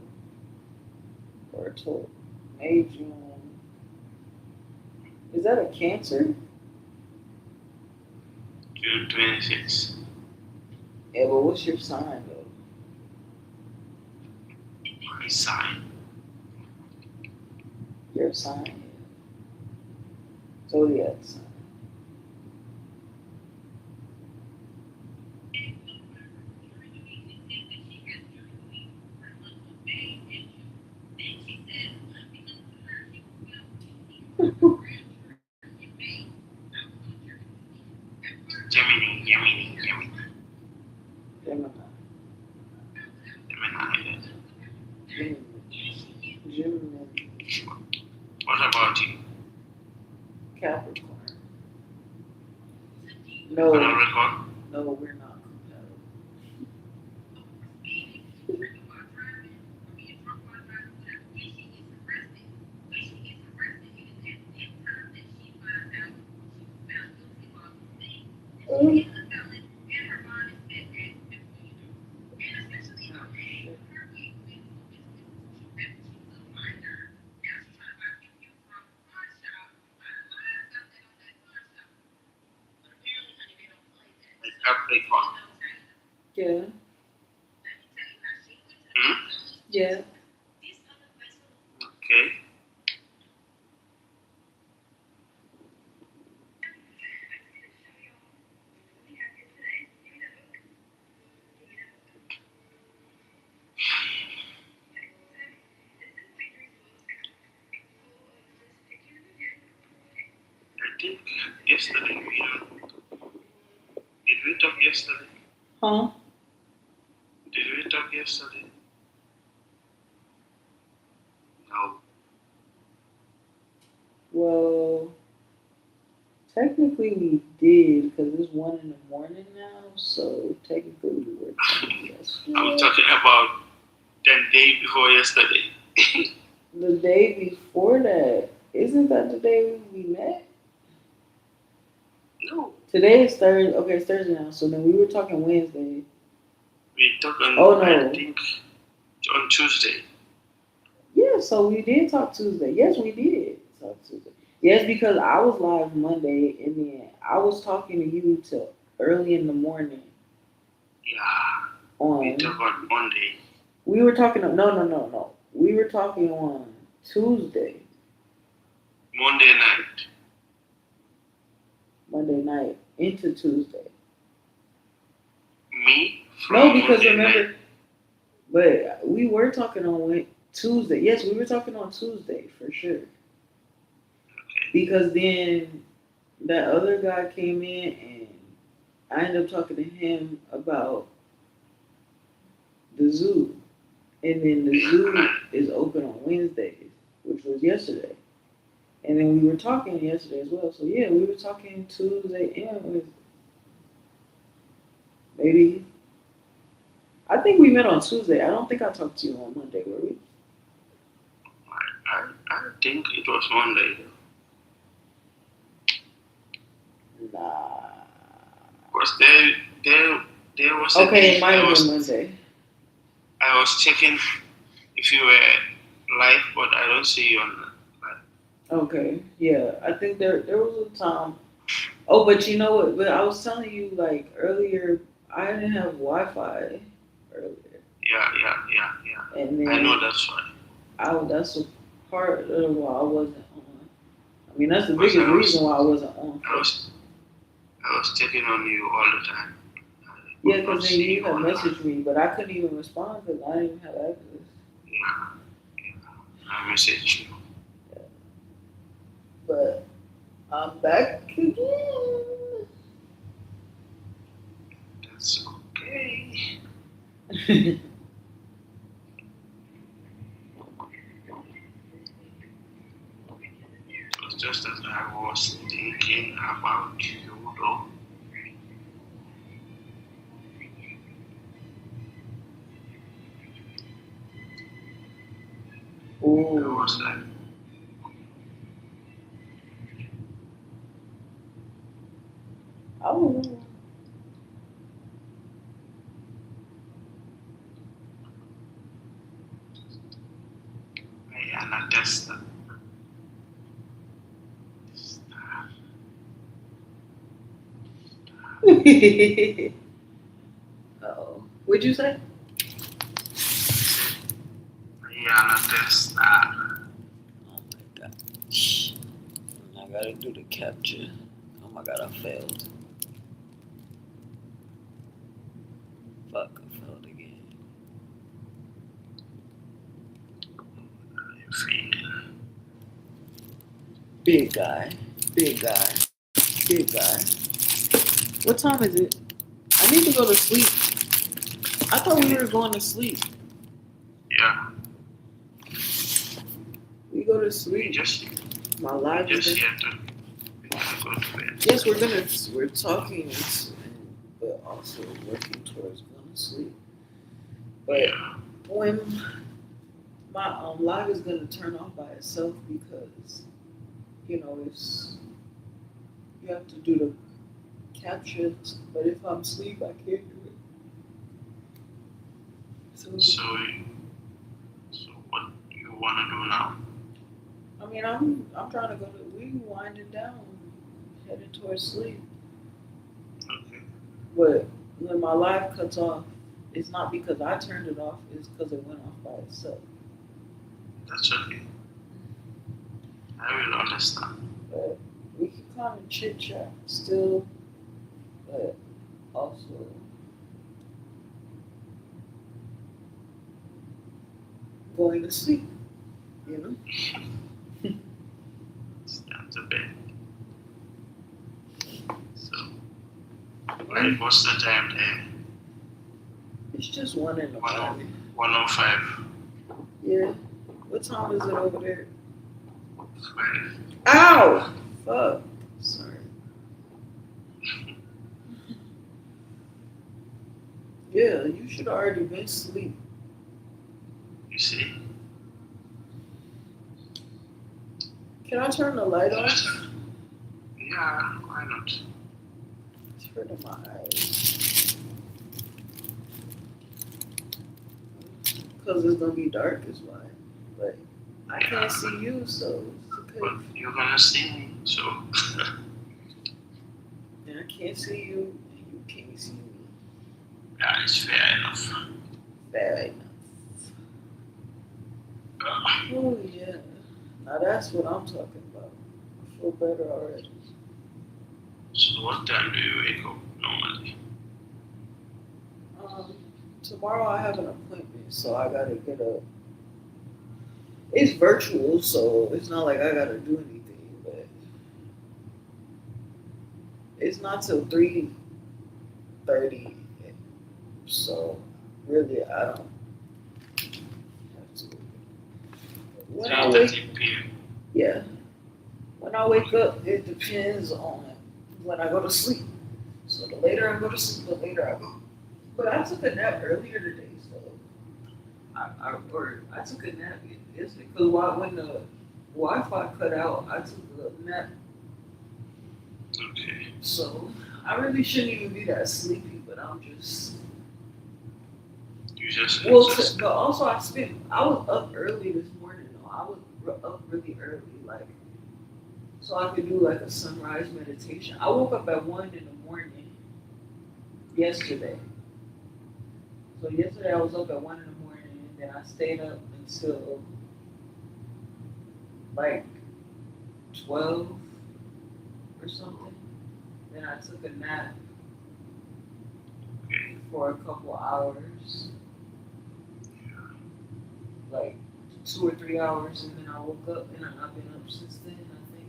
Or a Taurus? May, June. Is that a Cancer? June 26. Yeah, but what's your sign though? My sign. Your sign. Zodiac sign. Gemini. Gemini. Gemini. Gemini. What about you? Capricorn. On No, record? no, we're not compatible. Like Capricorn. Yeah, Hmm? yeah. Okay. I think yesterday did we talk yesterday? Huh? Did we talk yesterday? No. Well, technically we did because it's 1 in the morning now, so technically we were talking yesterday. I'm talking about the day before yesterday. The day before that, isn't that the day we met? No. Today is Thursday. Okay, it's Thursday now. So then we were talking Wednesday. We talked on, Oh, no. I think, on Tuesday. Yeah, so we did talk Tuesday. Yes, we did talk Tuesday. Yes, because I was live Monday, and then I was talking to you till early in the morning. Yeah. We On talked on Monday. we were talking. No. We were talking on Tuesday, Monday night. Monday night into Tuesday. Me? No, from because Monday remember, night. but we were talking on Tuesday. Yes, we were talking on Tuesday for sure. Because then that other guy came in and I ended up talking to him about the zoo. And then the zoo is open on Wednesdays, which was yesterday. And then we were talking yesterday as well. So yeah, we were talking Tuesday and Wednesday. Maybe. I think we met on Tuesday. I don't think I talked to you on Monday, were we? I think it was Monday. Nah. Because there was a Okay, day it might have been Monday. I was checking if you were live, but I don't see you on live. Okay, yeah. I think there was a time Oh, but you know what? But I was telling you like earlier, I didn't have Wi-Fi earlier, Yeah. and I know then that's why. that's a part of why I wasn't on. I mean, that's the Because biggest reason why I wasn't on. I was, I was checking on you all the time. I Yeah, could not because then see you you had online. messaged me, but I couldn't even respond because I didn't even have access. Yeah. I messaged you. But I'm back again. That's okay. It was just as I was thinking about you, though. I Ooh. was like, Oh. I am just Oh. What'd you say? I am just Oh my god. I gotta do the capture. Oh my god, I failed. Fuck, I failed again. feeling. Big guy. Big guy. Big guy. What time is it? I need to go to sleep. I thought we were going to sleep. Yeah, We go to we sleep. just My live is just in. here to we can go to bed. Yes, we're talking, but also working towards going to sleep. But Yeah, when my live is gonna turn off by itself because it's you have to do the captions, but if I'm asleep, I can't do it. So so what do you wanna do now? I mean, I'm trying to go to we winding down, heading towards sleep. Okay. But when my live cuts off, it's not because I turned it off; it's because it went off by itself. That's okay. I will understand. But we can kind of chit chat still, but also going to sleep. You know. It's time to bed. So, like, what's the time there? It's just one in the morning. 1:05. Yeah. What time is it over there? 5. Ow! Fuck. Sorry. Yeah, you should already been asleep. You see? Can I turn the light off? Yeah, why not? It's hurting my eyes. Because it's gonna be dark is why. But I can't see you, so it's okay. But you're gonna see me, so And I can't see you, and you can't see me. yeah, it's fair enough. Bad enough. Oh yeah. Now that's what I'm talking about. I feel better already. So what time do you wake up normally? Tomorrow I have an appointment, so I gotta get up. It's virtual, so it's not like I gotta do anything, but it's not till 3:30, so really I don't have to. When I wake, 3:30 p.m. yeah, when I wake up, it depends on when I go to sleep. So the later I go to sleep, the later I go. But I took a nap earlier today, so I took a nap yesterday because when the Wi-Fi cut out, I took a nap. Okay. So I really shouldn't even be that sleepy, but I'm just You just but also I was up early this morning. Though. I was up really early, like so I could do like a sunrise meditation. I woke up at 1 in the morning yesterday. So yesterday I was up at 1 in the morning, and then I stayed up until like 12 or something. Then I took a nap for a couple hours, like 2 or 3 hours, and then I woke up, and I've been up since then. I think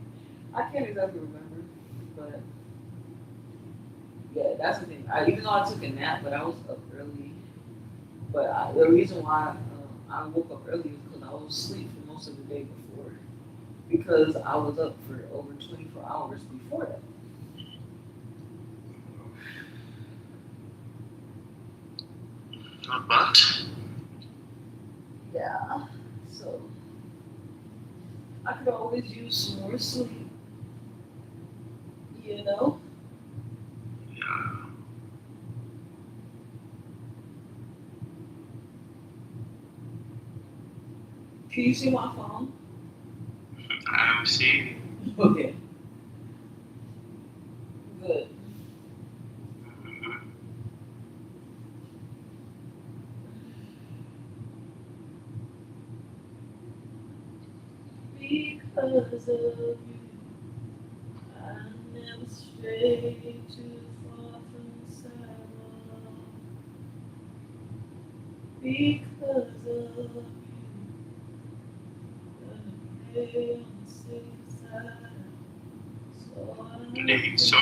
I can't exactly remember, but yeah, that's the thing. Even though I took a nap, but I was up early. But the reason why I woke up early is because I was asleep for most of the day before, because I was up for over 24 hours before that. Not bad. Yeah, so I could always use some more sleep, you know? Yeah. Can you see my phone? I'm seeing. Okay, good. Because of you, I never strayed too far from the sidewalk. Because of you, I lay on the safe side. So Today, so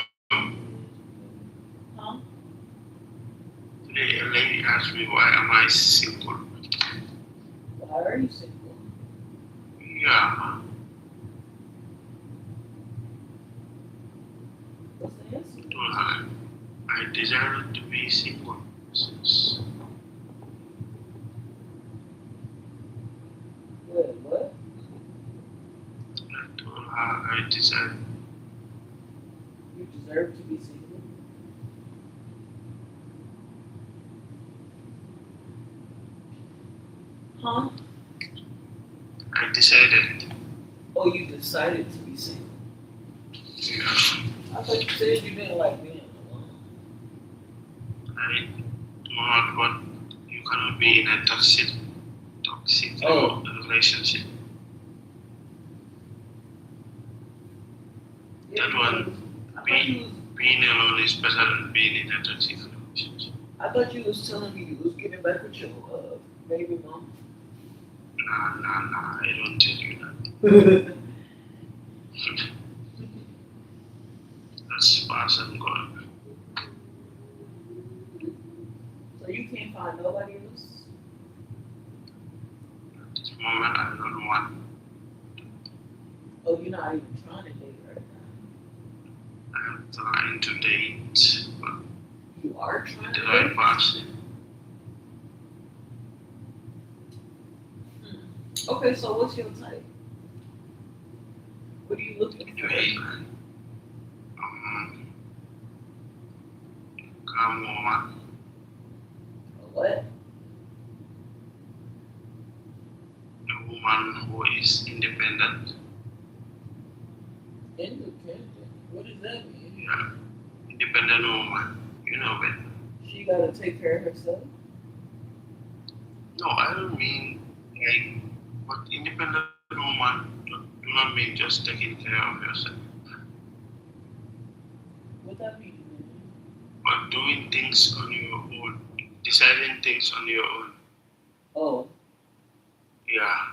Huh? today a lady asked me why am I single. Why are you single? Yeah. What's the answer? I decided to be single since Wait, what? I told her I decided. You deserve to be single? Huh? I decided. Oh, you decided to be single. Yeah. I thought you said you didn't like being alone. I do not want. You cannot be in a toxic Oh. relationship. That one, I thought you was, being alone is better than being in a toxic relationship. I thought you was telling me you was getting back with your baby mom. Nah, I don't tell you that. That's past and gone. So you can't find nobody else? At this moment, I don't want. Oh, you're not even trying to date right now. I'm trying to date, but You are trying with to the right date? person. Okay, so what's your type? What are you looking for? Anyway, calm woman, What? a woman who is independent. Independent? What does that mean? Yeah, independent woman. You know it. She gotta take care of herself? No, I don't mean like, but independent woman do not mean just taking care of yourself, What that mean? but doing things on your own, deciding things on your own. Oh, Yeah,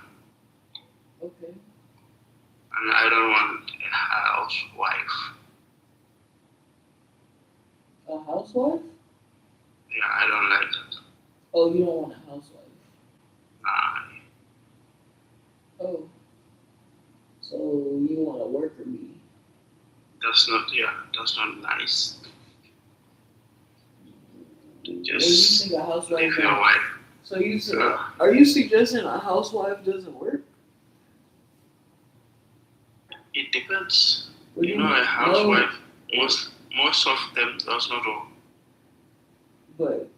okay. and I don't want a housewife. A housewife? Yeah, I don't like that. Oh, you don't want a housewife. Nah, Oh. So you want a worker bee? that's not nice. To Well, you just think a housewife? leave your wife. So are you suggesting a housewife doesn't work? It depends. What do You know, a mean? housewife, most of them does not work. But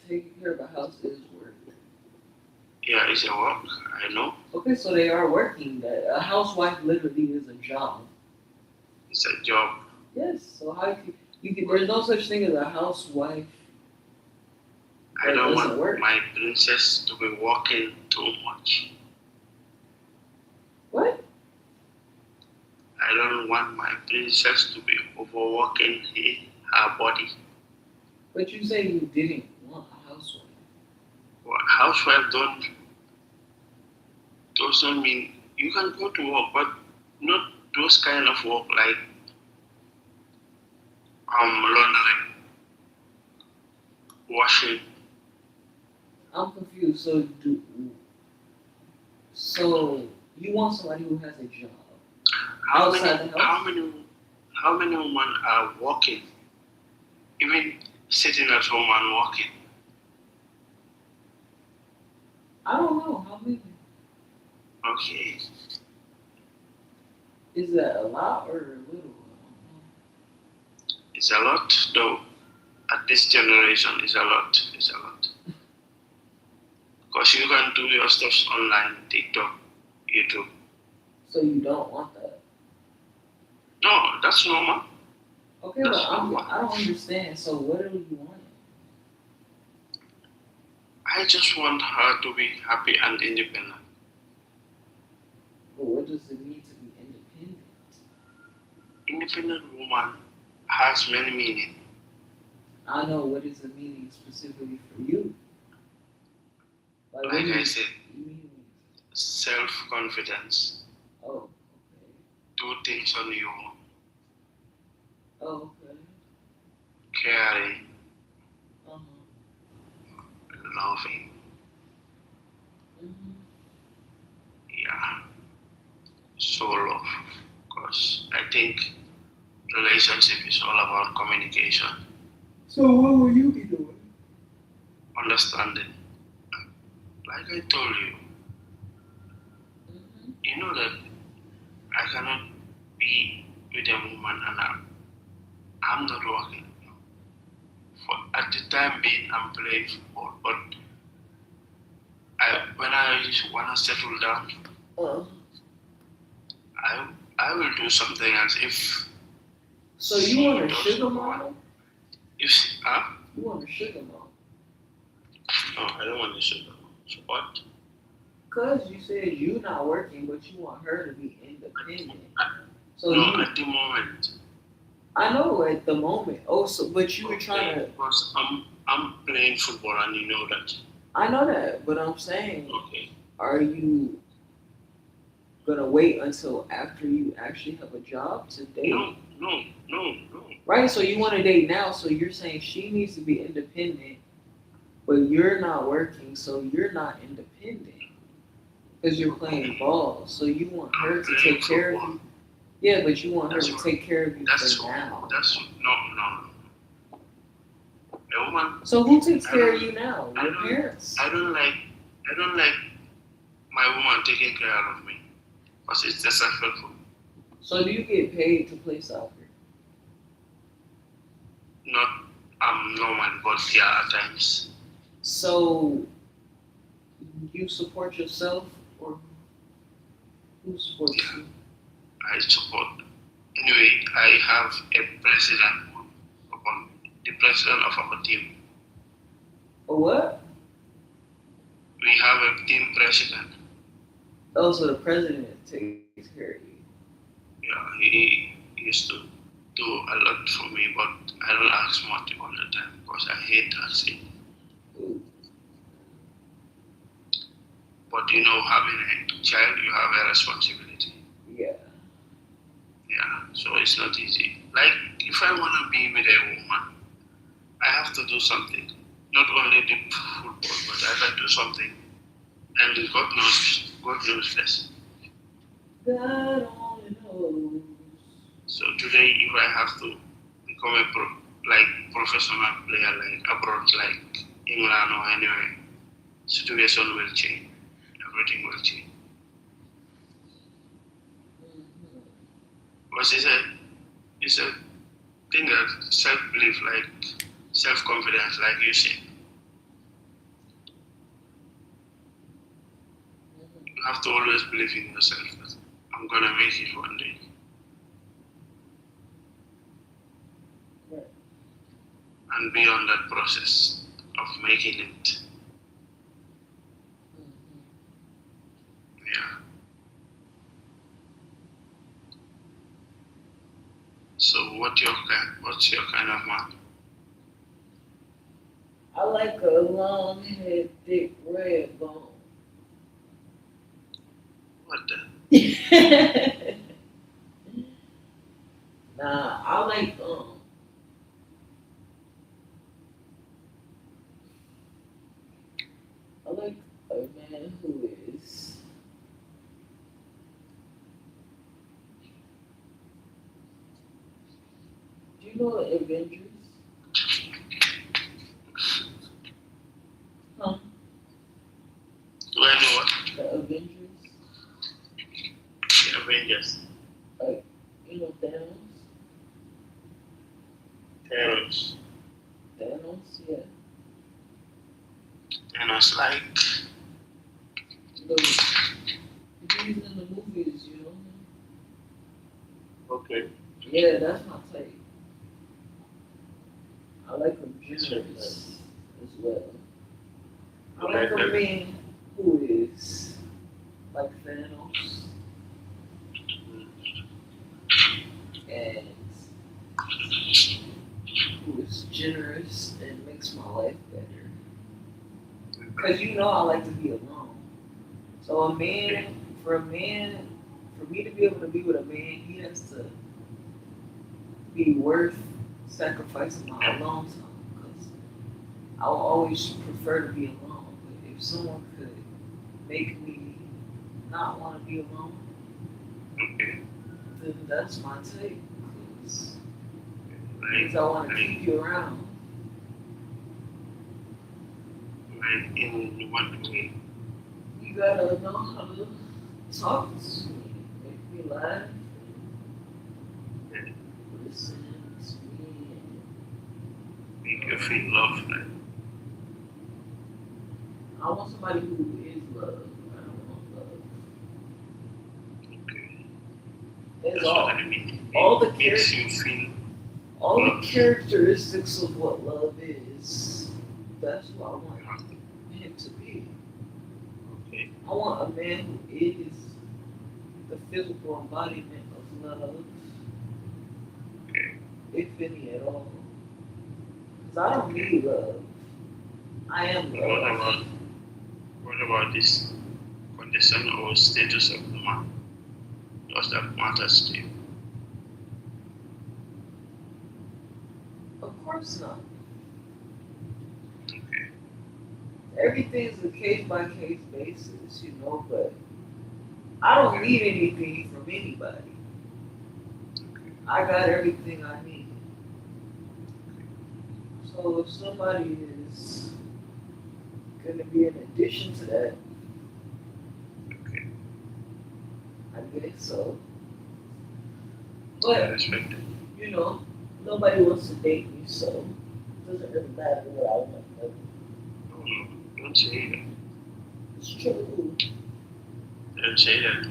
taking care of a house is work. Yeah, it's a work. I know. Okay, so they are working. That a housewife literally is a job. It's a job. Yes. So how you can there's no such thing as a housewife I that don't doesn't want work. my princess to be working too much. What? I don't want my princess to be overworking her body. But you say you didn't want a housewife. Well, housewife doesn't mean you can go to work, but not those kind of work like laundering, washing. I'm confused. So you want somebody who has a job How outside many the house? how many women are working, even sitting at home and working? I don't know how many. Okay, Is that a lot or a little? it's a lot though. At this generation, it's a lot. It's a lot. Because you can do your stuff online, TikTok, YouTube. So you don't want that? No, that's normal. Okay, but I don't understand. So what are you wanting? I just want her to be happy and independent. But what does it mean to be independent? Independent woman has many meaning. I know what is the meaning specifically for you. Like, what Like do I you said, mean? self-confidence, Oh, do things on your own, okay. Oh, okay. caring, Uh-huh. loving. Mm-hmm. Yeah, so love. Because I think relationship is all about communication, So what will you be doing? understanding. Like I told you, Mm-hmm. you know that I cannot be with a woman and I'm not working. For at the time being, I'm playing football, but when I wanna settle down, Uh, I will do something else. If so you want a does sugar not want- mom? if You want a sugar mom? no, I don't want to sugar. So what? Cause you said you not working, but you want her to be independent. So No, you, at the moment. I know at the moment. Oh, so but you were trying to. Because I'm playing football and you know that. I know that, but I'm saying, Okay. are you gonna wait until after you actually have a job to date? No. Right. So you want to date now. So you're saying she needs to be independent, but you're not working, so you're not independent because you're playing ball. So you want her to take care of you. Yeah, but you want her to take care of you for now. That's no. A woman. So who takes care of you now? I Your don't- parents. I don't like my woman taking care of me because it's disrespectful. So do you get paid to play soccer? Not normal, but yeah, at times. So you support yourself, or who supports you? I support. Anyway, I have a president upon the president of our team. Or what? We have a team president. Oh, so the president takes care of you. Yeah, he used to do a lot for me, but I don't ask much all the time because I hate asking. Ooh. But you know, having a child, you have a responsibility. Yeah. Yeah, so it's not easy. Like, if I want to be with a woman, I have to do something. Not only the football, but I have to do something. And God knows this. God only knows. So today, if I have to become a professional player, like abroad, like England or anywhere, situation will change. Everything will change. Mhm. Because it's a thing that self-belief, like self-confidence, like you said. You have to always believe in yourself that I'm gonna make it one day. and be on that process of making it. Yeah. So what's your kind of man? I like a long head, thick red bone. What the? Nah, I like a man who is do you know the Avengers? Huh? Do I know what? The Avengers? The Avengers. Like, you know Thanos? Thanos. Thanos, yeah. Thanos like He's in the movies, you know? okay. Yeah, that's my type. I like him generous as well. I like a man who is like Thanos and who is generous and makes my life better. Because you know I like to be alone. So for me to be able to be with a man, he has to be worth sacrificing my alone time. Because I will always prefer to be alone. But if someone could make me not want to be alone, Okay. then that's my take. Because Like, I want to keep you around. like in what way? You gotta know how to talk to me, make me laugh, Yeah. listen to me. Make you feel love, like I want somebody who is love. I don't want love. okay. It's That's all what I mean. all the It makes you feel all the characteristics of what love is. That's what I want him to be. okay. I want a man who is the physical embodiment of love, Okay. if any at all. Because I don't need love. I am love. What about this condition or status of the man? Does that matter to you? Of course not. Okay. Everything's a case by case basis, you know, but I don't need anything from anybody. I got everything I need. So if somebody is gonna be an addition to that, Okay. I guess so. I But respect it. you know, nobody wants to date me, so it doesn't really matter what I want. But No, don't say that. it's true. Don't say that.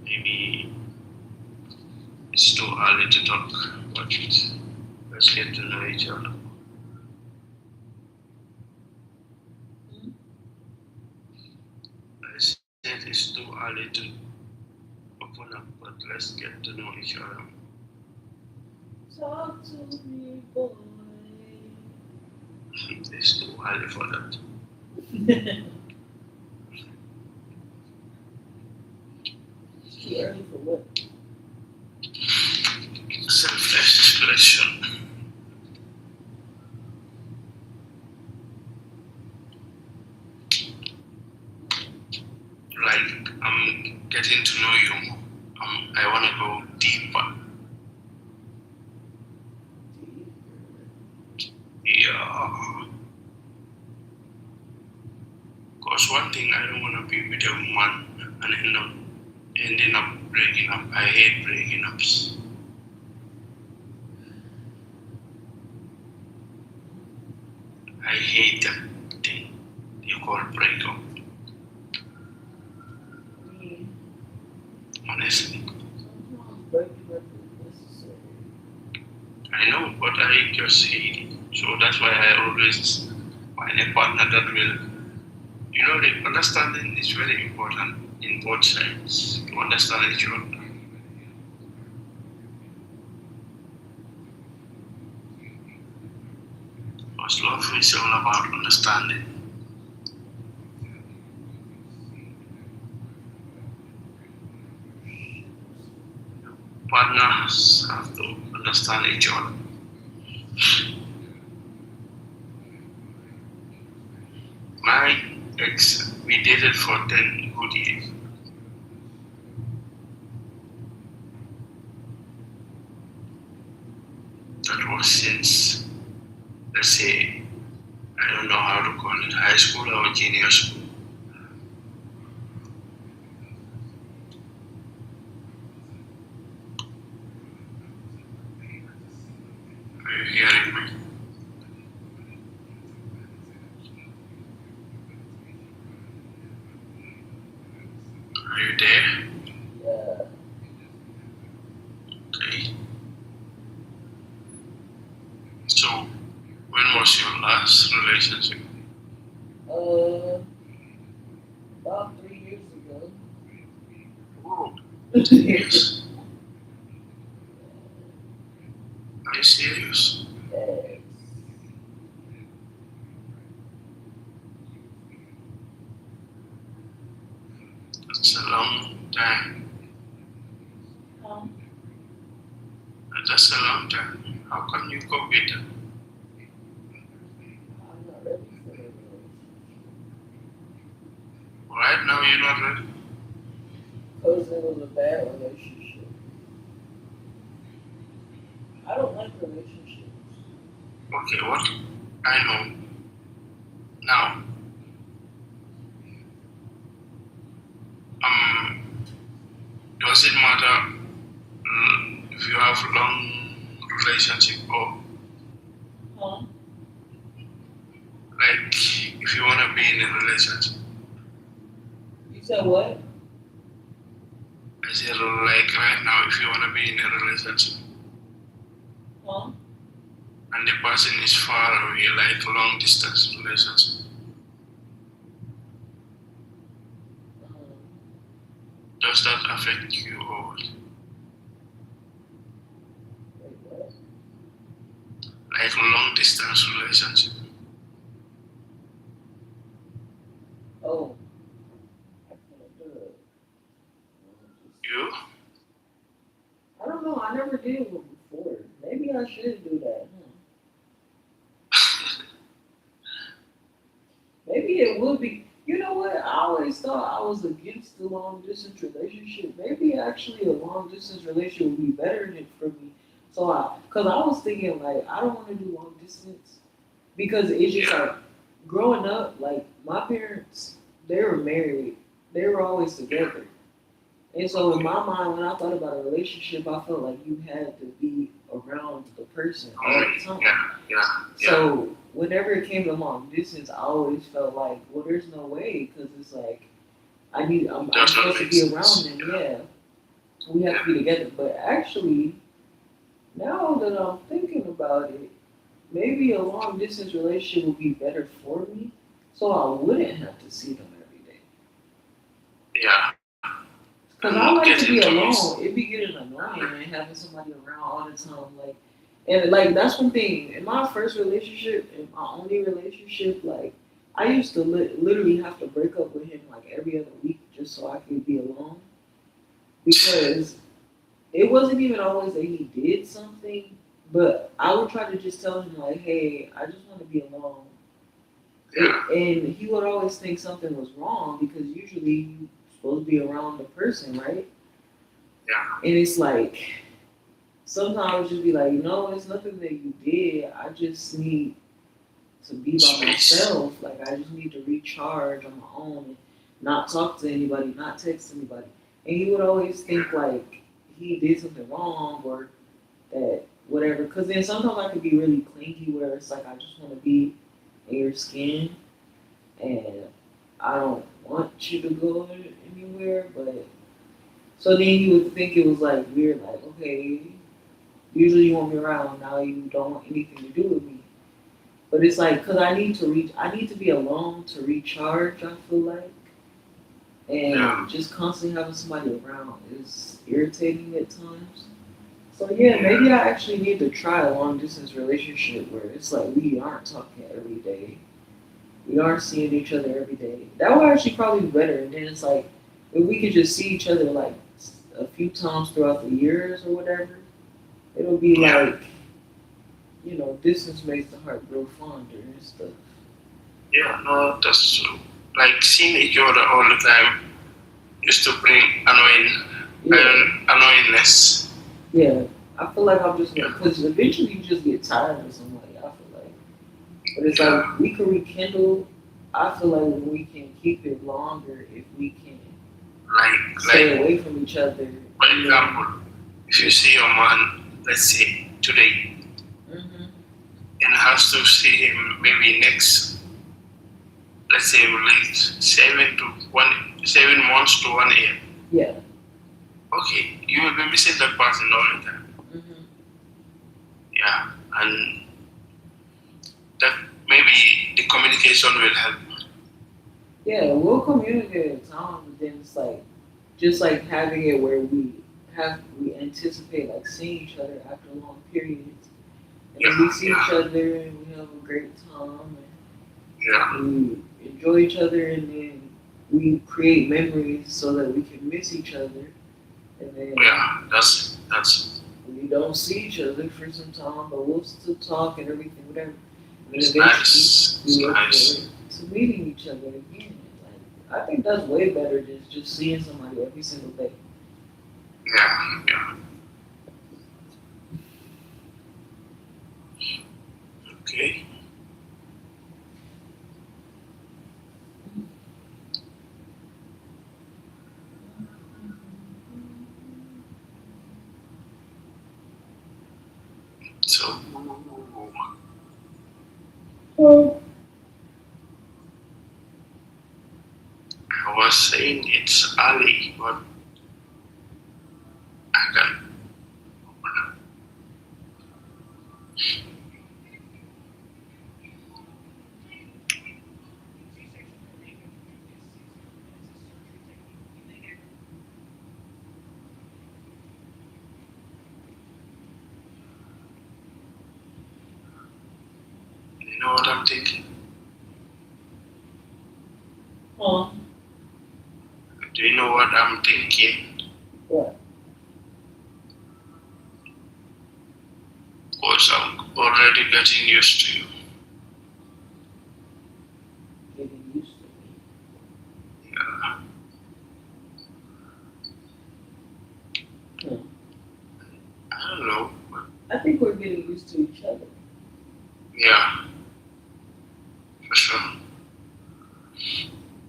Maybe it's too early to talk about it. Let's get to know each other. I said it's too early to open up, but let's get to know each other. Talk to me, boy. It's too early for that. Too early for what? Self-expression. Like, I'm getting to know you more. I want to go deeper. Yeah. Because one thing, I don't want to be with a woman and ending up breaking up. I hate breaking ups. I hate that thing you call breakup. Me. Honestly. Sometimes breaking up is necessary. but I just hate it. So that's why I always find a partner that will, the understanding is very important in both sides to understand each other. Because love is all about understanding. Partners have to understand each other. My ex, we dated for 10 good years. That was since, let's say, I don't know how to call it, high school or junior school. Are you hearing me? Are you there? Yeah. Okay. So, when was your last relationship? About 3 years ago. Oh, 2 years. Are you serious? Yes. That's a long time. That's a long time. How come you go with it? I'm not ready for it. Right now you're not ready? Because it was a bad relationship. I don't like relationships. Okay, what I know now, does it matter if you have long relationship or Huh? like if you wanna be in a relationship? You said what? I said like right now if you wanna be in a relationship Huh? and the person is far away, like long distance relationship, does that affect you or what? Wait, what? Like long distance relationship? Oh. I can't do it. You? I don't know. I never did one before. Maybe I should do that. Maybe it would be. You know what? I always thought I was against the long distance relationship. Maybe actually a long distance relationship would be better than for me. Cause I was thinking like I don't want to do long distance because it's just like growing up. Like my parents, they were married. They were always together. And so in my mind, when I thought about a relationship, I felt like you had to be around the person all the time. Yeah. So whenever it came to long distance, I always felt like, well, there's no way because it's like I'm supposed to be around them. Yeah, we have to be together. But actually, now that I'm thinking about it, maybe a long distance relationship would be better for me, so I wouldn't have to see them every day. Yeah. Cause I like to be alone. It be getting annoying and having somebody around all the time. And that's one thing. In my first relationship, in my only relationship, like I used to literally have to break up with him like every other week just so I could be alone. Because it wasn't even always that he did something, but I would try to just tell him like, "Hey, I just want to be alone." And he would always think something was wrong because usually you're supposed to be around the person, right? Yeah. And it's like sometimes I would just be like, it's nothing that you did. I just need to be by myself. Like I just need to recharge on my own and not talk to anybody, not text anybody. And he would always think like he did something wrong or that whatever. Because then sometimes I could be really clingy where it's like I just want to be in your skin and I don't want you to go anywhere. But so then he would think it was like weird, like okay, Usually you want me around. Now you don't want anything to do with me. But it's like, cause I need to be alone to recharge. I feel like, Yeah. and just constantly having somebody around is irritating at times. So yeah, maybe I actually need to try a long distance relationship where it's like we aren't talking every day, we aren't seeing each other every day. That would actually probably be better. And then it's like if we could just see each other like a few times throughout the years or whatever, it'll be Yeah. like, distance makes the heart grow fonder and stuff. Yeah, no, that's true. Like seeing each other all the time used to bring Yeah, annoyingness. yeah. I feel like I'm just Yeah. because eventually you just get tired of somebody. I feel like, but it's Yeah. like we can rekindle. I feel like when we can keep it longer, if we can stay Like away from each other. for example, if you see your man, let's say today, Hmm. and has to see him maybe next, let's say like 7 months to 1 year. Yeah. Okay, you will be missing that person all the time. Hmm. Yeah, and that maybe the communication will help. Yeah, we'll communicate at times, but then it's like just like having it where we anticipate like seeing each other after long periods, and then we see each other and we have a great time Yeah, and we enjoy each other, and then we create memories so that we can miss each other, and then yeah, that's we don't see each other for some time, but we'll still talk and everything, whatever. And then it's eventually nice. It's we look nice. forward to meeting each other again. Like I think that's way better than just seeing somebody every single day. Yeah, yeah. Okay. So I was saying it's early, but I can. You know what I'm thinking? Huh? Do you know what I'm thinking? What? Because I'm already getting used to you. Getting used to me. Yeah. I don't know. But I think we're getting used to each other. yeah, for sure.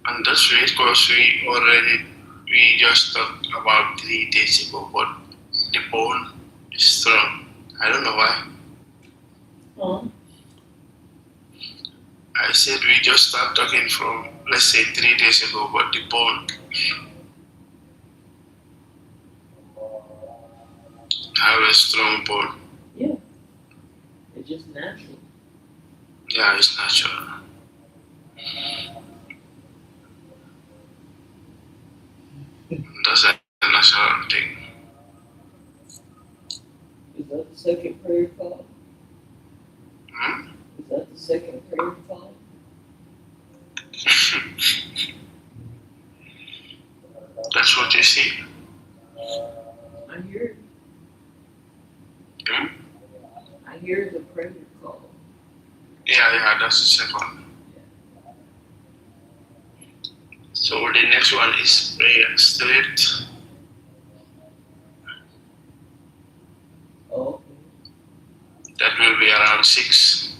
And that's weird because we just talked about 3 days ago, but the bone is strong. I don't know why. Huh? I said we just started talking from, let's say, 3 days ago, but the bone have a strong bone. Yeah. It's just natural. Yeah, it's natural. That's a natural thing. Is that the second prayer call? Hmm? Is that the second prayer call? That's what you see. I hear Hmm? I hear the prayer call. Yeah, that's the second. So the next one is prayer straight. Oh, That will be around 6.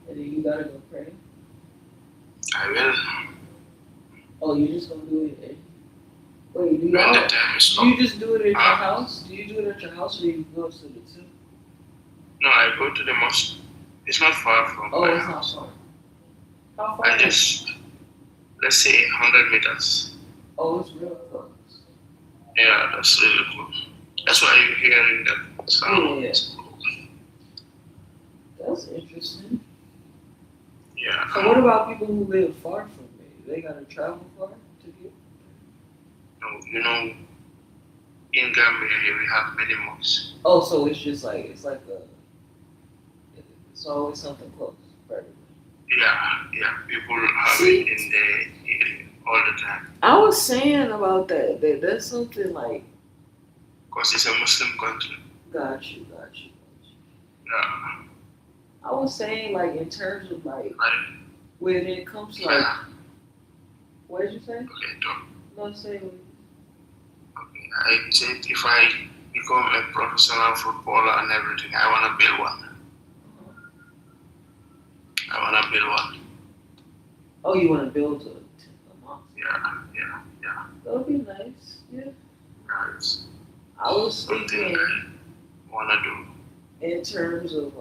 and then you gotta go pray. I will. Oh, you just gonna do it? Wait, When the time is do you up. just do it at your Ah. house? Do you do it at your house or do you go to the temple? No, I go to the mosque. It's not far from Oh, my it's not house. far. How far? I just, let's say 100 meters. Oh, it's real close. Yeah, that's really cool. That's why you're hearing that sound. Yeah. That's interesting. Yeah. So what about people who live far from it? They gotta travel far to get. You know, in Gambia here we have many mosques. Oh, so it's just like it's like it's always something close for everybody. Yeah. People have See? it in the area all the time I was saying about that that's something like because it's a Muslim country. got you. Yeah. I was saying like in terms of like Right. when it comes to like Yeah. what did you say? Okay, talk. No, say Okay. I said if I become a professional footballer and everything, I wanna build one. I wanna build one. oh, you want to build a mosque? Yeah. That would be nice. Yeah. It's I was something thinking I wanna do. in terms of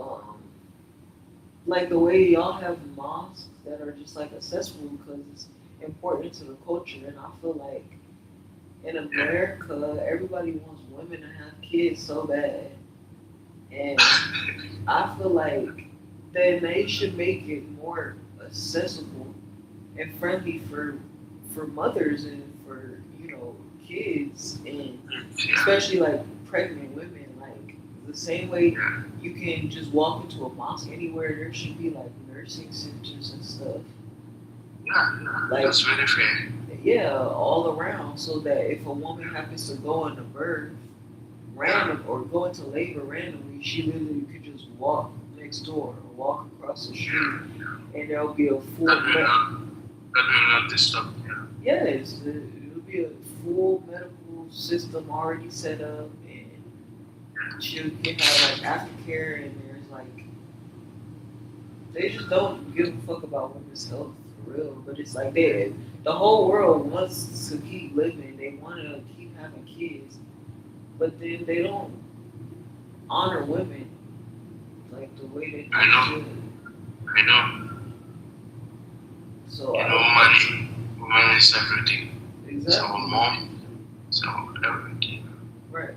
like the way y'all have mosques that are just like accessible because it's important to the culture, and I feel like in America everybody wants women to have kids so bad, and I feel like then they should make it more accessible and friendly for mothers and for kids, and Yeah. especially like pregnant women. Like the same way Yeah. you can just walk into a mosque anywhere, there should be like nursing centers and stuff. Yeah. Like- That's very fair. Yeah, all around, so that if a woman happens to go into birth random or go into labor randomly, she literally could just walk next door or walk across the street, and there'll be a full. That will not disturb. Yeah. Yes, it'll be a full medical system already set up, and she can have like aftercare, and there's like they just don't give a fuck about women's health for real. But it's like the whole world wants to keep living, they want to keep having kids, but then they don't honor women like the way they I know. should. I know. So You know, money is everything. It's exactly our mom, it's our everything. right.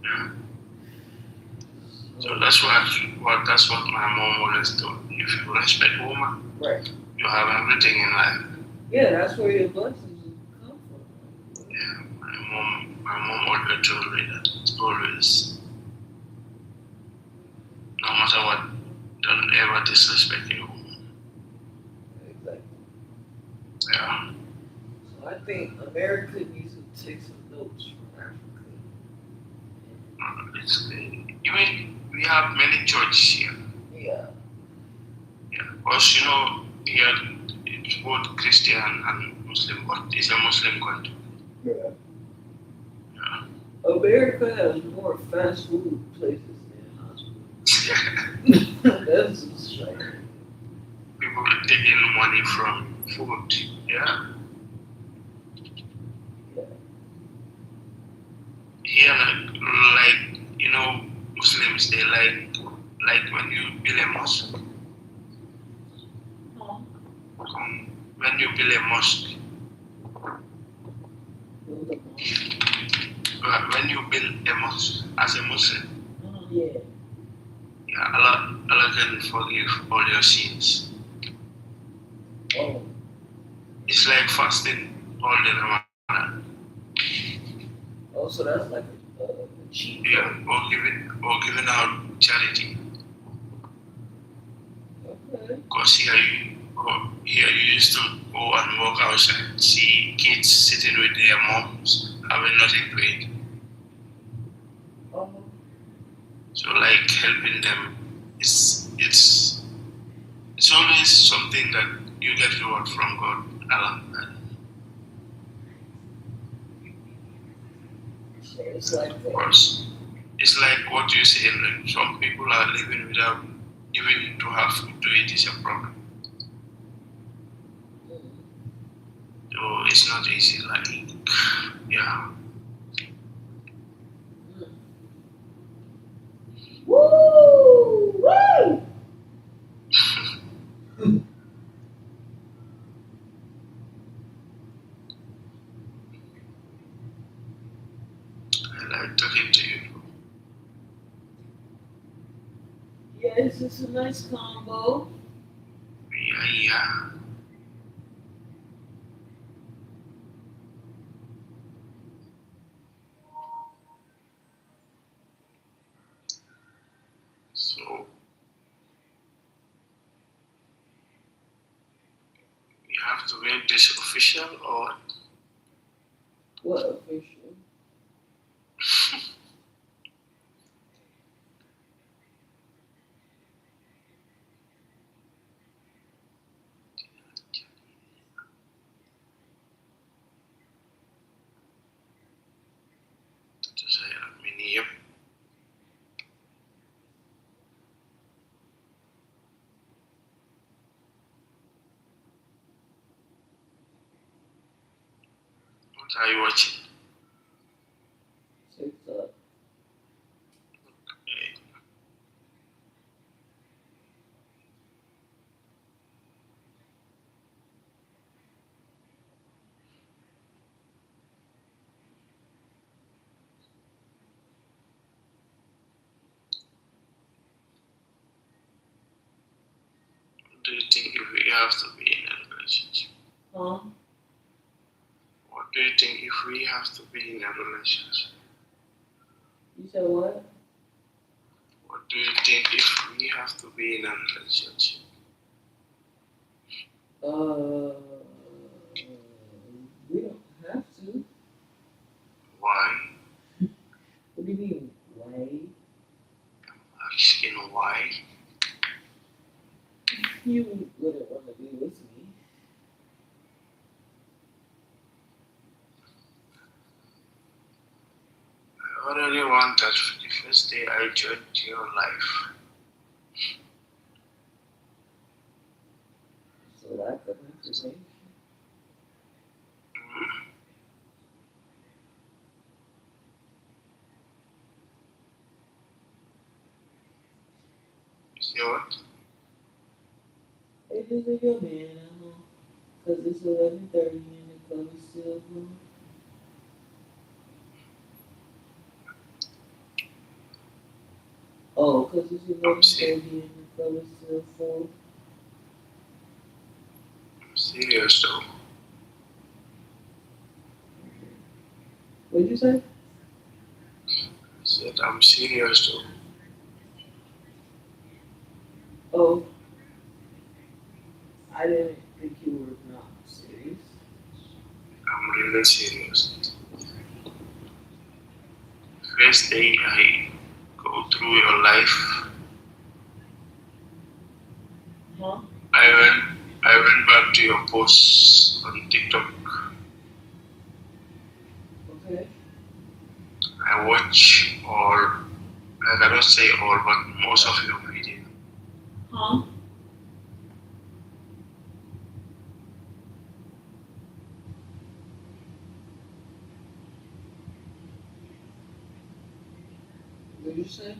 Yeah. So that's what my mom always told me. If you respect woman, Right. you have everything in life. Yeah, that's where your blessings will come from. Yeah. My mom always told me that. Always. No matter what, don't ever disrespect your woman. Exactly. Yeah. So I think America needs to take some notes from Africa. Even we have many churches here. Yeah. Yeah. Because here it's both Christian and Muslim, but it's a Muslim country. Yeah. Yeah. America has more fast food places than hospitals. That's a shame. People taking money from food. Yeah. Yeah. Here, like Muslims, they like when you build a mosque. When you build a mosque, when you build a mosque as a Muslim, Yeah. Allah can forgive all your sins. Oh. It's like fasting all the Ramadan. Oh, so that's like a cheat. Yeah, or giving out charity. Okay. Because here you used to go and walk outside, see kids sitting with their moms, having nothing to eat. Oh. So like helping them, it's always something that you get reward from God. Allah. So it's like Of that. course, it's like what you say. Like some people are living without even to have food to eat is a problem. So it's not easy. Like yeah. Woo! Woo! I Yes, it's a nice combo. Yeah. So you have to make this official, or What official? to say, I mean, yep. What are you watching? TikTok. Do you think if we have to be in a relationship? Huh? What do you think if we have to be in a relationship? You said what? What do you think if we have to be in a relationship? We don't have to. Why? What do you mean, why? Asking why? You wouldn't want to be with me. I already want that for the first day I joined your life. So lack of information. You see what? It is a your man, cause it's 11:30 and the club is still going. Oh, cause it's 11:30 and the club is still full. I'm serious though. What'd you say? I said I'm serious though. Oh, I didn't think you were not serious. I'm really serious. First day I go through your life, Huh? I went back to your posts on TikTok. Okay. I watch all, I cannot say all, but most of your videos. Huh? What'd you say?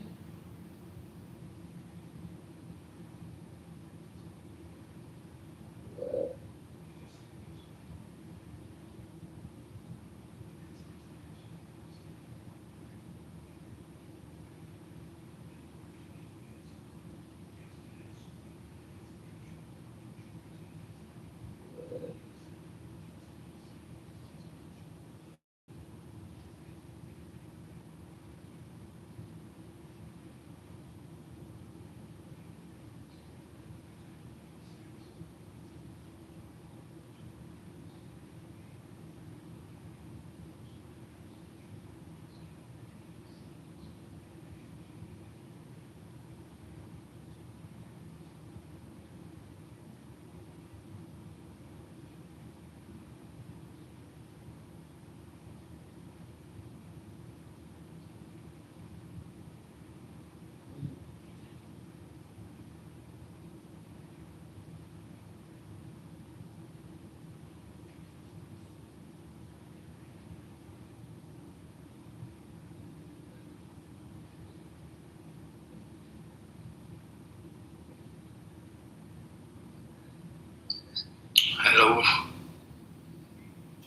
Hello.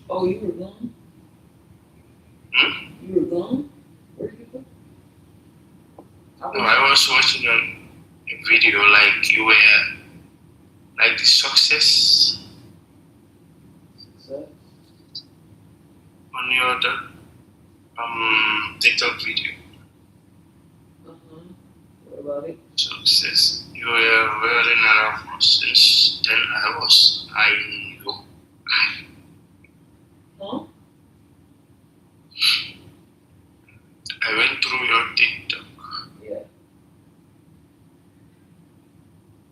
Oh, you were gone? You were gone? Where'd you go? No, I was watching on a video like you were like the success So, on your TikTok video. what about it? Success. You were wearing around since then I knew. Huh? I went through your TikTok. Yeah.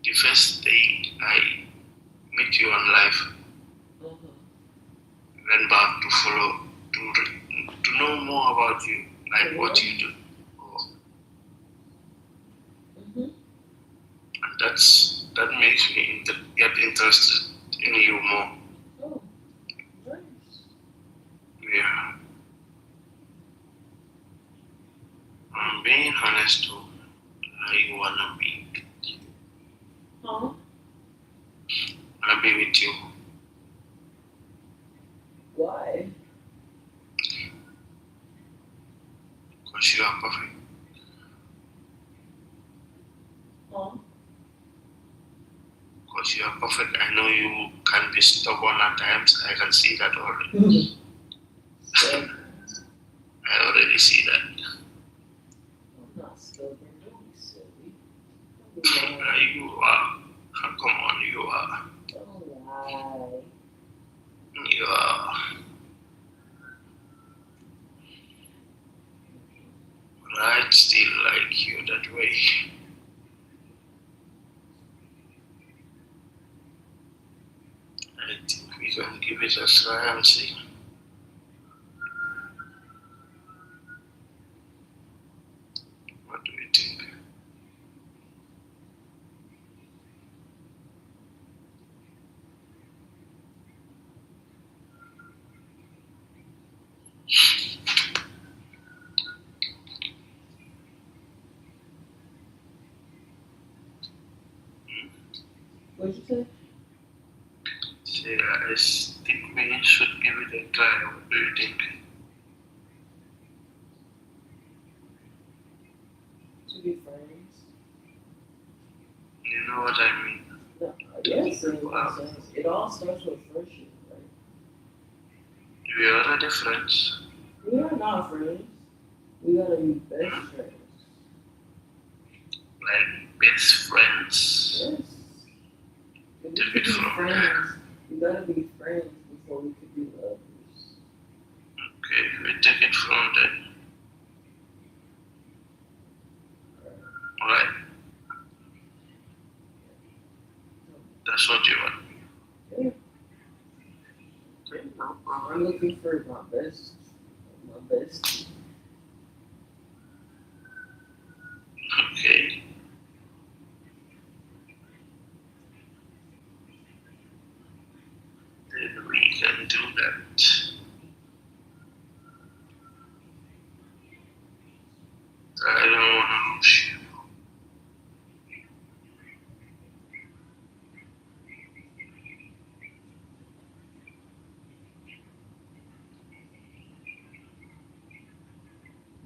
The first day I met you on live, went back to follow, to know more about you, like what you do. And that makes me get interested in you more. Oh, nice. Yeah. I'm being honest too. I wanna be. Huh? Wanna be with you. Why? Because you are perfect. Huh? Because you are perfect. I know you can be stubborn at times. I can see that already. Stubborn. I already see that. I'm not stubborn. Don't be silly. Don't be lying. You are. Come on, you are. Don't lie. You are. But I still like you that way. I think we can give it a try and see. What do you think? What'd you say? Say, I think we should give it a try. What do you think? To be friends. You know what I mean? No, yes, Wow. it all starts with friendship, right? We are already friends. We are not friends. We gotta be best friends. Like best friends. Yes. If we Take could it be from friends, we gotta be friends before we could be lovers. Okay, we take it from there. Alright. That's what you want. Yeah. Okay, no I'm problem. looking for my best. Okay. Then we can do that. I don't want to lose you.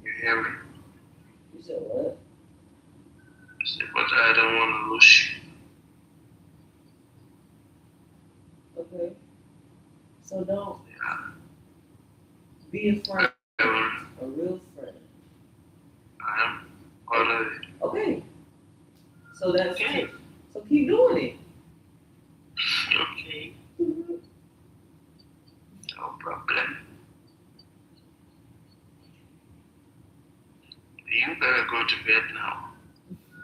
You hear me? You said what? I said, but I don't want to lose you. Okay. So don't Yeah. be a friend, I will. a real friend. I am already. Okay. So that's Okay. So keep doing it. Okay. No problem. You better go to bed now.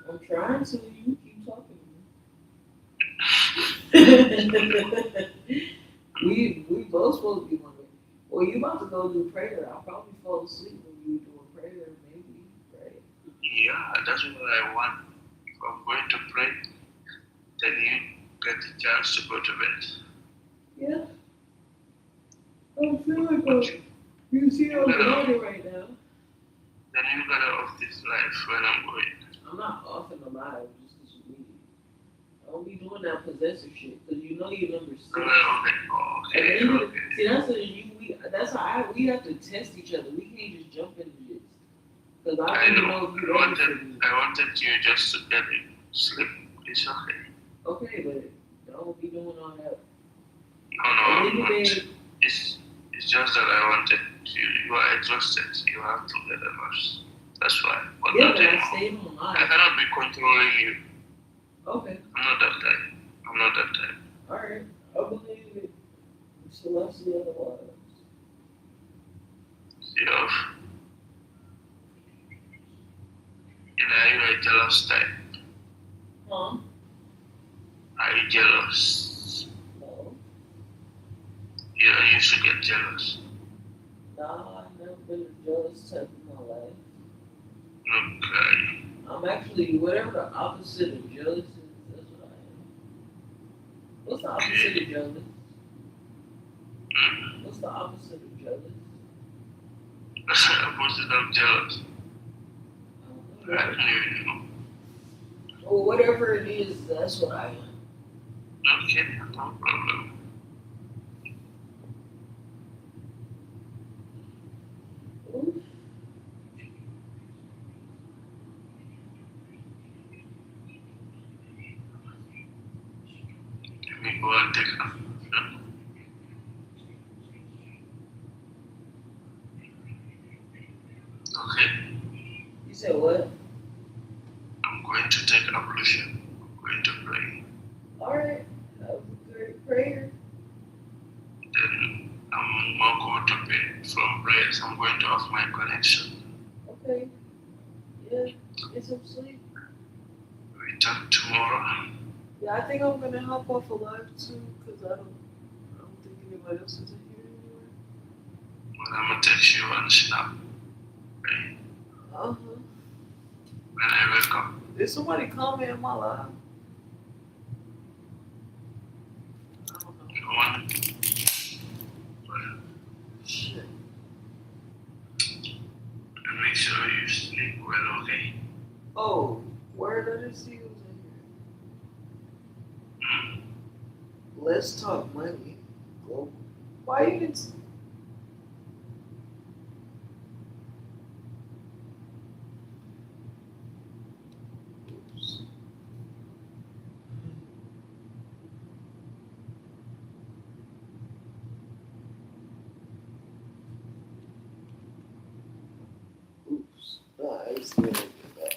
I'm trying to. You keep talking to me. we both supposed to be wondering. Well, you about to go do prayer. I'll probably fall asleep when you doing prayer, maybe, right? Yeah, that's what I want. If I'm going to pray, then you get the chance to go to bed. Yeah. I feel like But you see I'm body right now. then you got off this life when I'm going. I'm not off in my life just because you leave. I don't be doing that possessive shit because you know you're number 6. Okay. And then Okay. see, that's how we have to test each other. We can't just jump into this. Because I I don't even know. know if you're ready for me. I wanted you just to get it sleep. It's okay. Okay, but don't be doing all that. No, no, Maybe not. they, It's just that I wanted you. You are exhausted. You have to get a rest. That's why. But yeah, not but I anymore. stayed I online. cannot be controlling you. Okay, I'm not that type. I'm not that type. alright. I believe it. Celestia otherwise. You know, you're a jealous type. Huh? Are you jealous? No. You don't used to get jealous. Nah, I've never been a jealous type in my life. Okay. I'm actually, whatever the opposite of jealous is, that's what I am. What's the opposite of jealous? What's the opposite of jealous? That's the opposite of jealous. I I don't know. don't even know. Well, whatever it is, that's what I am. Okay, no problem. Ooh. Let me go and take a. Okay, You said what? I'm going to take ablution. I'm going to pray. Alright, that was a great prayer. Then I'm not going to bed from prayers. I'm going to off my connection. Okay. Yeah, get some sleep. We talk tomorrow. Yeah, I think I'm gonna hop off a live too, because I don't think anybody else is in here anymore. Well, I'm gonna text you on Snap. Okay? Uh-huh. When I wake up. Did somebody comment in my live? I don't know. No one. Shit. And make sure you sleep well, okay? Oh, where did I see who's in here? Let's talk money. Go. Why you didn't? Oops. Oops. I still didn't get that.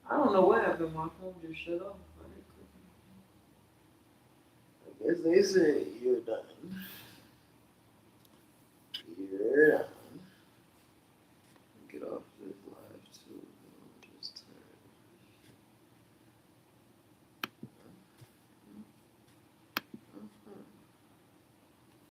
I don't know what happened. My phone just shut off. I guess they said you're done. You're done.